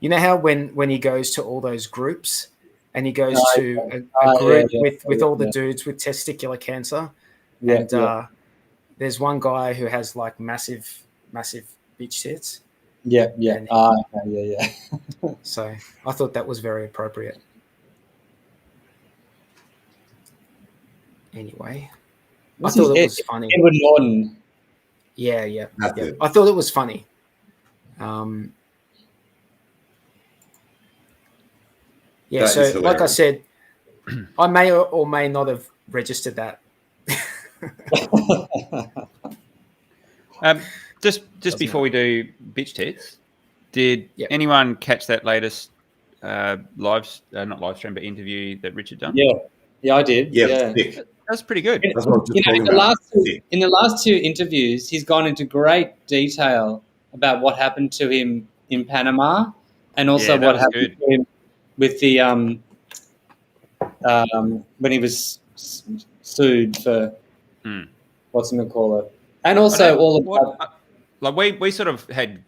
You know how when he goes to all those groups and he goes to a group with all the dudes with testicular cancer, there's one guy who has like massive bitch tits. Yeah. So I thought that was very appropriate. Anyway, I thought it was funny. Edward Norton. Yeah. I thought it was funny. So like I said, I may or may not have registered that. Just before we do bitch tits, did anyone catch that latest not live stream, but interview that Richard done? Yeah, I did. Yeah. That's pretty good. That's what in the last two interviews, he's gone into great detail about what happened to him in Panama, and also what happened to him with the when he was sued for whatchamacallit, and also all of like we sort of had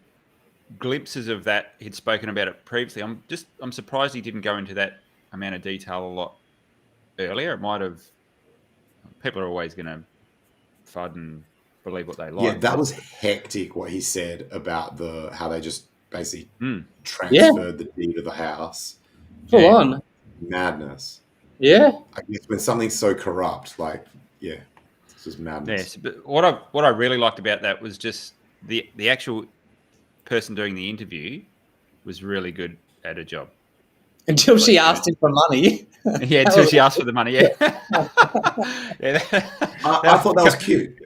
glimpses of that. He'd spoken about it previously. I'm surprised he didn't go into that amount of detail a lot earlier. It might have. People are always going to FUD and believe what they like. Yeah, that was hectic what he said about how they just basically transferred the deed of the house. Full on. Madness. Yeah. I guess when something's so corrupt, this is madness. Yes, but what I really liked about that was just the actual person doing the interview was really good at a job. Until she asked him for money. Yeah, until she asked for the money, I thought that was cute.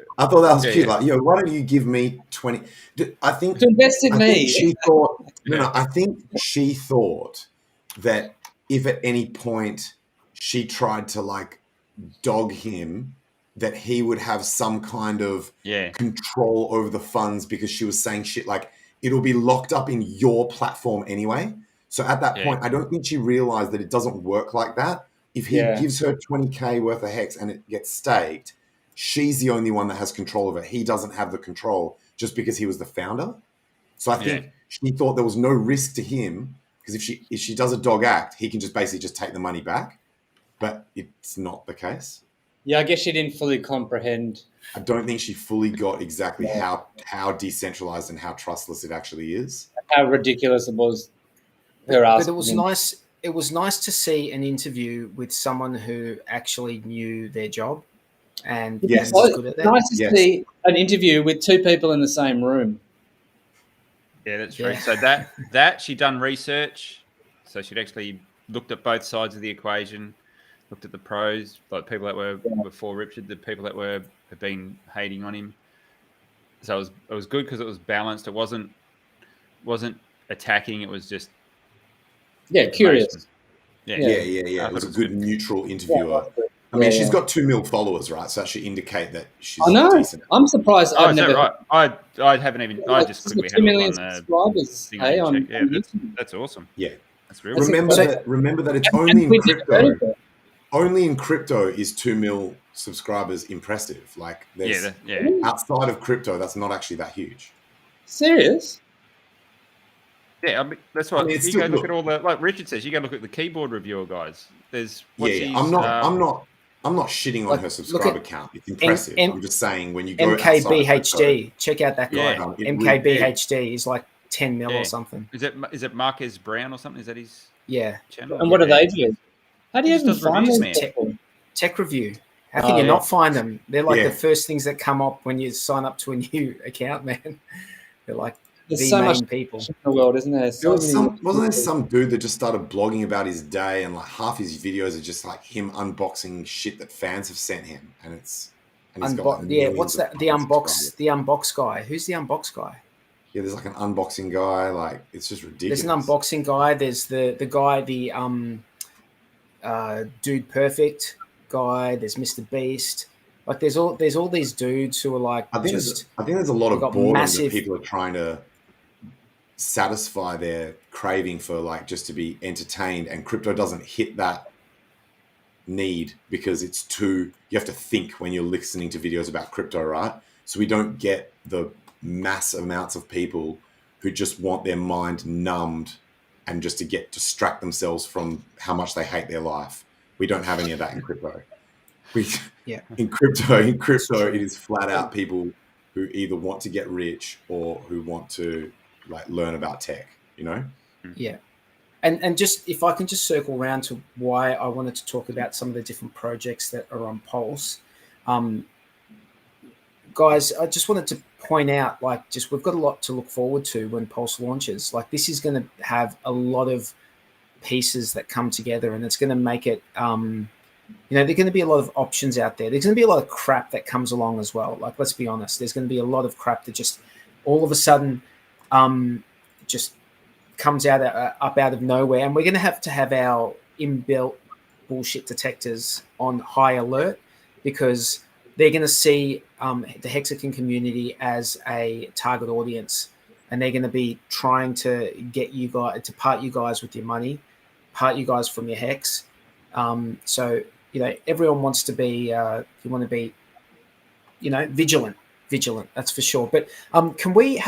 Cute. Like, why don't you give me 20? I think to invest in me. She thought. I think she thought that if at any point she tried to dog him, that he would have some kind of control over the funds, because she was saying shit like it'll be locked up in your platform anyway. So at that point, I don't think she realized that it doesn't work like that. If he gives her 20K worth of Hex and it gets staked, she's the only one that has control of it. He doesn't have the control just because he was the founder. So I think she thought there was no risk to him, because if she does a dog act, he can just basically take the money back. But it's not the case. Yeah, I guess she didn't fully comprehend. I don't think she fully got exactly how decentralized and how trustless it actually is. How ridiculous it was. But it was nice. It was nice to see an interview with someone who actually knew their job and was good at that. Nice to see an interview with two people in the same room. Yeah, that's true. So that she'd done research, so she'd actually looked at both sides of the equation. looked at the pros, like people that were for Richard, the people that have been hating on him. So it was good because it was balanced. It wasn't attacking. It was just curious. Yeah. It was a good neutral interviewer. I mean, she's got 2 million followers, right? So that should indicate that she's decent. I'm surprised. I've never. Right? I haven't even. I just quickly had 2 million on subscribers. Hey, on that's awesome. Yeah, that's real. Remember that it's only in crypto. Only in crypto is 2 million subscribers impressive. Like, there's outside of crypto, that's not actually that huge. Serious? Yeah, I mean, that's why you go look at all the, like Richard says, you go look at the keyboard reviewer guys. There's I'm not shitting on her subscriber count. It's impressive. I'm just saying when you go MKBHD, check out that guy. MKBHD is like 10 mil or something. Is it Marquez Brown or something? Is that his channel? And what do they do? How do you even find them? Tech review. How can you not find them? They're like the first things that come up when you sign up to a new account, man. They're like there's so much people in the world, isn't there? Wasn't there some dude that just started blogging about his day, and like half his videos are just like him unboxing shit that fans have sent him, and he's got like what's that? The unbox guy. Who's the unbox guy? Yeah, there's like an unboxing guy. Like, it's just ridiculous. There's an unboxing guy. There's the guy, Dude Perfect guy. There's Mr. Beast. Like, there's all these dudes who are like. I think there's a lot of boredom that people are trying to satisfy their craving for, like, just to be entertained, and crypto doesn't hit that need because you have to think when you're listening to videos about crypto, right? So we don't get the mass amounts of people who just want their mind numbed and just to distract themselves from how much they hate their life. We don't have any of that in crypto. In crypto, it is flat out people who either want to get rich or who want to, like, learn about tech, you know? Yeah. And just, if I can just circle around to why I wanted to talk about some of the different projects that are on Pulse. Guys, I just wanted to point out, like, we've got a lot to look forward to when Pulse launches. Like, this is going to have a lot of pieces that come together, and it's going to make it, there are going to be a lot of options out there. There's going to be a lot of crap that comes along as well. Like, let's be honest. There's going to be a lot of crap that just all of a sudden just comes up out of nowhere. And we're going to have our inbuilt bullshit detectors on high alert, because they're going to see the Hexagon community as a target audience, and they're going to be trying to get you guys to part you guys with your money, part you guys from your hex. So, everyone wants to be, you want to be, vigilant, that's for sure. But can we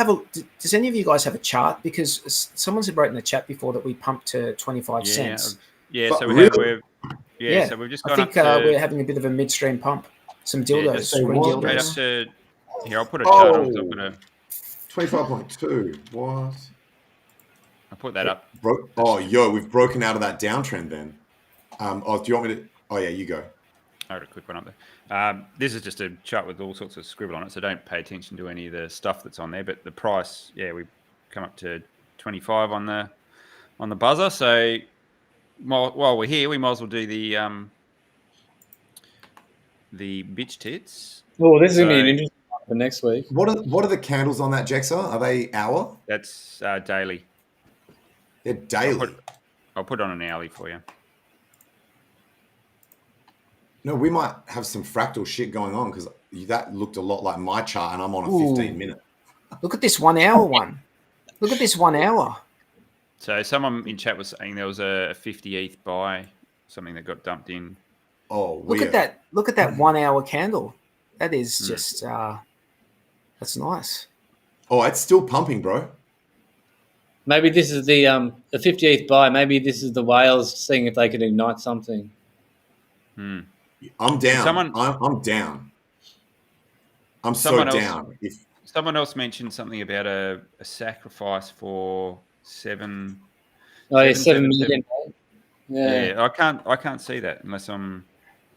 does any of you guys have a chart? Because someone's wrote in the chat before that we pumped to 25 cents. Yeah, so so we've just gone I think we're having a bit of a midstream pump. Some dildos, green dildos. Here, I'll put a chart on. So I'm gonna 25.2. What? I'll put that up. We've broken out of that downtrend then. Do you want me to? Oh yeah, you go. I got a quick one up there. This is just a chart with all sorts of scribble on it, so don't pay attention to any of the stuff that's on there. But the price, we've come up to 25 on the buzzer. So while we're here, we might as well do the bitch tits. Oh, this is going to be an interesting one for next week. What are the candles on that, Jexxa? Are they hour? That's daily. They're daily. I'll put on an hourly for you. No, we might have some fractal shit going on, because that looked a lot like my chart, and I'm on a 15-minute. Look at this 1 hour one. Look at this 1 hour. So someone in chat was saying there was a 50 ETH buy, something that got dumped in. Oh, look at that! Look at that 1 hour candle. That is just that's nice. Oh, it's still pumping, bro. Maybe this is the 50th buy. Maybe this is the whales seeing if they can ignite something. I'm down. I'm down. I'm so down. Someone else mentioned something about a sacrifice for 7. Oh, yeah, 7 million. Yeah, I can't see that unless I'm.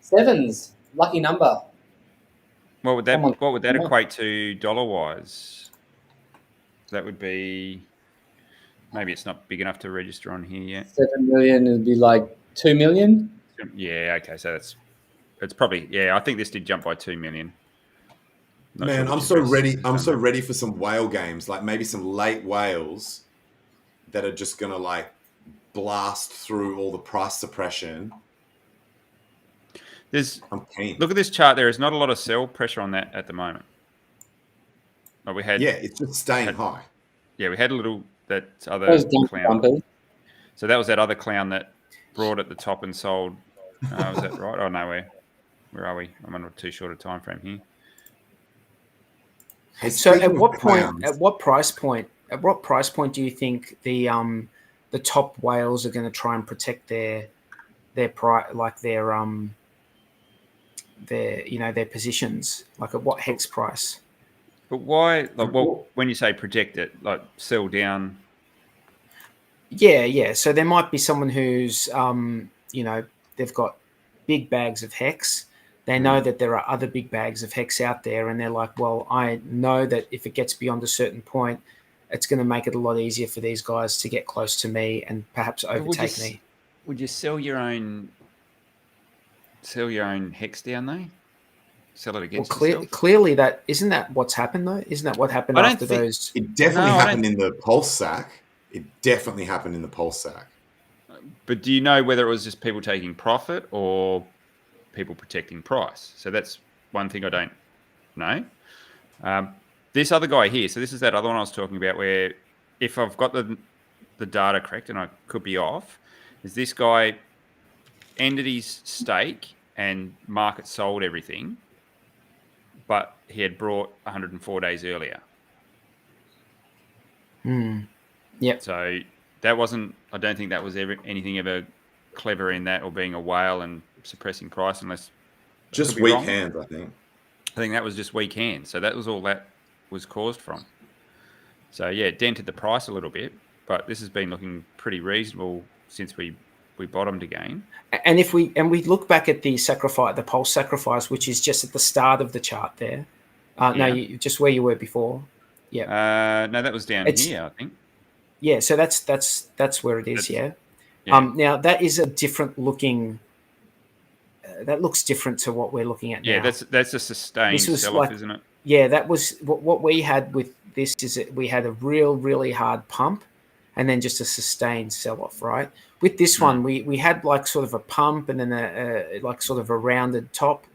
7's lucky number. What would that equate to dollar wise? That would be, maybe it's not big enough to register on here yet. 7 million would be like 2 million. Yeah, okay. So it's probably, I think this did jump by 2 million. Man, I'm so ready. I'm so ready for some whale games, like maybe some late whales that are just gonna like blast through all the price suppression. I'm keen. Look at this chart. There is not a lot of sell pressure on that at the moment. But we had, it's just staying high. Yeah, we had a little that other clown. So that was that other clown that brought at the top and sold. Was that right? Oh no, where are we? I'm on too short a time frame here. Hey, so at what price point do you think the top whales are going to try and protect their price, like their positions, like at what hex price? But why? Like, when you say protect it, like sell down. Yeah. So there might be someone who's they've got big bags of hex. They know that there are other big bags of hex out there, and they're like, well, I know that if it gets beyond a certain point, it's going to make it a lot easier for these guys to get close to me and perhaps overtake me. Would you sell your own hex down though? Sell it against yourself? Clearly that isn't that what's happened though? Isn't that what happened after those? It definitely happened in the PulseSac. It definitely happened in the PulseSac. But do you know whether it was just people taking profit or people protecting price? So that's one thing I don't know. This other guy here, so this is that other one I was talking about, where if I've got the data correct, and I could be off, is this guy ended his stake and market sold everything, but he had brought 104 days earlier. Yeah. So that wasn't, I don't think that was anything ever clever in that, or being a whale and suppressing price, unless just weak hands. I think that was just weak hands. So that was all that was caused from. So yeah, it dented the price a little bit, but this has been looking pretty reasonable since we bottomed again. And if we look back at the Pulse Sacrifice, which is just at the start of the chart there. No, just where you were before. Yeah. No, that was down here, I think. Yeah, so that's where it is. Yeah. Now that is a different looking. That looks different to what we're looking at now. Yeah, that's a sustained sell-off, isn't it? Yeah, that was what we had with this. Is that we had a really hard pump, and then just a sustained sell-off, right? With this one, we had like sort of a pump, and then like sort of a rounded top,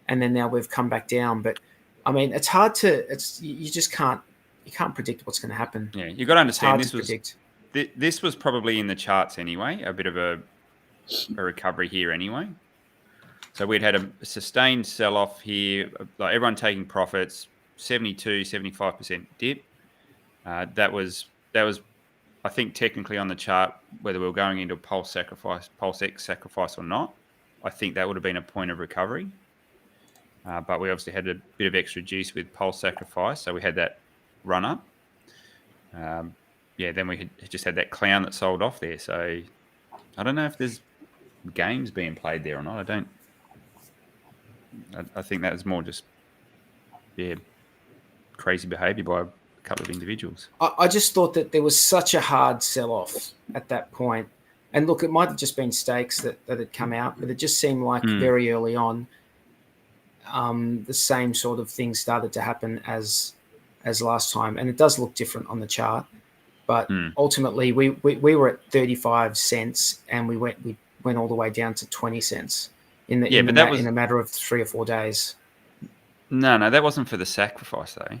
and then now we've come back down. But I mean, it's hard to. You just can't. You can't predict what's going to happen. Yeah, you got to understand this was probably in the charts anyway. A bit of a recovery here anyway. So we'd had a sustained sell-off here, like everyone taking profits, 72, 75% dip. That was, I think, technically on the chart, whether we were going into a PulseX Sacrifice or not, I think that would have been a point of recovery. But we obviously had a bit of extra juice with Pulse Sacrifice, so we had that run up. Then we had just had that clown that sold off there. So I don't know if there's games being played there or not. I think that was more just crazy behaviour by a couple of individuals. I just thought that there was such a hard sell-off at that point. And look, it might have just been stakes that had come out, but it just seemed like very early on the same sort of thing started to happen as last time. And it does look different on the chart. But ultimately, we were at 35 cents and we went all the way down to 20 cents. In a matter of 3 or 4 days. No, that wasn't for the sacrifice though.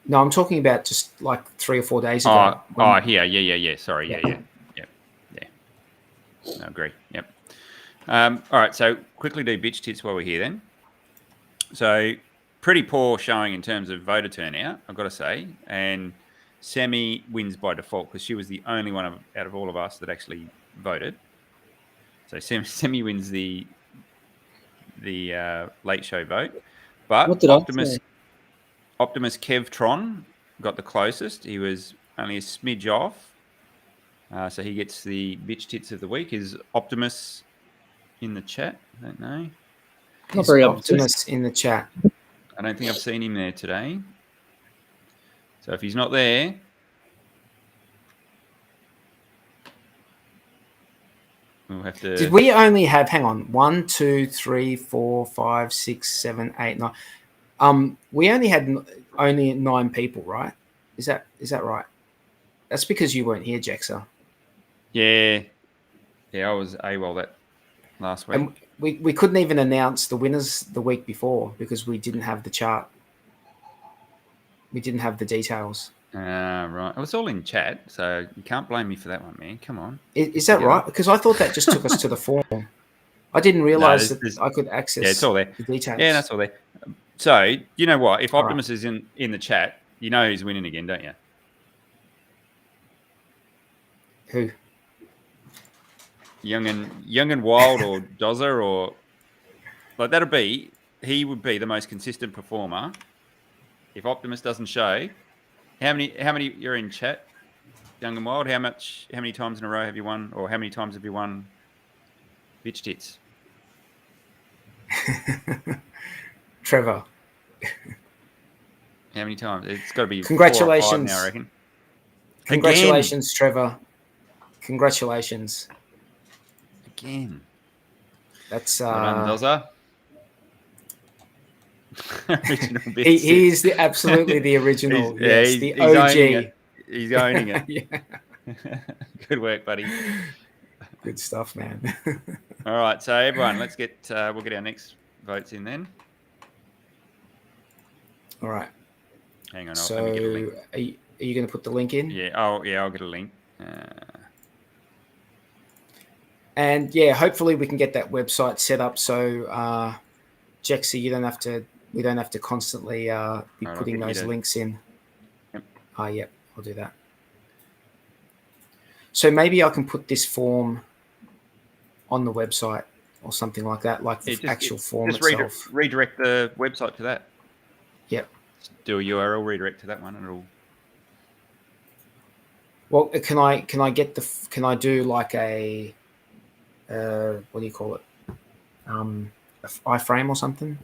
No, I'm talking about just like 3 or 4 days ago. Here, yeah. Sorry, yeah. No, agree. Yep. All right, so quickly do bitch tits while we're here then. So pretty poor showing in terms of voter turnout, I've got to say, and Sammy wins by default because she was the only one out of all of us that actually voted. So Sammy wins the late show vote, but Optimus Kevtron got the closest. He was only a smidge off, so he gets the bitch tits of the week. Is Optimus in the chat? I don't know. Not very Optimus in the chat. I don't think I've seen him there today. So if he's not there, We'll have to. Did we only have? Hang on, 1, 2, 3, 4, 5, 6, 7, 8, 9. We only had only 9 people, right? Is that right? That's because you weren't here, Jexxa. Yeah, I was AWOL that last week. And we couldn't even announce the winners the week before because we didn't have the chart. We didn't have the details. Right. It was all in chat, so you can't blame me for that one, man. Come on. Is that right? Because I thought that just took us to the forum. I didn't realize that I could access it's all there. The details. Yeah, that's all there. So, you know what? If Optimus is in the chat, you know who's winning again, don't you? Who? Young and Wild or Dozer or... Like, he would be the most consistent performer. If Optimus doesn't show... How many you're in chat, Young and Wild? How many times in a row have you won, or how many times have you won bitch tits? Trevor. How many times? It's got to be Congratulations 4 or 5 now, I reckon. Congratulations, again. Trevor. Congratulations. Again. That's Dozer. he is absolutely the original. He's the OG. He's owning it. Yeah. Good work, buddy. Good stuff, man. All right, so everyone, we'll get our next votes in then. All right. Hang on. So, are you going to put the link in? Yeah. Oh, yeah. I'll get a link. And yeah, hopefully we can get that website set up so Jexxa, we don't have to constantly be putting those links in. Yep. Yep, I'll do that. So maybe I can put this form on the website or something like that, like the actual form itself. Redirect the website to that. Yep. Just do a URL redirect to that one, and it'll. Well, can I do like a what do you call it? iframe or something?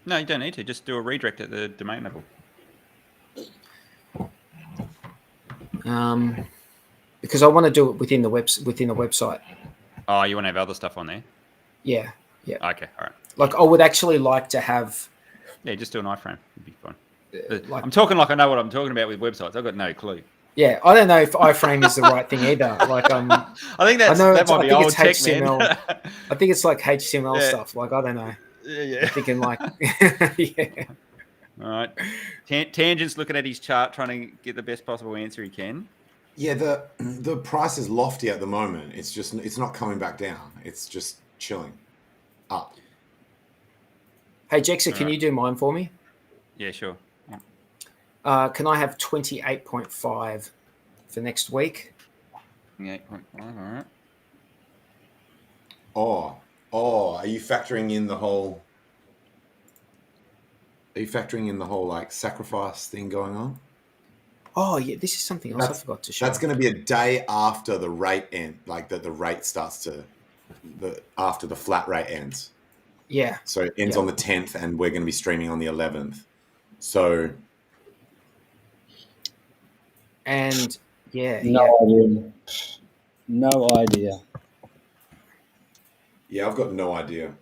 No, you don't need to. Just do a redirect at the domain level. Because I want to do it within the website. Oh, you want to have other stuff on there? Yeah. Yeah. Okay. All right. Like I would actually like to have. Yeah, just do an iframe. It'd be fine. I'm talking like I know what I'm talking about with websites. I've got no clue. Yeah, I don't know if iframe is the right thing either. Like I think that might be old tech, HTML. Man. I think it's like HTML stuff. Like I don't know. Yeah. I'm thinking like, yeah. All right. Tangent's looking at his chart, trying to get the best possible answer he can. Yeah, the price is lofty at the moment. It's not coming back down. It's just chilling up. Hey Jexxa, can you do mine for me? Yeah, sure. Can I have 28.5 for next week? 28.5, all right. Oh, are you factoring in the whole like sacrifice thing going on? Oh yeah, this is something else I forgot to show. That's going to be a day after the rate end, like the rate starts after the flat rate ends. Yeah. So it ends on the 10th, and we're going to be streaming on the 11th. So. And yeah. No idea. Yeah, I've got no idea.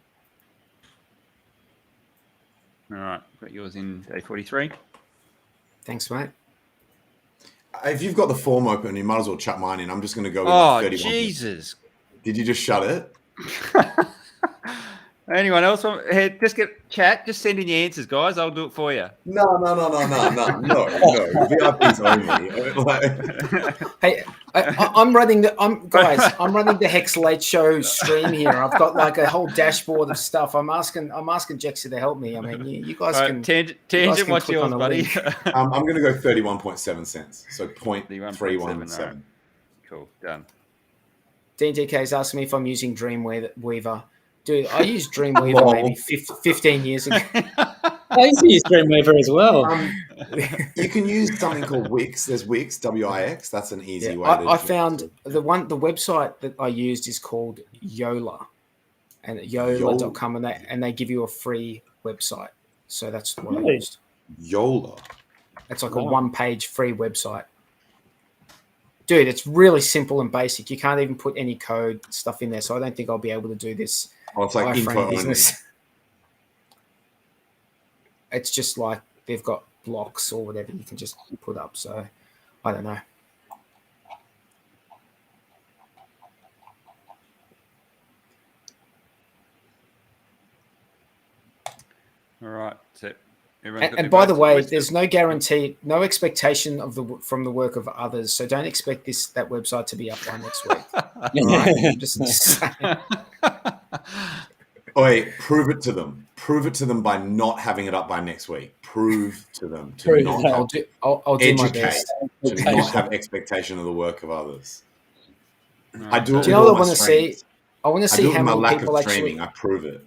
All right, got yours in day 43. Thanks, mate. If you've got the form open, you might as well chuck mine in. I'm just going to go with like 31. Jesus. Did you just shut it? Anyone else? Hey, just send in your answers, guys. I'll do it for you. No. VIPs only. Hey, I'm running the Hex Late Show stream here. I've got like a whole dashboard of stuff. I'm asking Jexxa to help me. I mean, you guys can. Tangent, what's yours, buddy? I'm going to go 31.7 cents. So 0.317. Cool, done. DNTK is asking me if I'm using Dreamweaver. Dude, I used Dreamweaver maybe 15 years ago. I used to use Dreamweaver as well. You can use something called Wix. There's Wix, W-I-X. That's an easy way. I found the website that I used is called YOLO, and YOLO.com, and they give you a free website. So that's what I used. YOLO. It's like a one-page free website. Dude, it's really simple and basic. You can't even put any code stuff in there, so I don't think I'll be able to do this. Oh, it's like info business. only. It's just like they've got blocks or whatever you can just put up. So I don't know. All right. So and by the way, there's no guarantee, no expectation from the work of others. So don't expect that website to be up by next week. Right? Just saying. Oh, wait, prove it to them. Prove it to them by not having it up by next week. Prove to them to not. I'll do my best. To not have expectation of the work of others. I do it. Do you know what I want to see? I want to see how many people actually. I prove it.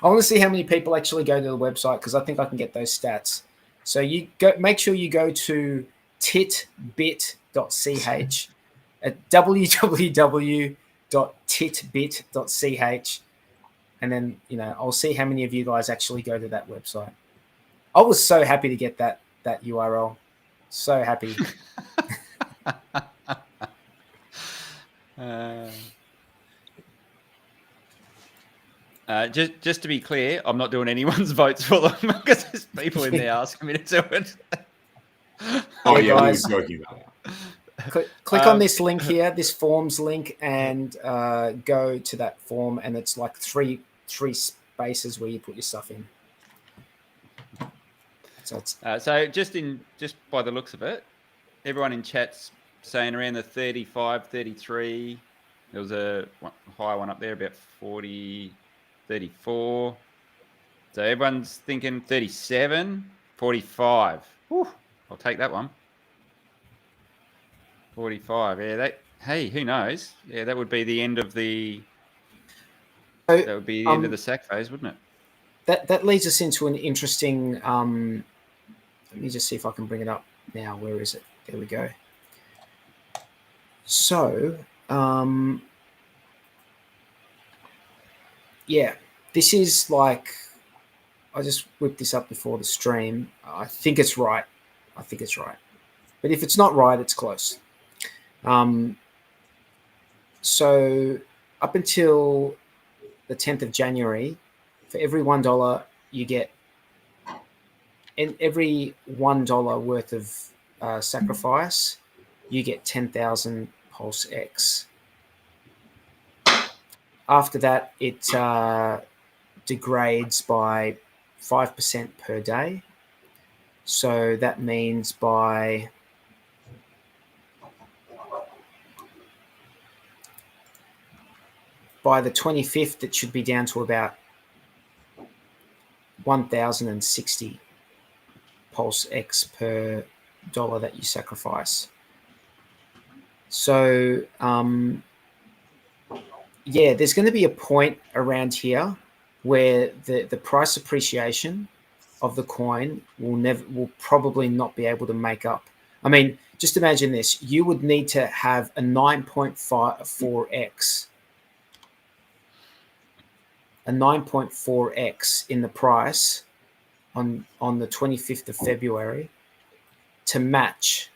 I want to see how many people actually go to the website because I think I can get those stats. So you go. Make sure you go to titbit.ch at www.titbit.ch, and then I'll see how many of you guys actually go to that website. I was so happy to get that URL. So happy. Just to be clear, I'm not doing anyone's votes for them because there's people in there asking me to do it. Oh yeah, guys, we were joking about that. Click on this link here, this forms link, and go to that form, and it's like three spaces where you put your stuff in. So just by the looks of it, everyone in chat's saying around the 35, 33. There was a high one up there, about 40, 34. So everyone's thinking 37, 45. Whew, I'll take that one. 45. Yeah, hey, who knows? Yeah, that would be the end of the end of the sack phase, wouldn't it? That leads us into an interesting let me just see if I can bring it up now. Where is it? There we go. So yeah, this is like, I just whipped this up before the stream. I think it's right. But if it's not right, it's close. So up until the 10th of January, for every $1 you get, in every $1 worth of sacrifice, you get 10,000 PulseX. After that, it degrades by 5% per day. So that means by the 25th, it should be down to about 1,060 PulseX per dollar that you sacrifice. So yeah, there's going to be a point around here where the price appreciation of the coin will probably not be able to make up. I mean, just imagine this: you would need to have a 9.4x in the price on the 25th of February to match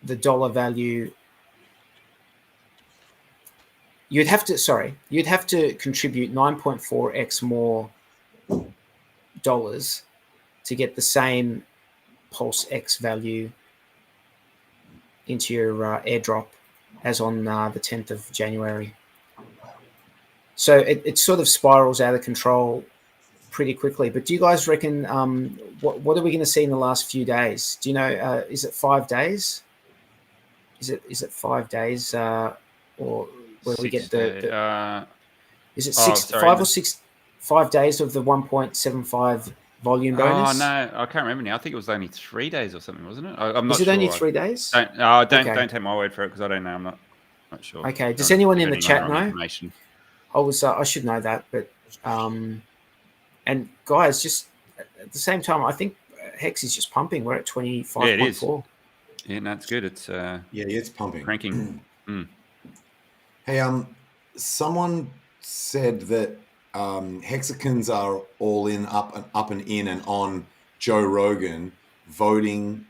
the dollar value. You'd have to contribute 9.4x more dollars to get the same PulseX value into your airdrop as on the 10th of January. So it sort of spirals out of control pretty quickly. But do you guys reckon, what are we going to see in the last few days? Do you know, is it 5 days? Is it 5 days or where we get is it 5 days of the 1.75 volume bonus? Oh no, I can't remember now. I think it was only 3 days or something, wasn't it? I'm not sure. Is it only 3 days? Don't take my word for it because I don't know. I'm not sure. Okay. Does anyone in the chat know? I should know that, but and guys, just at the same time, I think Hex is just pumping. We're at 25.4. Yeah, it is. Yeah, no, it's good. It's it's pumping. Cranking. Hey, someone said that Hexicans are all in, up and in and on Joe Rogan voting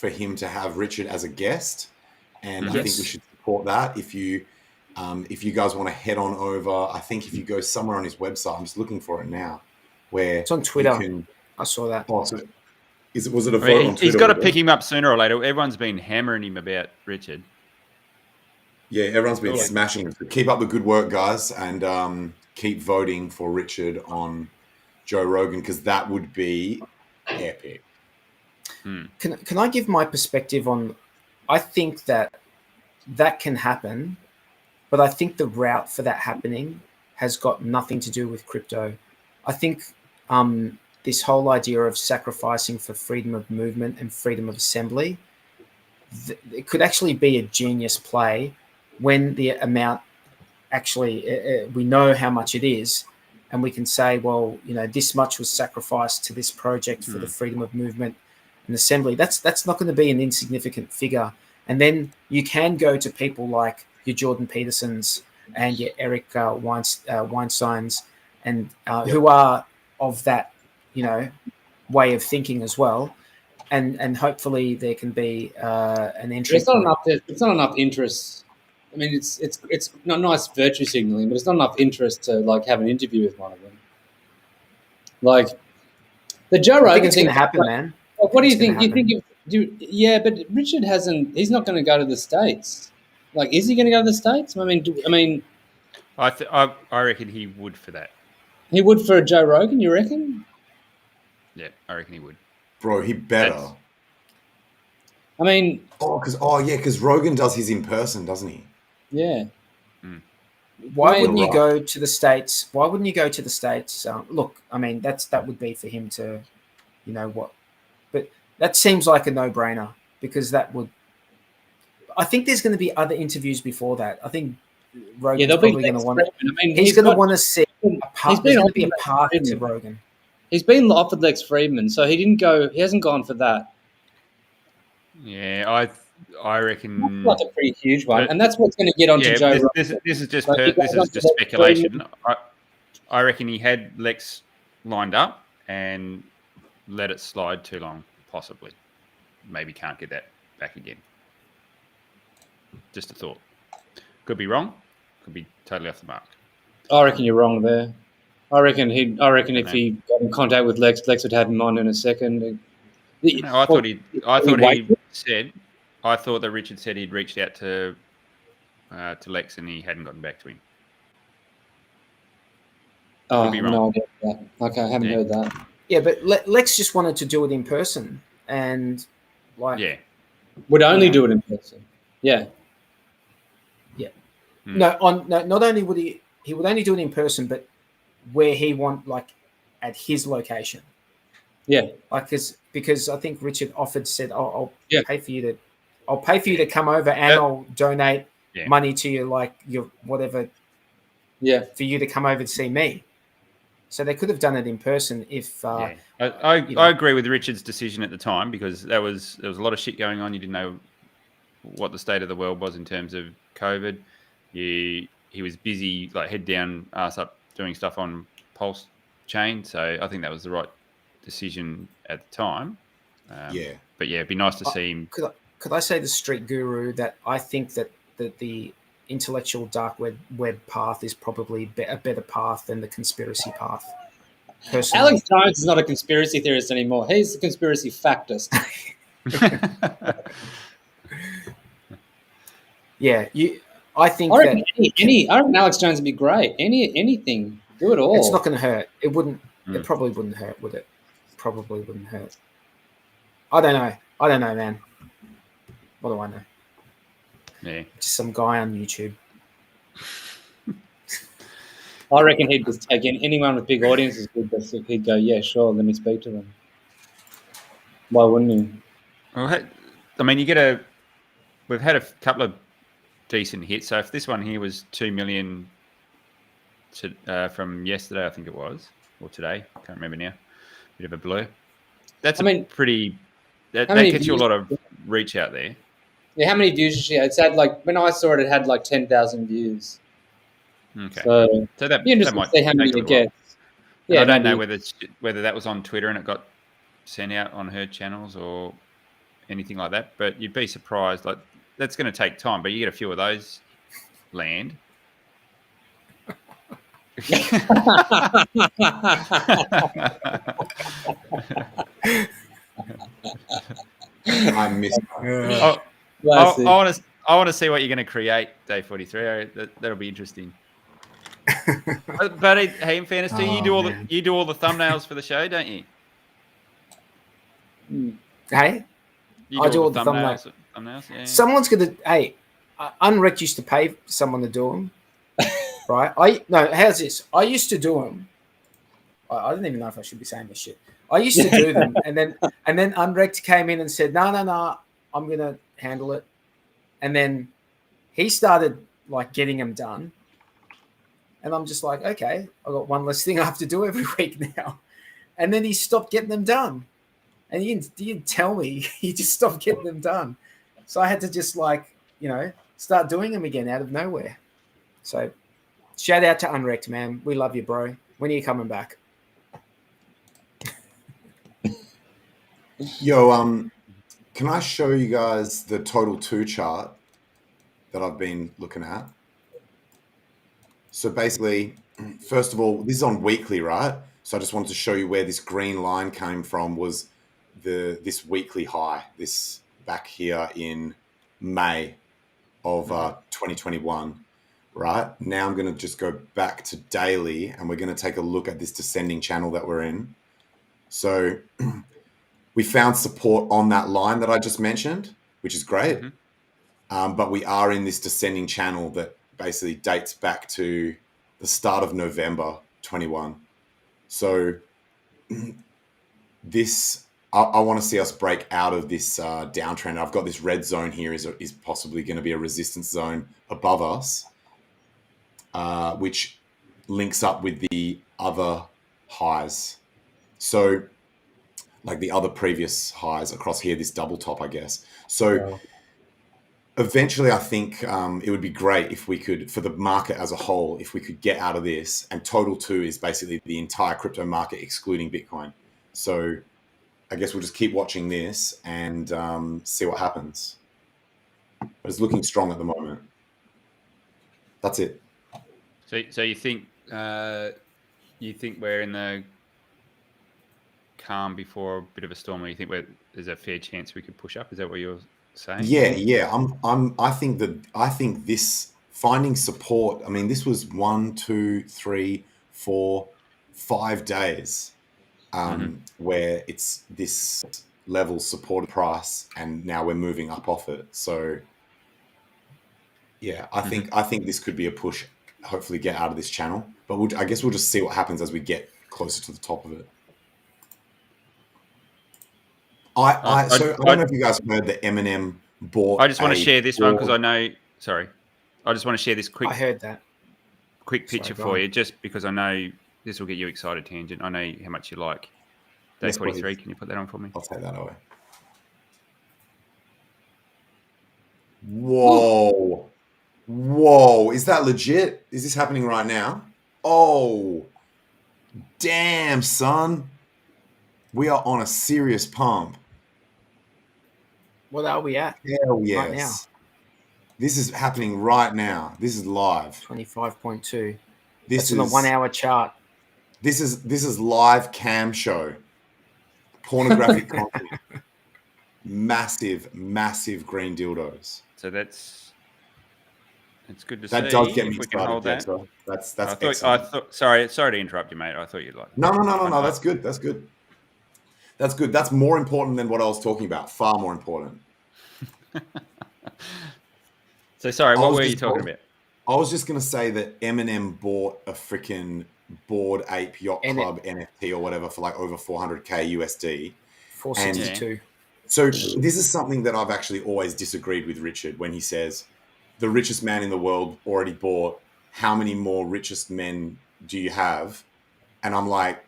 for him to have Richard as a guest, and I Yes. think we should support that. If you guys want to head on over, I think if you go somewhere on his website, I'm just looking for it now, where It's on Twitter. you can, I saw that. oh, so was it a I photo mean, on Twitter? he's got to pick him up sooner or later. Everyone's been hammering him about Richard. Yeah, everyone's been smashing it. So keep up the good work, guys, and keep voting for Richard on Joe Rogan, because that would be epic. Can I give my perspective on? I think that can happen, but I think the route for that happening has got nothing to do with crypto. I think this whole idea of sacrificing for freedom of movement and freedom of assembly, it could actually be a genius play when the amount actually we know how much it is, and we can say, well, this much was sacrificed to this project for the freedom of movement and assembly. That's not going to be an insignificant figure. And then you can go to people like your Jordan Petersons and your Eric Weinsteins, and who are of that, way of thinking as well. And hopefully there can be an entry. It's not enough interest. I mean, it's not nice virtue signaling, but it's not enough interest to have an interview with one of them. Like the Joe Rogan thing. It's going to happen, man. What do you think? Yeah, but Richard hasn't. He's not going to go to the States. Is he going to go to the States? I reckon he would for that. He would for a Joe Rogan. You reckon? Yeah, I reckon he would. Bro, he better. Because Rogan does his in person, doesn't he? Yeah. Why wouldn't you go to the States? Why wouldn't you go to the States? Look, that would be for him to, but that seems like a no-brainer, because that would. I think there's going to be other interviews before that. I think Rogan's probably going to want. He's going to want to see a path. There's going to be a path to Rogan. He's been offered Lex Friedman, so he didn't go. He hasn't gone for that. Yeah, I reckon that's a pretty huge one, and that's what's going to get onto Joe Rogan. This is just speculation. I reckon he had Lex lined up and let it slide too long, possibly. Maybe can't get that back again. Just a thought. Could be wrong. Could be totally off the mark. I reckon you're wrong there. I reckon if he got in contact with Lex would have him on in a second. No, I thought that Richard said he'd reached out to Lex and he hadn't gotten back to him. Oh, no idea about that. Okay, I haven't heard that. Yeah, but Lex just wanted to do it in person, and would only do it in person. Yeah. Yeah. No, not only would he would only do it in person, but where he at his location. Yeah. Because I think Richard said, I'll pay for you to come over, and I'll donate money to you, your whatever. Yeah. For you to come over to see me. So they could have done it in person if. I agree with Richard's decision at the time, because there was a lot of shit going on. You didn't know what the state of the world was in terms of COVID. He was busy, head down, ass up, doing stuff on PulseChain. So I think that was the right decision at the time. But it'd be nice to see him. Could I say the street guru that I think that the intellectual dark web path is probably a better path than the conspiracy path? Personally. Alex Jones is not a conspiracy theorist anymore. He's a conspiracy factist. Yeah, I think I reckon Alex Jones would be great. Anything, do it all. It's not going to hurt. It wouldn't. It probably wouldn't hurt, would it? Probably wouldn't hurt. I don't know, man. What do I know? Yeah, just some guy on YouTube. I reckon he'd just take anyone with big audiences. He'd go, yeah, sure, let me speak to them. Why wouldn't he? Well, we've had a couple of decent hits. So if this one here was 2 million from yesterday, I think it was, or today, I can't remember now. Bit of a blur. That's pretty. That gets you a lot of reach out there. Yeah, how many views did she have? It's had when I saw it, it had 10,000 views. Okay. So that might see how many it gets. Yeah, I don't know whether that was on Twitter and it got sent out on her channels or anything like that, but you'd be surprised. Like that's going to take time, but you get a few of those land. I missed I want to see what you're going to create, Day 43. That'll be interesting. But hey, in fairness, you do all the thumbnails for the show, don't you? Hey, I do all the thumbnails. Yeah. Someone's gonna. Hey, uNrekt used to pay someone to do them, right? How's this? I used to do them. I don't even know if I should be saying this shit. I used to do them, and then uNrekt came in and said, "No, I'm gonna handle it." And then he started like getting them done, and I'm just like, okay, I got one less thing I have to do every week now. And then he stopped getting them done, and he didn't tell me. He just stopped getting them done, so I had to just start doing them again out of nowhere. So, shout out to uNrekt, man. We love you, bro. When are you coming back? Yo, can I show you guys the total 2 chart that I've been looking at? So basically, first of all, this is on weekly, right? So I just wanted to show you where this green line came from was this weekly high, this back here in May of 2021, right? Now I'm going to just go back to daily and we're going to take a look at this descending channel that we're in. So we found support on that line that I just mentioned, which is great. But we are in this descending channel that basically dates back to the start of November 21. So this, I want to see us break out of this downtrend. I've got this red zone here is possibly going to be a resistance zone above us, which links up with the other highs. So like the other previous highs across here, this double top, I guess. So eventually I think it would be great if we could, for the market as a whole, if we could get out of this, and total 2 is basically the entire crypto market excluding Bitcoin. So I guess we'll just keep watching this and see what happens. But it's looking strong at the moment. That's it. So you think we're in the calm before a bit of a storm, or you think there's a fair chance we could push up? Is that what you're saying? Yeah. I think this finding support. I mean, this was 1, 2, 3, 4, 5 days where it's this level supported price, and now we're moving up off it. So yeah, I think this could be a push. Hopefully, get out of this channel. But I guess we'll just see what happens as we get closer to the top of it. I don't know if you guys heard that Eminem bought. I just want to share this one because I know. Sorry, I just want to share this quick. I heard that. Quick picture for you, just because I know this will get you excited. Tangent. I know how much you like. Day 43. Can you put that on for me? I'll take that away. Whoa. Whoa. Is that legit? Is this happening right now? Oh, damn, son. We are on a serious pump. What are we at? Hell yes. Right now. This is happening right now. This is live. 25.2. This is on a 1 hour chart. This is live cam show. Pornographic content. Massive green dildos. So that's good to see. That does get me excited. Jexxa. That's excellent. Sorry to interrupt you, mate. I thought you'd like. No. That's good. That's more important than what I was talking about. Far more important. So sorry, what were you talking about? I was just going to say that Eminem bought a freaking Bored Ape Yacht Club NFT or whatever for like over 400k USD. 462. So this is something that I've actually always disagreed with Richard when he says the richest man in the world already bought. How many more richest men do you have? And I'm like,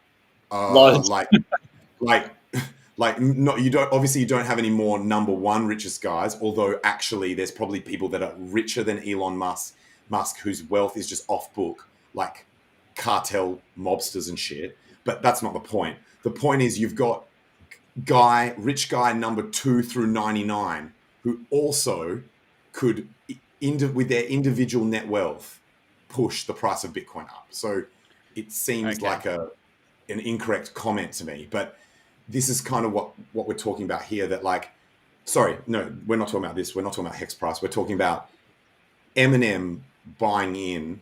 no, you don't. Obviously, you don't have any more number one richest guys. Although actually, there's probably people that are richer than Elon Musk whose wealth is just off book, like cartel mobsters and shit. But that's not the point. The point is you've got rich guy number 2 through 99, who also could, with their individual net wealth, push the price of Bitcoin up. So it seems like an incorrect comment to me, but this is kind of what we're talking about here. That like, sorry, no, we're not talking about this. We're not talking about hex price. We're talking about Eminem buying in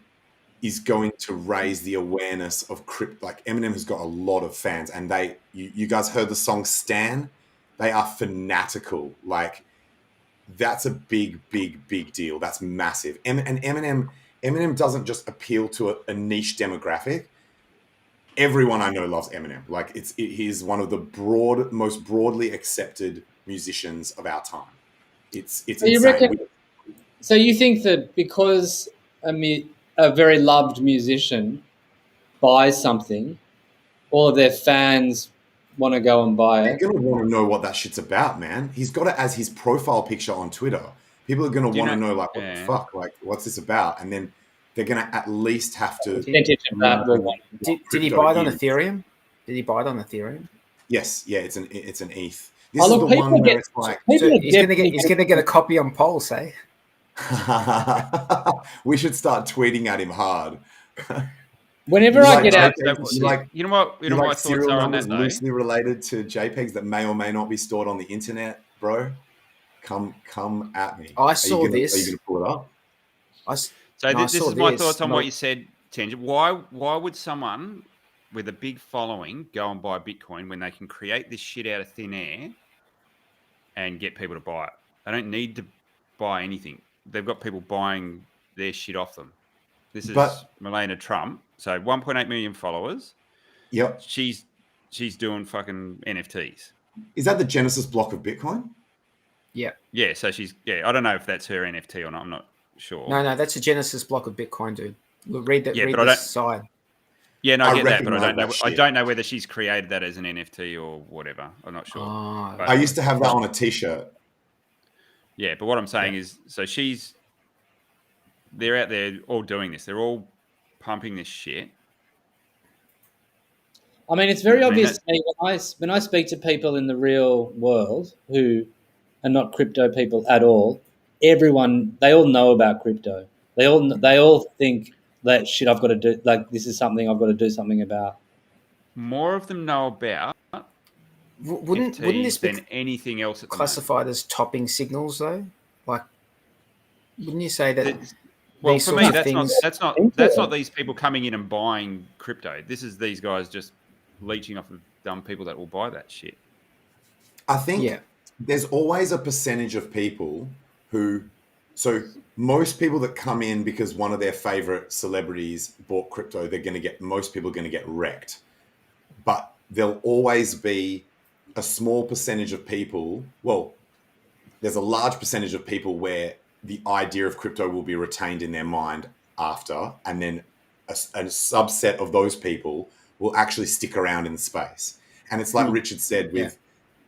is going to raise the awareness of crypto. Like Eminem has got a lot of fans, and you guys heard the song Stan? They are fanatical. Like that's a big deal. That's massive. And Eminem doesn't just appeal to a niche demographic. Everyone I know loves Eminem. Like he's one of the most broadly accepted musicians of our time. It's insane. So you think that because a very loved musician buys something, all of their fans want to go and buy it? They're going to want to know what that shit's about, man. He's got it as his profile picture on Twitter. People are going to want to know, like, what the fuck? Like, what's this about? And then they're going to at least have to... Did he buy it on Ethereum? Did he buy it on Ethereum? Yes. Yeah, it's an ETH. This is the one where it's like... So he's going to get a copy on Pulse, eh? We should start tweeting at him hard. Whenever I get out, you know what my thoughts are on that, though? Loosely related to JPEGs that may or may not be stored on the internet, bro. Come at me. I saw this. Are you going to pull it up? This is my thoughts on what you said, Tangent. Why would someone with a big following go and buy Bitcoin when they can create this shit out of thin air and get people to buy it? They don't need to buy anything. They've got people buying their shit off them. This is Melania Trump. So 1.8 million followers. Yep. She's doing fucking NFTs. Is that the Genesis block of Bitcoin? Yeah. Yeah. So I don't know if that's her NFT or not. I'm not sure. No, that's a Genesis block of Bitcoin, dude. Read this side. Yeah, no, I get that, but I don't know whether she's created that as an NFT or whatever. I'm not sure. I used to have that on a T-shirt. Yeah, but what I'm saying is, so they're out there all doing this. They're all pumping this shit. I mean, it's very obvious to me when I speak to people in the real world who are not crypto people at all. They all know about crypto. They all think that shit. I've got to do, like, this is something I've got to do something about. More of them know about. Wouldn't this be anything else at classified as topping signals though? Like, wouldn't you say that? Well, for me, that's not these people coming in and buying crypto. This is these guys just leeching off of dumb people that will buy that shit. I think there's always a percentage of people who, so most people that come in because one of their favorite celebrities bought crypto, most people are going to get wrecked. But there'll always be a small percentage of people, well, there's a large percentage of people where the idea of crypto will be retained in their mind after, and then a subset of those people will actually stick around in the space. And it's like Richard said with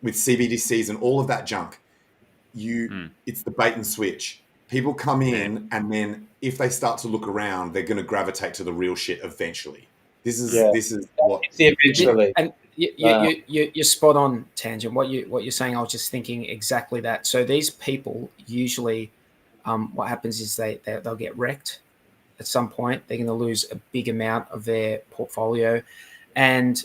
CBDCs and all of that junk, it's the bait and switch. People come in and then if they start to look around, they're going to gravitate to the real shit eventually. This is what eventually. And you're spot on, Tangent. What you're saying, I was just thinking exactly that. So these people usually, what happens is they'll get wrecked at some point. They're going to lose a big amount of their portfolio, and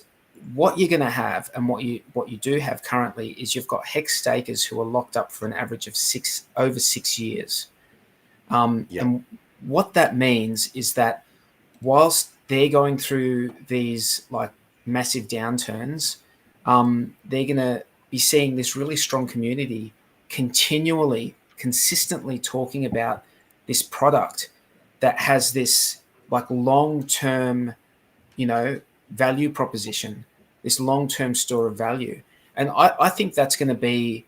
what you're going to have, and what you do have currently, is you've got hex stakers who are locked up for an average of over 6 years. And what that means is that whilst they're going through these like massive downturns, they're going to be seeing this really strong community consistently talking about this product that has this like long-term, value proposition, this long-term store of value. And I think that's going to be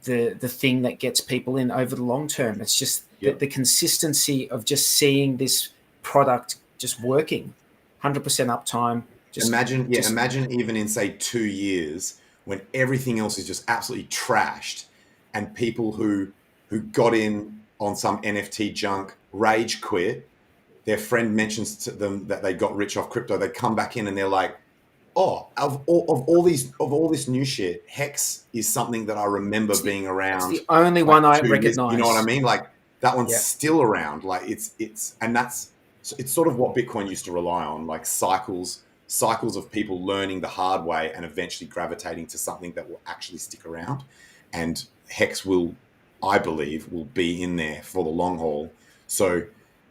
the thing that gets people in over the long term. It's just the consistency of just seeing this product just working, 100% uptime. Imagine even in say 2 years when everything else is just absolutely trashed, and people who got in on some NFT junk rage quit. Their friend mentions to them that they got rich off crypto. They come back in and they're like, of all this new shit, Hex is something that I remember being around. It's the only one I recognize. You know what I mean? Like that one's still around. Like it's sort of what Bitcoin used to rely on, like cycles of people learning the hard way and eventually gravitating to something that will actually stick around. And Hex will, I believe, will be in there for the long haul. So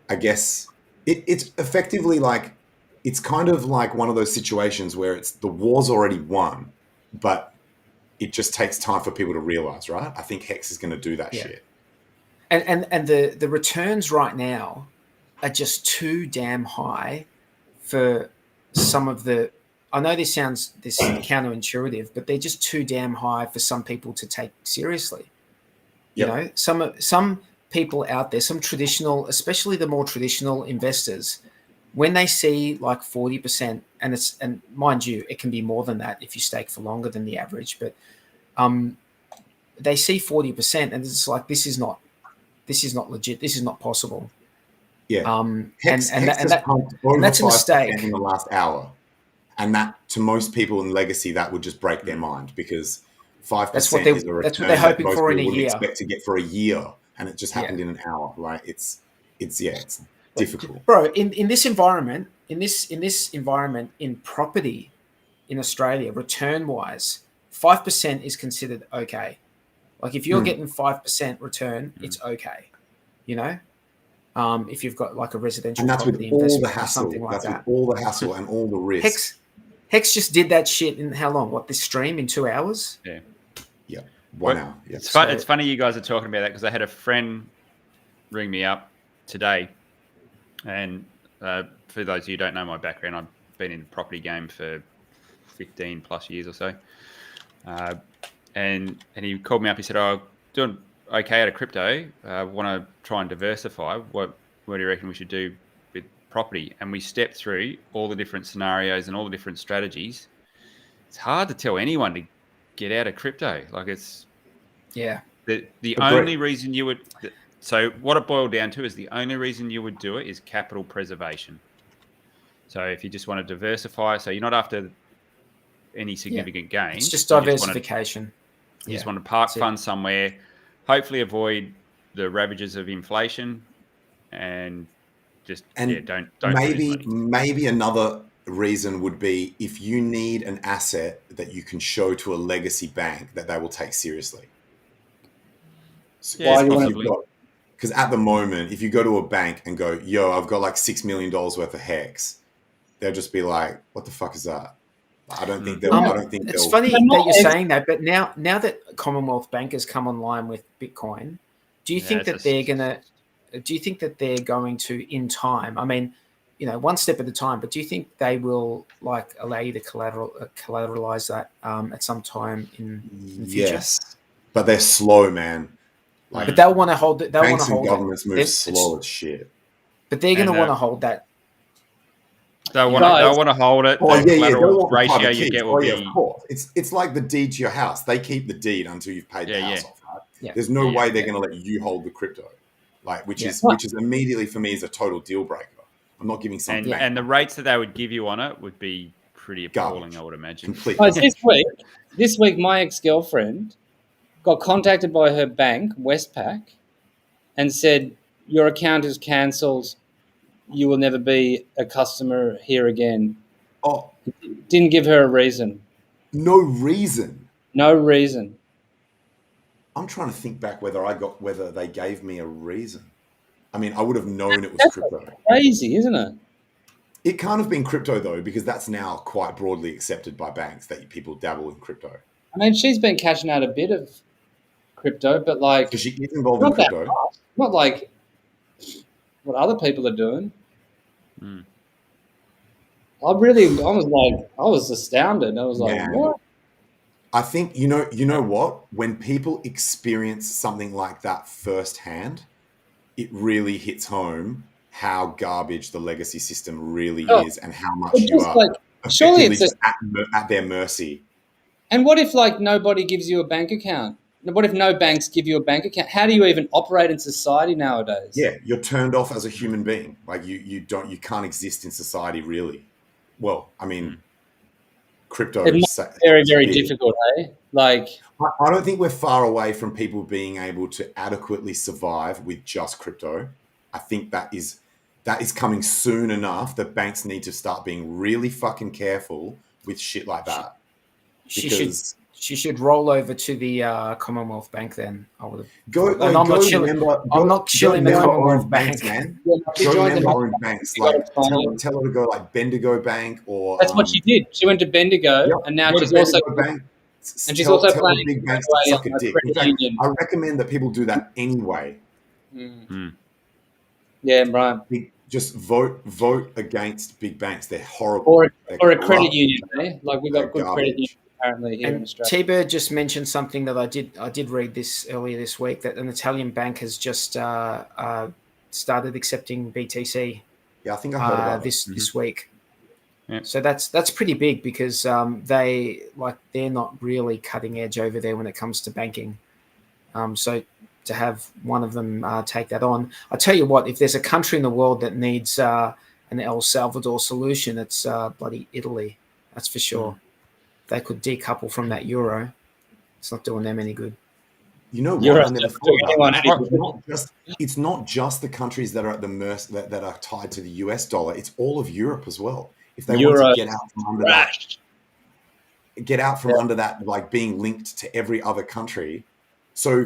I guess it's effectively like, it's kind of like one of those situations where it's the war's already won, but it just takes time for people to realize, right? I think Hex is going to do that shit. And the returns right now are just too damn high for some of the, I know this sounds counterintuitive, but they're just too damn high for some people to take seriously. You know, some people out there, some traditional, especially the more traditional investors, when they see like 40%, and mind you, it can be more than that if you stake for longer than the average, but they see 40% and it's like, this is not legit. This is not possible. Yeah. That's a mistake in the last hour. And that, to most people in legacy, that would just break their mind, because 5% is a return that's what they're hoping most for in a people year. wouldn't expect to get for a year, and it just happened in an hour. Like it's difficult, bro. In this environment, in property in Australia, return wise, 5% is considered okay. Like if you're getting 5% return, it's okay. You know, if you've got like a residential, and that's with property all the investment or hassle. something like That's that. with all the hassle and all the risk. Hex just did that shit in how long? What, this stream in 2 hours? Yeah. 1 hour. Yeah. It's funny you guys are talking about that, because I had a friend ring me up today, and for those of you who don't know my background, I've been in the property game for 15 plus years or so, and he called me up. He said, "Oh, doing okay out of crypto. Want to try and diversify. What do you reckon we should do with property?" And we stepped through all the different scenarios and all the different strategies. It's hard to tell anyone to get out of crypto. Like it's the only reason you would. So what it boiled down to is the only reason you would do it is capital preservation. So if you just want to diversify, so you're not after any significant gains. It's just diversification. You just want to park funds somewhere, hopefully avoid the ravages of inflation, and just don't maybe another reason would be if you need an asset that you can show to a legacy bank that they will take seriously. Because at the moment, if you go to a bank and go, "Yo, I've got like $6 million worth of Hex," they'll just be like, "What the fuck is that?" I don't think they'll. It's funny that you're saying that, but now that Commonwealth Bank has come online with Bitcoin, do you think that they're gonna? Do you think that they're going to, in time? I mean, you know, one step at a time. But do you think they will like allow you to collateralize that at some time in the future? Yes, but they're slow, man. Like, but they'll want to hold it. They'll want to hold it. Governments move slow as shit. But they're going to want to hold that. They'll want to hold it. Collateral ratio you get will be. Of course. It's like the deed to your house. They keep the deed until you've paid the house off. Right? Yeah. There's no way they're going to let you hold the crypto, like which is immediately for me is a total deal breaker. I'm not giving something back. And the rates that they would give you on it would be pretty appalling, I would imagine. Completely. This week, my ex-girlfriend got contacted by her bank, Westpac, and said, "Your account is cancelled. You will never be a customer here again." Oh, didn't give her a reason. No reason. No reason. I'm trying to think back whether they gave me a reason. I mean, I would have known it was crypto. Crazy, isn't it? It can't have been crypto though, because that's now quite broadly accepted by banks that people dabble in crypto. I mean, she's been cashing out a bit of crypto, but like, because she is involved in crypto. Not like what other people are doing. I was astounded. I was like, what? I think you know what? When people experience something like that firsthand, it really hits home how garbage the legacy system really is, and how much you are surely it's just at their mercy. And what if like nobody gives you a bank account? What if no banks give you a bank account? How do you even operate in society nowadays? Yeah, you're turned off as a human being. Like you can't exist in society really. Well, I mean, crypto. It must be very, very difficult, hey? Like, I don't think we're far away from people being able to adequately survive with just crypto. I think that is coming soon enough that banks need to start being really fucking careful with shit like that. She should roll over to the Commonwealth Bank then. I would have. I'm not shilling the Commonwealth Bank, man. Go member owned banks. Like tell her to go like Bendigo Bank or. That's what she did. She went to Bendigo, and now she's also. Bank. And she's also playing big banks to suck a dick. In fact, I recommend that people do that anyway. Yeah, Brian. Just vote against big banks. They're horrible. Or a credit union, eh? Like we've got good credit unions apparently here in Australia. T-Bird just mentioned something that I did read this earlier this week, that an Italian bank has just started accepting BTC. Yeah, I think I heard about this week. Yeah. So that's pretty big because they're not really cutting edge over there when it comes to banking. So to have one of them take that on, I tell you what, if there's a country in the world that needs an El Salvador solution, it's bloody Italy. That's for sure. They could decouple from that euro. It's not doing them any good. You know what? I never thought about that. It's not just the countries that are at the mercy that are tied to the US dollar. It's all of Europe as well. If they want to get out from under that, like being linked to every other country. So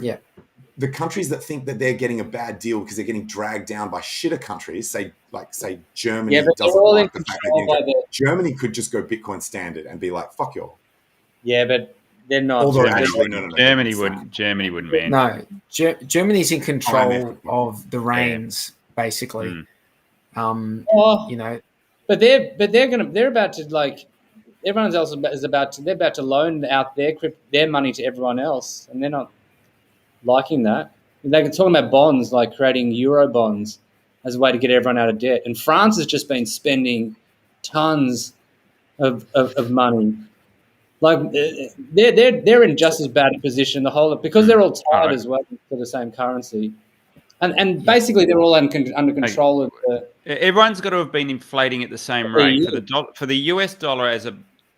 the countries that think that they're getting a bad deal because they're getting dragged down by shitter countries, say Germany doesn't like the fact that Germany could just go Bitcoin standard and be like, fuck y'all. Yeah, but they're not. Although Germany wouldn't, man. No, Germany's in control of the reins, basically. But they're about to like. Everyone else they're about to loan out their money to everyone else, and they're not liking that. They're talking about bonds, like creating euro bonds as a way to get everyone out of debt. And France has just been spending tons of money. Like they're in just as bad a position because they're all tied as well to the same currency, and basically they're all under control of the. Everyone's got to have been inflating at the same rate for the US dollar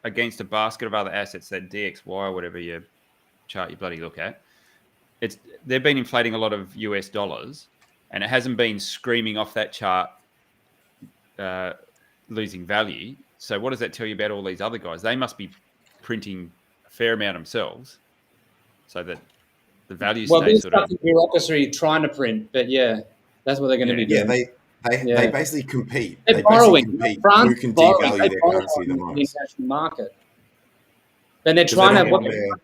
against a basket of other assets, that DXY or whatever your chart you bloody look at. They've been inflating a lot of US dollars, and it hasn't been screaming off that chart, losing value. So what does that tell you about all these other guys? They must be printing a fair amount themselves, so that the value stays sort of bureaucracy trying to print. But that's what they're going to be doing. They basically compete. They're borrowing. France who can devalue their currency the most. The international market. Then they're trying to.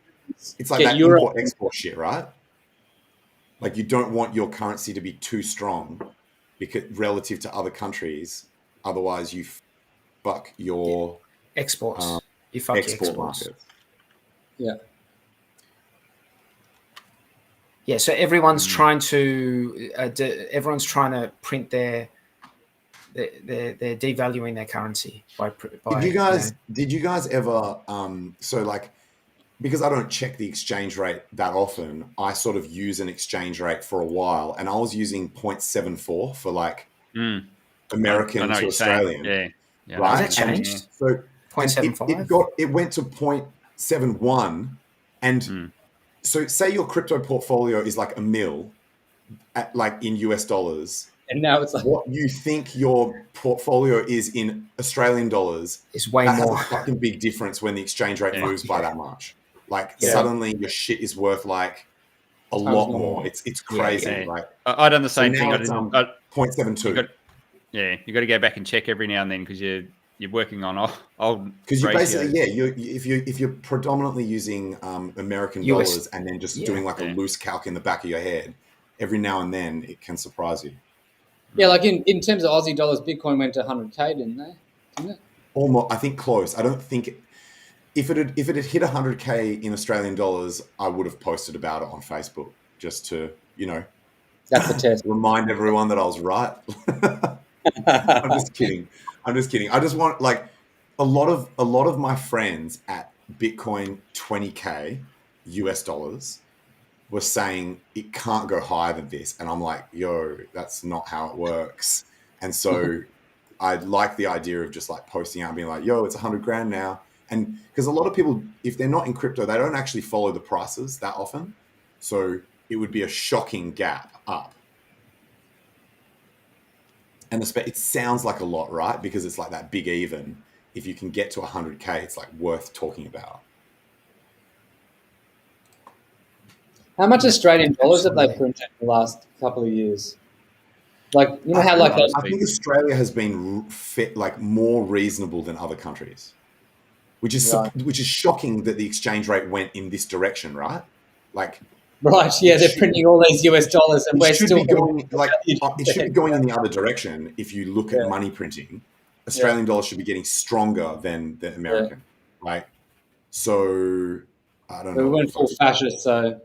It's like that import-export shit, right? Like you don't want your currency to be too strong because relative to other countries. Otherwise, you fuck your exports. You fuck your exports. Markets. Yeah. Yeah. So everyone's trying to print they're devaluing their currency by Did you guys ever because I don't check the exchange rate that often, I sort of use an exchange rate for a while, and I was using 0.74 for like American to Australian. Yeah. Has Right? that changed? So 0.75? it went to 0.71, and so say your crypto portfolio is like $1 million in US dollars. And now it's like what you think your portfolio is in Australian dollars is way more. Has a fucking big difference when the exchange rate moves by that much. Like suddenly your shit is worth like a lot more. It's crazy. Yeah. Like I'd done the same thing. I did 0.72. You got to go back and check every now and then because you're working on old. Because you basically if you're predominantly using American dollars and then just doing like a loose calc in the back of your head, every now and then it can surprise you. Yeah, like in terms of Aussie dollars, Bitcoin went to 100K, didn't it? Almost, I think close. I don't think if it had hit 100K in Australian dollars, I would have posted about it on Facebook just to that's the test. Remind everyone that I was right. I'm just kidding. I just want like a lot of my friends at Bitcoin 20K US dollars were saying it can't go higher than this. And I'm like, yo, that's not how it works. And so I like the idea of just like posting out and being like, yo, it's $100,000 now. And because a lot of people, if they're not in crypto, they don't actually follow the prices that often. So it would be a shocking gap up. And it sounds like a lot, right? Because it's like that big even. If you can get to 100K, it's like worth talking about. How much Australian dollars have they printed in the last couple of years? Like, you know how like I think Australia has been like more reasonable than other countries, which is shocking that the exchange rate went in this direction, right? Like, right, yeah, they're printing all these US dollars, and we're still going like it should be going in the other direction. If you look at money printing, Australian dollars should be getting stronger than the American, right? So I don't know. We went full fascist, so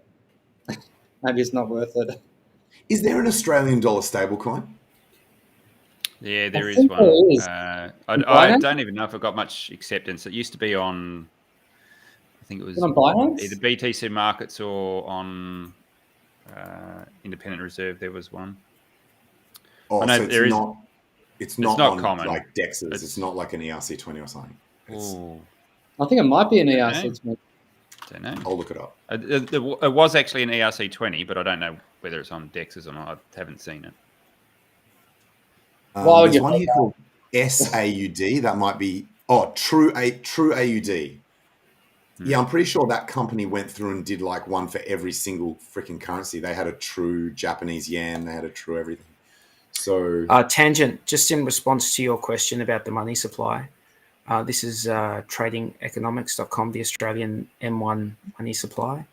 maybe it's not worth it. Is there an Australian dollar stablecoin? Yeah, there is one. I don't even know if it got much acceptance. It used to be on, I think it was on Binance? Either BTC Markets or on Independent Reserve. There was one. Oh, so it's not on common. Like Dexes. It's not like an ERC20 or something. I think it might be an ERC20. Don't know. I'll look it up. It was actually an ERC20, but I don't know whether it's on Dexes or not. I haven't seen it. There's one here called SAUD. That might be True AUD. Yeah, I'm pretty sure that company went through and did like one for every single freaking currency. They had a True Japanese yen. They had a True everything. So Tangent, just in response to your question about the money supply. This is tradingeconomics.com, the Australian M1 money supply.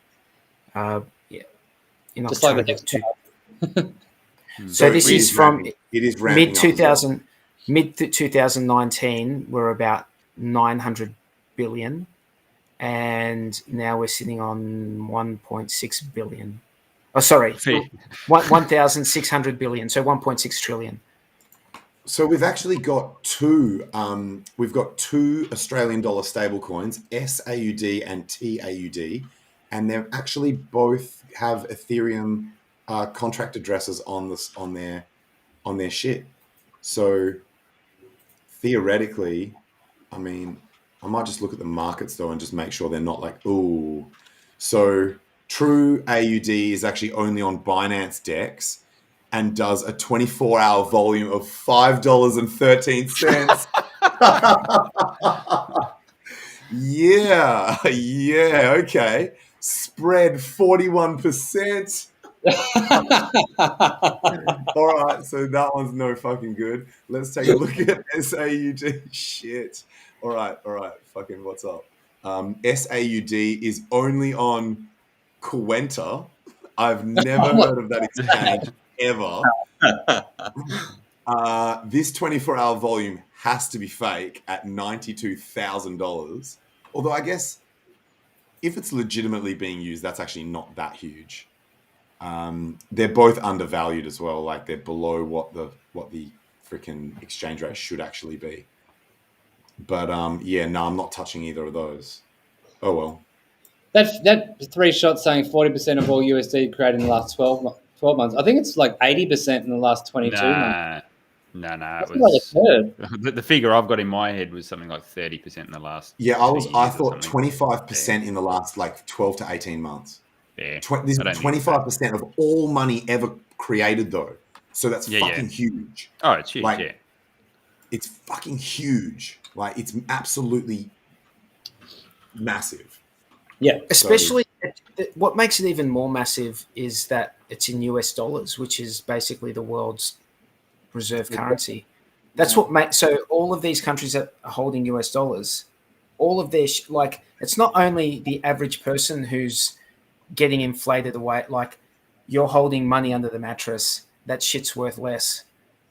In just October. like the next So this is from mid 2019. We're about 900 billion, and now we're sitting on 1.6 billion. Oh, sorry, 1,600 billion. So 1.6 trillion. So we've actually got two. We've got two Australian dollar stablecoins, SAUD and TAUD, and they actually both have Ethereum contract addresses on their shit. So theoretically, I mean, I might just look at the markets though and just make sure they're not like, ooh. So True AUD is actually only on Binance Dex and does a 24-hour volume of $5.13. Yeah, okay. Spread 41%. All right, so that one's no fucking good. Let's take a look at SAUD. Shit. All right. Fucking what's up? SAUD is only on Quenta. I've never heard of that exchange ever. This 24-hour volume has to be fake at $92,000. Although I guess if it's legitimately being used, that's actually not that huge. They're both undervalued as well. Like they're below what the freaking exchange rate should actually be. But I'm not touching either of those. Oh well. That three shot saying 40% of all USD created in the last 12 months. I think it's like 80% in the last 22 months. No. That's It was the figure I've got in my head was something like 30% in the last. Yeah, I thought 25% in the last like 12 to 18 months. Yeah, this is 25% of all money ever created though. So that's fucking huge. Oh, it's huge. Like, it's fucking huge. Like it's absolutely massive. Yeah, especially what makes it even more massive is that it's in US dollars, which is basically the world's reserve currency. That's what makes so all of these countries that are holding US dollars, all of their like it's not only the average person who's getting inflated away. Like you're holding money under the mattress, that shit's worth less.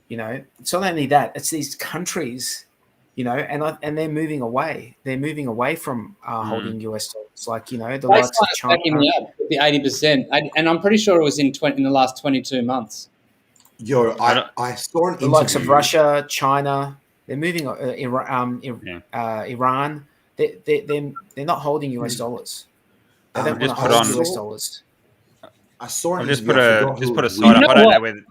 You know, it's not only that; it's these countries. You know, and they're moving away. They're moving away from holding US dollars, like the likes of China. Backing me up, the 80%, and I'm pretty sure it was in the last 22 months. Yo, I saw an interview. The likes of Russia, China, they're moving. Iran, they're not holding US dollars. They don't want to hold US dollars. I saw an just interview. put a side up. I don't know whether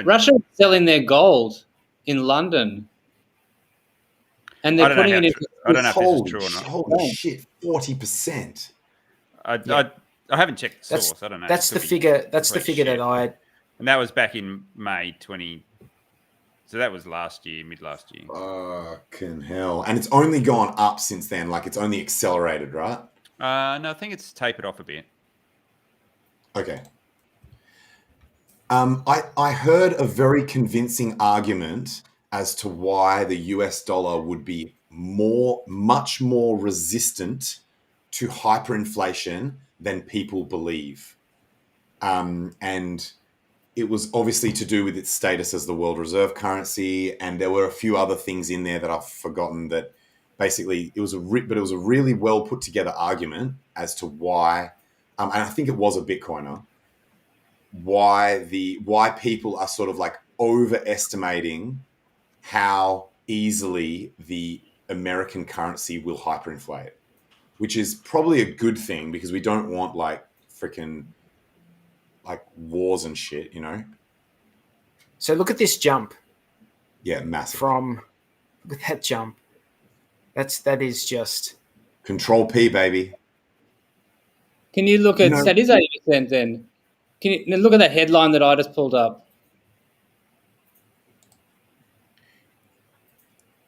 Russia is selling their gold in London. And they're putting it into I don't know if this is true or not. Holy shit, 40%. I haven't checked the source. I don't know. That's the figure. That's the figure that I. And that was back in May 20. So that was last year, mid last year. Fucking hell! And it's only gone up since then. Like it's only accelerated, right? No, I think it's tapered off a bit. Okay. I heard a very convincing argument as to why the US dollar would be much more resistant to hyperinflation than people believe. And it was obviously to do with its status as the world reserve currency. And there were a few other things in there that I've forgotten that basically it was a really well put together argument as to why, and I think it was a Bitcoiner, why people are sort of like overestimating how easily the American currency will hyperinflate, which is probably a good thing because we don't want like freaking like wars and shit, you know? So look at this jump. Yeah, massive. Look at that jump. That is just Control P, baby. Can you look at that is 80% then? Can you look at that headline that I just pulled up?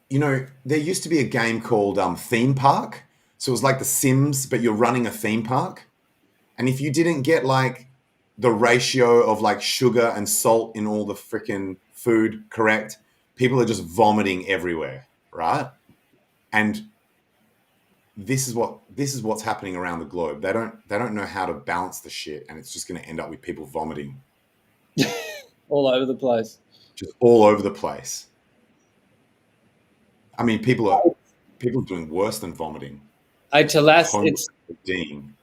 You know, there used to be a game called Theme Park. So it was like The Sims, but you're running a theme park. And if you didn't get like the ratio of like sugar and salt in all the freaking food correct, people are just vomiting everywhere, right? And this is what's happening around the globe. They don't know how to balance the shit, and it's just going to end up with people vomiting all over the place. Just all over the place. I mean, people are doing worse than vomiting. It's Hedron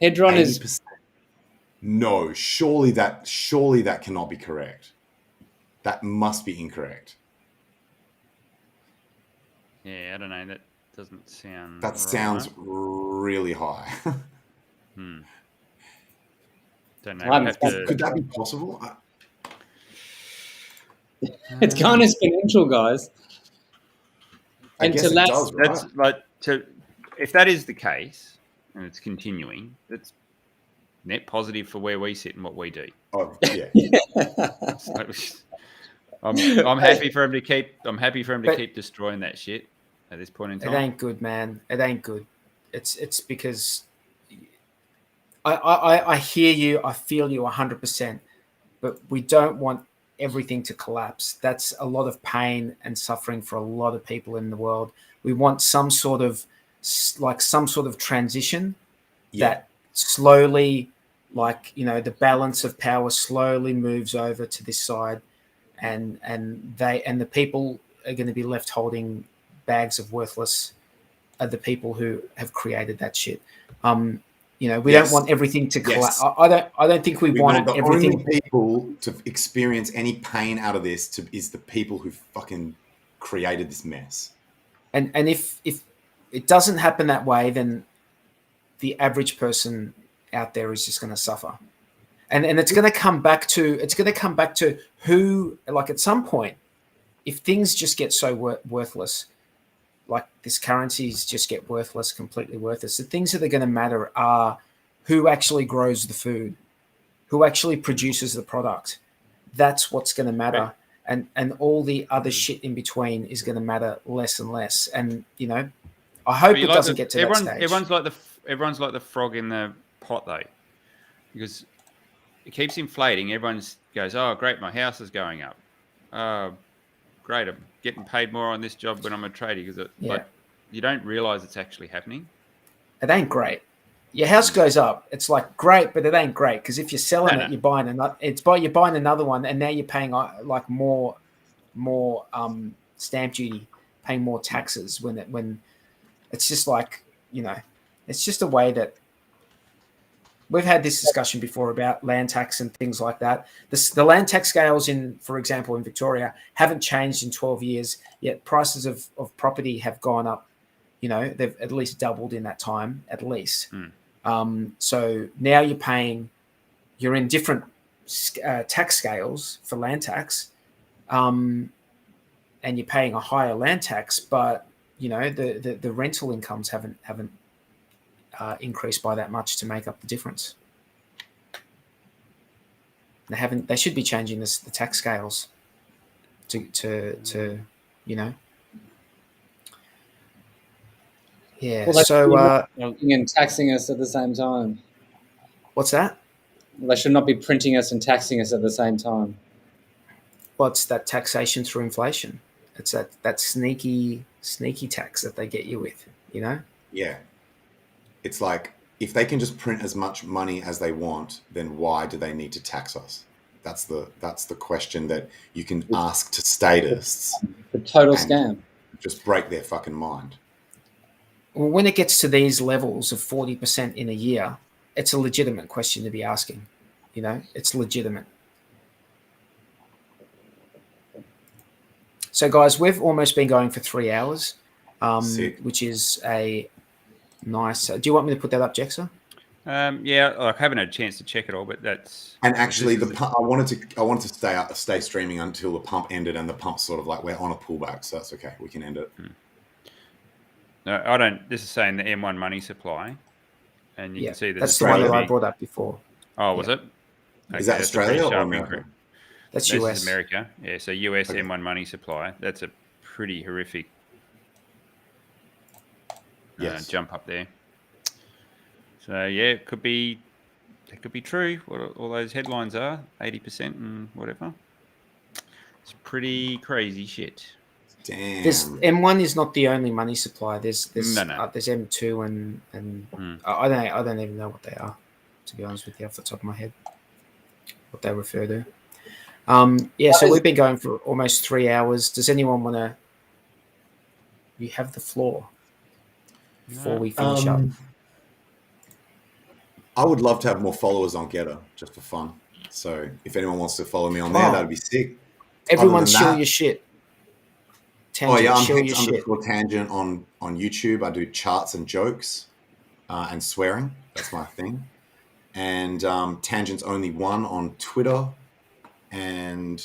80%. is no. Surely that cannot be correct. That must be incorrect. Yeah, I don't know. That doesn't sound. That sounds really high. Don't know. Could that be possible? It's kind of exponential, guys. I guess it does, right? That's like if that is the case and it's continuing, that's net positive for where we sit and what we do. Oh yeah. I'm happy for him to keep. I'm happy for him to keep destroying that shit at this point in time. It ain't good, man. It ain't good. It's because I hear you. I feel you 100%. But we don't want everything to collapse. That's a lot of pain and suffering for a lot of people in the world. We want some sort of transition that slowly, like, you know, the balance of power slowly moves over to this side, and the people are going to be left holding bags of worthless the people who have created that shit. You know, we don't want everything to collapse. I don't think we want everything. Only people to experience any pain out of this is the people who fucking created this mess. And if it doesn't happen that way, then the average person out there is just going to suffer. And it's going to come back to who, like, at some point, if things just get so worthless, like these currencies just get worthless, completely worthless, the things that are going to matter are who actually grows the food, who actually produces the product. That's what's going to matter. And all the other shit in between is going to matter less and less. And, you know, I hope it doesn't get to that stage. Everyone's like the frog in the pot, though, because it keeps inflating. Everyone goes, "Oh, great, my house is going up. Oh, great, I'm getting paid more on this job when I'm a tradie," because like, you don't realize it's actually happening. It ain't great. Your house goes up. It's like great, but it ain't great, because if you're selling it, you're buying another. You're buying another one, and now you're paying like more stamp duty, paying more taxes when it's just like, you know, it's just a way that we've had this discussion before about land tax and things like that. The land tax scales for example, in Victoria haven't changed in 12 years, yet prices of property have gone up. You know, they've at least doubled in that time, at least. So now you're in different tax scales for land tax, and you're paying a higher land tax, but the rental incomes haven't increased by that much to make up the difference. They should be changing the tax scales to Yeah. Well, so and taxing us at the same time. What's that? Well, they should not be printing us and taxing us at the same time. What's that taxation through inflation? It's that sneaky tax that they get you with, Yeah. It's like, if they can just print as much money as they want, then why do they need to tax us? That's the question that you can ask to statists. The total scam. Just break their fucking mind. Well, when it gets to these levels of 40% in a year, it's a legitimate question to be asking. It's legitimate. So, guys, we've almost been going for 3 hours, which is a nice. Do you want me to put that up, Jexxa? Yeah, I haven't had a chance to check it all, but that's. And actually, I wanted to stay streaming until the pump ended, and the pump's sort of like we're on a pullback, so that's okay. We can end it. No, I don't. This is saying the M1 money supply, and you can see that's the one that I brought up before. Oh, was it? Is that Australia or America? That's US. This is America. Yeah, so US M1 money supply. That's a pretty horrific jump up there. So yeah, it could be true. What all those headlines are, 80% and whatever. It's pretty crazy shit. Damn. M1 is not the only money supply. There's No. There's M2 and I don't even know what they are, to be honest with you, off the top of my head, what they refer to. So we've been going for almost 3 hours. Does anyone want to? You have the floor before we finish up. I would love to have more followers on Getter, just for fun. So if anyone wants to follow me on there, that'd be sick. Everyone shill your shit. Tangent, I'm Hex_Tangent on YouTube. I do charts and jokes and swearing. That's my thing. And Tangent's only one on Twitter. And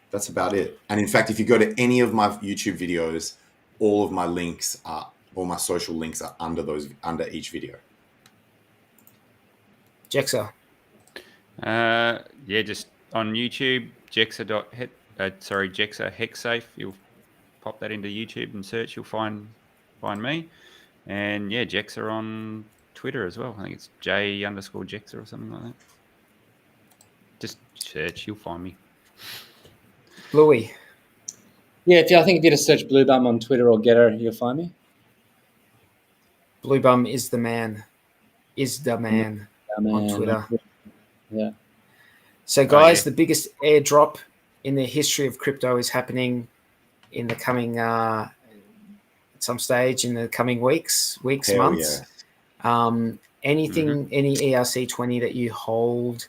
that's about it. And in fact, if you go to any of my YouTube videos, all my social links are under each video. Jexxa. Just on YouTube, Jexxa HexSafe. You'll pop that into YouTube and search. You'll find me. And Jexxa on Twitter as well. I think it's J_Jexxa or something like that. Just search, you'll find me. Bluey. Yeah, I think if you just search Bloobum on Twitter or Getter, you'll find me. Bloobum is the man. On Twitter. Yeah. So, guys, the biggest airdrop in the history of crypto is happening in the coming at some stage in the coming months. Yeah. Anything, any ERC20 that you hold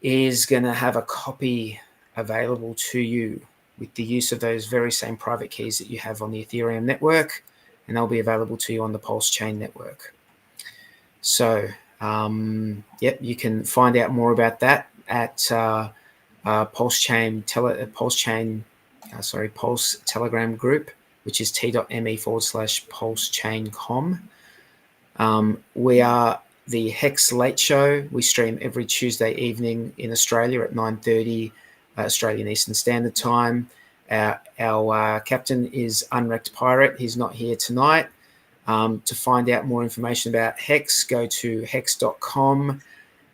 is going to have a copy available to you with the use of those very same private keys that you have on the Ethereum network, and they'll be available to you on the PulseChain network. So, you can find out more about that at Pulse Telegram group, which is t.me/PulseChain.com. We are the Hex Late Show. We stream every Tuesday evening in Australia at 9:30 Australian Eastern Standard Time. Our captain is uNrekt Pyrate. He's not here tonight. To find out more information about Hex, go to hex.com.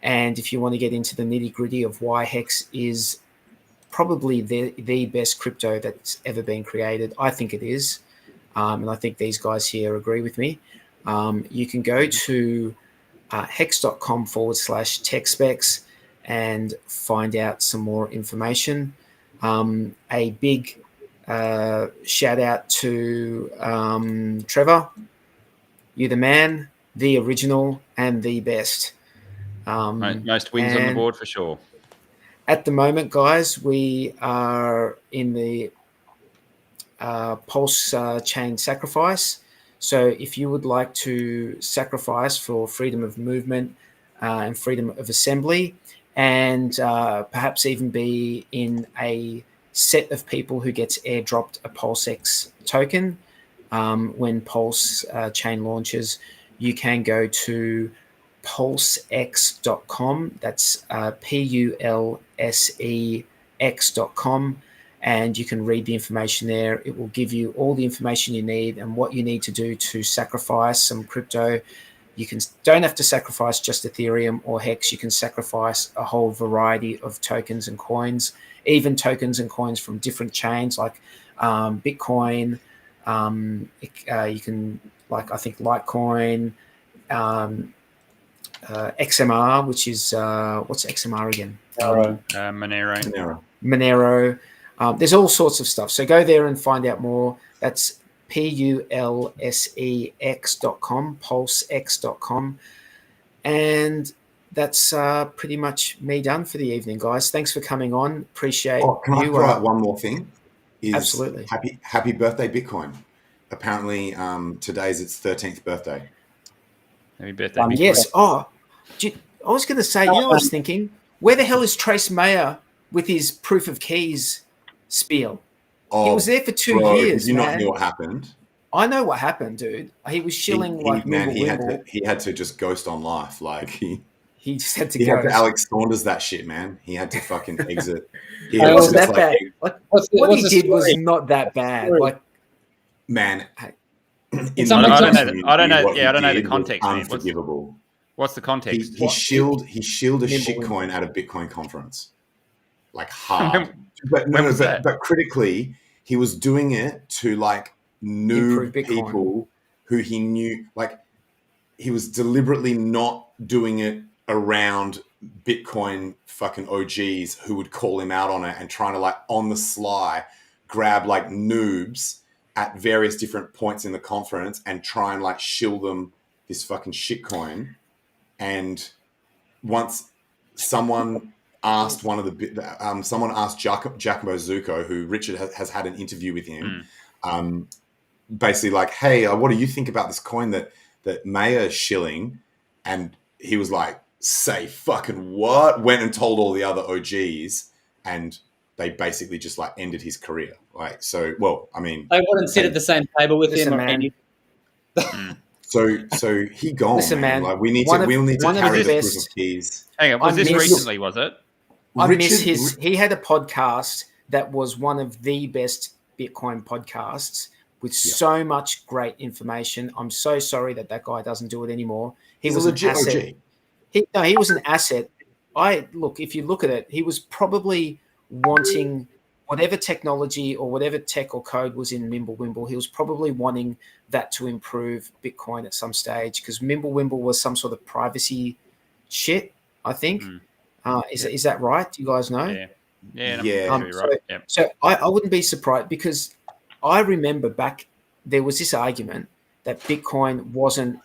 And if you want to get into the nitty-gritty of why Hex is probably the best crypto that's ever been created, I think it is. And I think these guys here agree with me. You can go to hex.com/techspecs and find out some more information. A big shout out to Trevor. You're the man, the original, and the best. Most wins on the board for sure. At the moment, guys, we are in the PulseChain Sacrifice. So if you would like to sacrifice for freedom of movement and freedom of assembly, and perhaps even be in a set of people who gets airdropped a PulseX token, when Pulse chain launches, you can go to PulseX.com. That's PulseX.com. And you can read the information there. It will give you all the information you need and what you need to do to sacrifice some crypto. You don't have to sacrifice just Ethereum or Hex. You can sacrifice a whole variety of tokens and coins, even tokens and coins from different chains like Bitcoin. You can, like, I think Litecoin, XMR, which is what's XMR again? Monero. There's all sorts of stuff. So go there and find out more. That's PulseX.com, PulseX.com. And that's pretty much me done for the evening, guys. Thanks for coming on. Appreciate Can I throw out one more thing? Absolutely. Happy birthday, Bitcoin. Apparently, today's its 13th birthday. Happy birthday, Bitcoin. Yes. I was going to say, I was thinking, where the hell is Trace Mayer with his proof of keys spiel? He was there for 2 years. Did you not know what happened? I know what happened, dude. He was shilling he had to just ghost on life. Like he just had to he go. had to Alex Saunders that shit, man. He had to fucking exit. It wasn't that bad. What he did was not that bad. Like, man, I don't know the context. Unforgivable. What's the context? He shilled a shitcoin at a Bitcoin conference, like hard. But critically, he was doing it to like noob people who he knew. Like, he was deliberately not doing it around Bitcoin fucking OGs who would call him out on it and trying to, like, on the sly grab like noobs at various different points in the conference and try and like shill them this fucking shitcoin. And once someone asked someone asked Giacomo Zucco, who Richard has had an interview with him, basically like, hey, what do you think about this coin that Mayer is shilling? And he was like, say fucking what? Went and told all the other OGs, and they basically just like ended his career. Like, so, well, I mean, they wouldn't sit at the same table with him or anything. So he gone. Listen, man. Like, we'll need to carry the proof of keys. Hang on, was this recently? Was it? He had a podcast that was one of the best Bitcoin podcasts with so much great information. I'm so sorry that guy doesn't do it anymore. He was a legit asset. He was an asset. If you look at it, he was probably wanting whatever technology or whatever tech or code was in Mimblewimble. He was probably wanting that to improve Bitcoin at some stage, because Mimblewimble was some sort of privacy shit, I think. Is that right? Do you guys know? Yeah. Right. So I wouldn't be surprised, because I remember back there was this argument that Bitcoin wasn't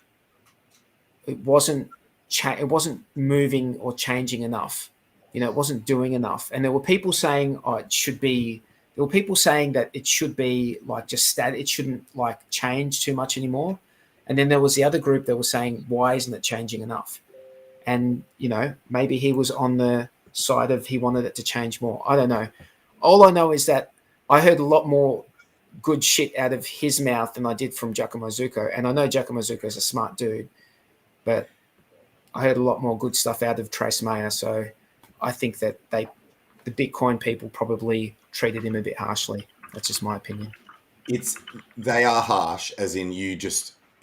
moving or changing enough. You know, it wasn't doing enough. And there were people saying, it should be. There were people saying that it should be like just static. It shouldn't like change too much anymore. And then there was the other group that was saying, why isn't it changing enough? And, you know, maybe he was on the side of he wanted it to change more. I don't know. All I know is that I heard a lot more good shit out of his mouth than I did from Giacomo Zucco. And I know Giacomo Zucco is a smart dude, but I heard a lot more good stuff out of Trace Mayer. So I think that the Bitcoin people probably treated him a bit harshly. That's just my opinion. They are harsh, as in you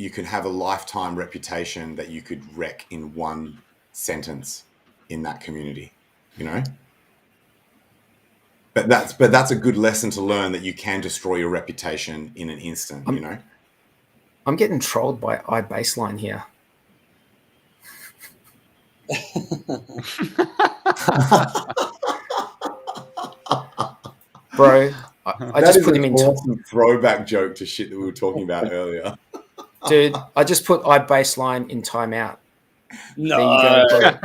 can have a lifetime reputation that you could wreck in one sentence in that community, you know? But that's a good lesson to learn, that you can destroy your reputation in an instant, you know? I'm getting trolled by iBaseline here. Bro, I just put him in. Awesome throwback joke to shit that we were talking about earlier. Dude, I just put iBaseline in timeout. No. There you go, bro.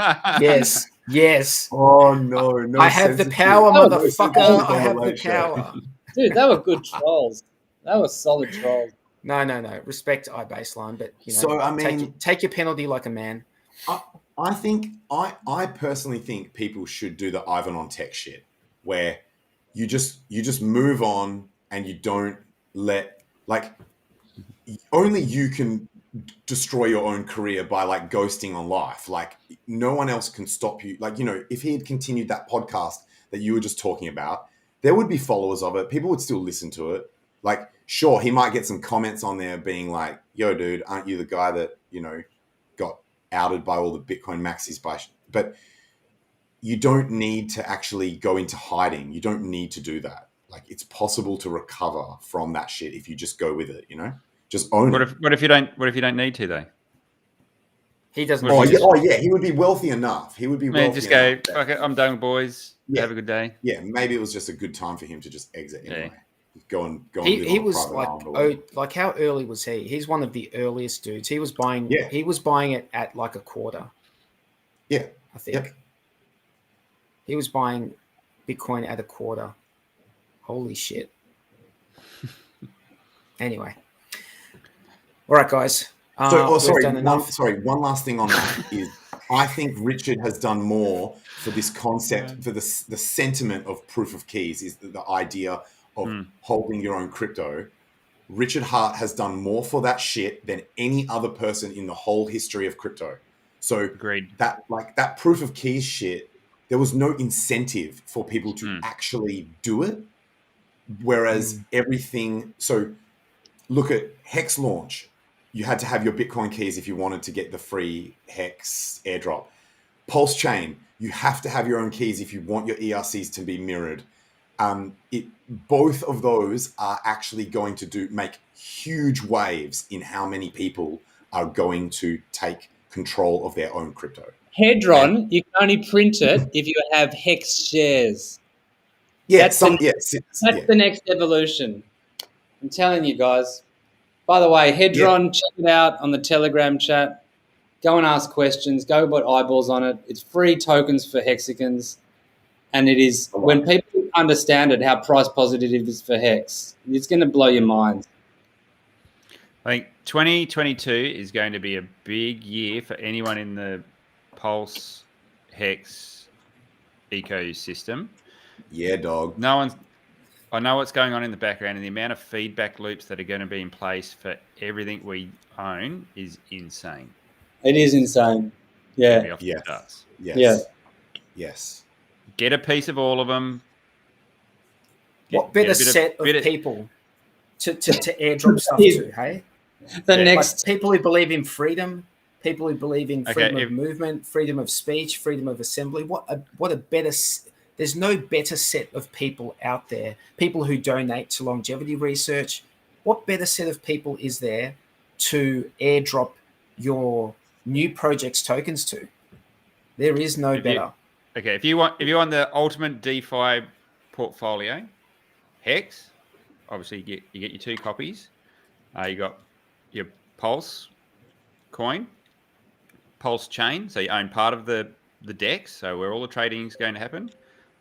Yes. Oh, no. I have the power, motherfucker. I have the power. Dude, they were good trolls. That was solid trolls. No. Respect iBaseline, but, you know, so, I mean, take your penalty like a man. I personally think people should do the Ivan on Tech shit, where you just move on and you don't let, like, only you can destroy your own career by like ghosting on life. Like no one else can stop you. Like, you know, if he had continued that podcast that you were just talking about, there would be followers of it. People would still listen to it. Like, sure, he might get some comments on there being like, yo, dude, aren't you the guy that, you know, got outed by all the Bitcoin maxis but you don't need to actually go into hiding. You don't need to do that. Like, it's possible to recover from that shit if you just go with it, you know? Just own it. What if you don't need to though? He doesn't. Yeah. He would be wealthy enough. He would be wealthy just go, enough. fuck it, I'm done with boys. Yeah. Have a good day. Yeah, maybe it was just a good time for him to just exit anyway. Go and he was like how early was he? He's one of the earliest dudes. He was buying it at like a quarter. Yeah. I think. He was buying Bitcoin at a quarter. Holy shit. Anyway. All right, guys. One last thing on that is I think Richard has done more for this concept, for the sentiment of proof of keys, is the idea of holding your own crypto. Richard Hart has done more for that shit than any other person in the whole history of crypto. So agreed. That proof of keys shit, there was no incentive for people to actually do it. Whereas everything, so look at Hex launch. You had to have your Bitcoin keys if you wanted to get the free Hex airdrop. PulseChain, you have to have your own keys if you want your ERCs to be mirrored. Both of those are actually going to make huge waves in how many people are going to take control of their own crypto. Hedron, you can only print it if you have Hex shares. That's the next evolution. I'm telling you guys. By the way, Hedron, check it out on the Telegram chat. Go and ask questions. Go put eyeballs on it. It's free tokens for hexagons. And it is, when people understand it, how price positive it is for Hex, it's going to blow your mind. I think 2022 is going to be a big year for anyone in the Pulse Hex ecosystem. Yeah, dog. I know what's going on in the background, and the amount of feedback loops that are going to be in place for everything we own is insane. It is insane. Yeah. Yes. Get a piece of all of them. What better set of people to airdrop stuff to, hey? Next people who believe in freedom, people who believe in freedom of movement, freedom of speech, freedom of assembly. What a better... There's no better set of people out there, people who donate to longevity research. What better set of people is there to airdrop your new project's tokens to? There is no better. If you want the ultimate DeFi portfolio, Hex, obviously you get your 2 copies. You got your Pulse coin, PulseChain, so you own part of the DEX, so where all the trading is going to happen.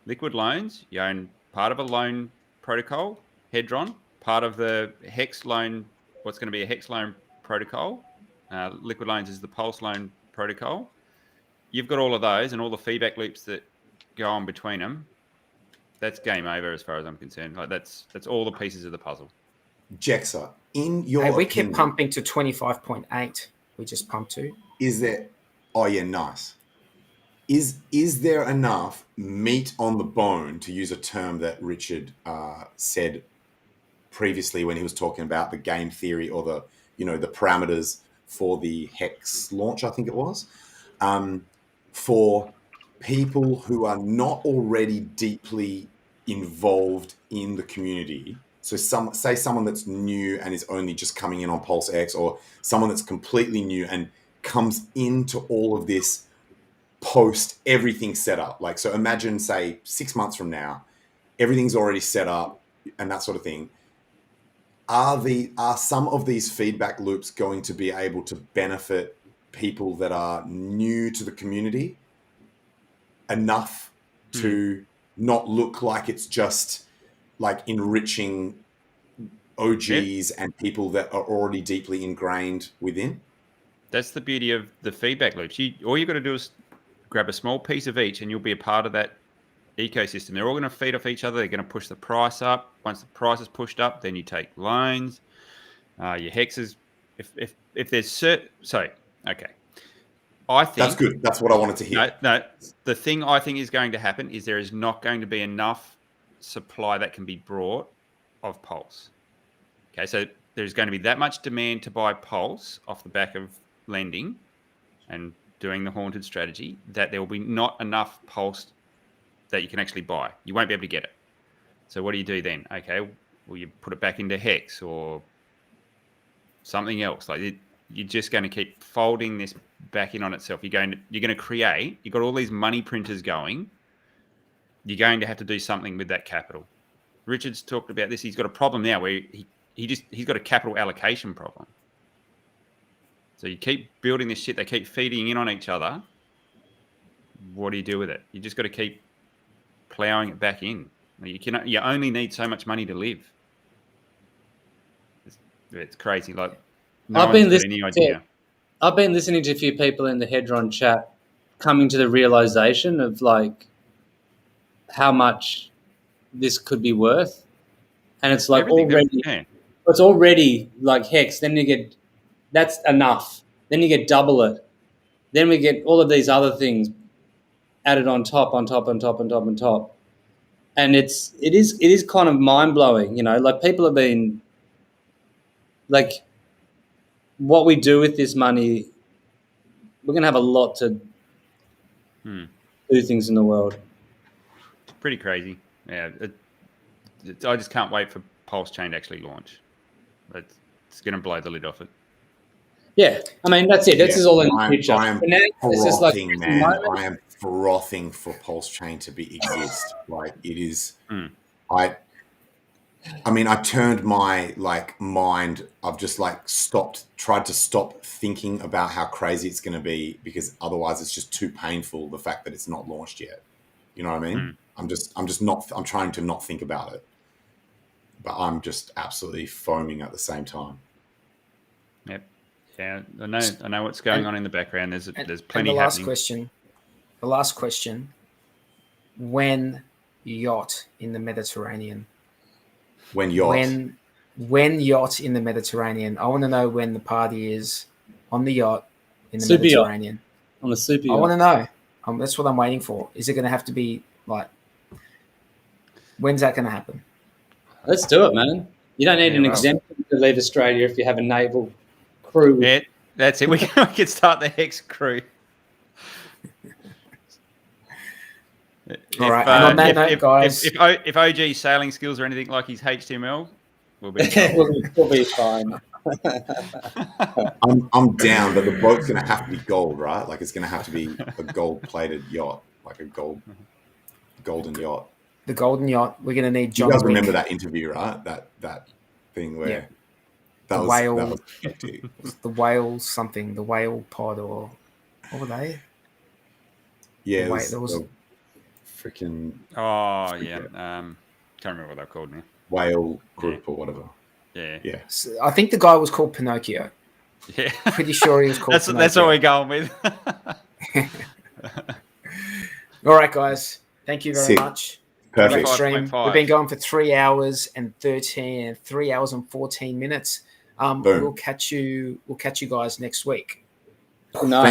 Liquid loans, you own part of a loan protocol, Hedron, part of the Hex loan, what's going to be a Hex loan protocol. Liquid loans is the Pulse loan protocol. You've got all of those and all the feedback loops that go on between them. That's game over as far as I'm concerned. Like that's all the pieces of the puzzle. Jexxa, in your opinion, we kept pumping to 25.8. We just pumped to. Is there? Oh yeah, nice. Is there enough meat on the bone, to use a term that Richard said previously when he was talking about the game theory or the parameters for the Hex launch, I think it was, for people who are not already deeply involved in the community? So someone that's new and is only just coming in on PulseX, or someone that's completely new and comes into all of this post everything set up. Like, so imagine, say, 6 months from now, everything's already set up and that sort of thing. Are some of these feedback loops going to be able to benefit people that are new to the community enough to not look like it's just like enriching OGs and people that are already deeply ingrained within? That's the beauty of the feedback loops. All you got to do is grab a small piece of each and you'll be a part of that ecosystem. They're all going to feed off each other. They're going to push the price up. Once the price is pushed up, then you take loans. Your hexes, if there's sorry, okay. I think that's good. That's what I wanted to hear. No, the thing I think is going to happen is there is not going to be enough supply that can be brought of Pulse. Okay, so there's going to be that much demand to buy Pulse off the back of lending and doing the haunted strategy that there will be not enough Pulse that you can actually buy. You won't be able to get it. So what do you do then? Okay, well, you put it back into Hex or something else. You're just going to keep folding this back in on itself. You're going to create. You've got all these money printers going. You're going to have to do something with that capital. Richard's talked about this. He's got a problem now where he's got a capital allocation problem. So you keep building this shit. They keep feeding in on each other. What do you do with it? You just got to keep plowing it back in. You only need so much money to live. It's crazy. I've been listening to a few people in the Hedron chat coming to the realization of how much this could be worth, and it's it's already like Hex. Then that's enough. Then you get double it. Then we get all of these other things added on top, and it is kind of mind blowing. People have been what we do with this money, we're going to have a lot to do things in the world. It's pretty crazy. Yeah, I just can't wait for PulseChain to actually launch. It's going to blow the lid off it. Yeah, I mean, that's it. This is all in the future. I am frothing, man. I am frothing for PulseChain to exist. It is. I mean, I turned my mind. I've just tried to stop thinking about how crazy it's going to be because otherwise it's just too painful. The fact that it's not launched yet. You know what I mean? I'm trying to not think about it, but I'm just absolutely foaming at the same time. Yep. Yeah, I know what's going on in the background. There's plenty and happening. The last question. When yacht in the Mediterranean? When yacht in the Mediterranean? I want to know when the party is on the yacht in the Mediterranean. Yacht. On the super yacht. I want to know. That's what I'm waiting for. Is it going to have to be when's that going to happen? Let's do it, man. You don't need an exemption to leave Australia if you have a naval crew. Yeah, that's it. We can start the Hex crew. All right. And on that note, guys, if OG sailing skills are anything like his HTML, we'll be we'll be fine. I'm down, but the boat's going to have to be gold, right? It's going to have to be a gold-plated yacht, a golden yacht. The golden yacht. We're going to need John. You guys remember that interview, right? That thing where that was hectic. The whale something. The whale pod or what were they? Yeah, there was freaking. Oh yeah, can't remember what they're called now. Whale group or whatever. Yeah. So I think the guy was called Pinocchio. Yeah, pretty sure he was called. That's what we're going with. All right, guys. Thank you very much. Perfect. We've been going for 3 hours and 14 minutes. We'll catch you guys next week. Nice.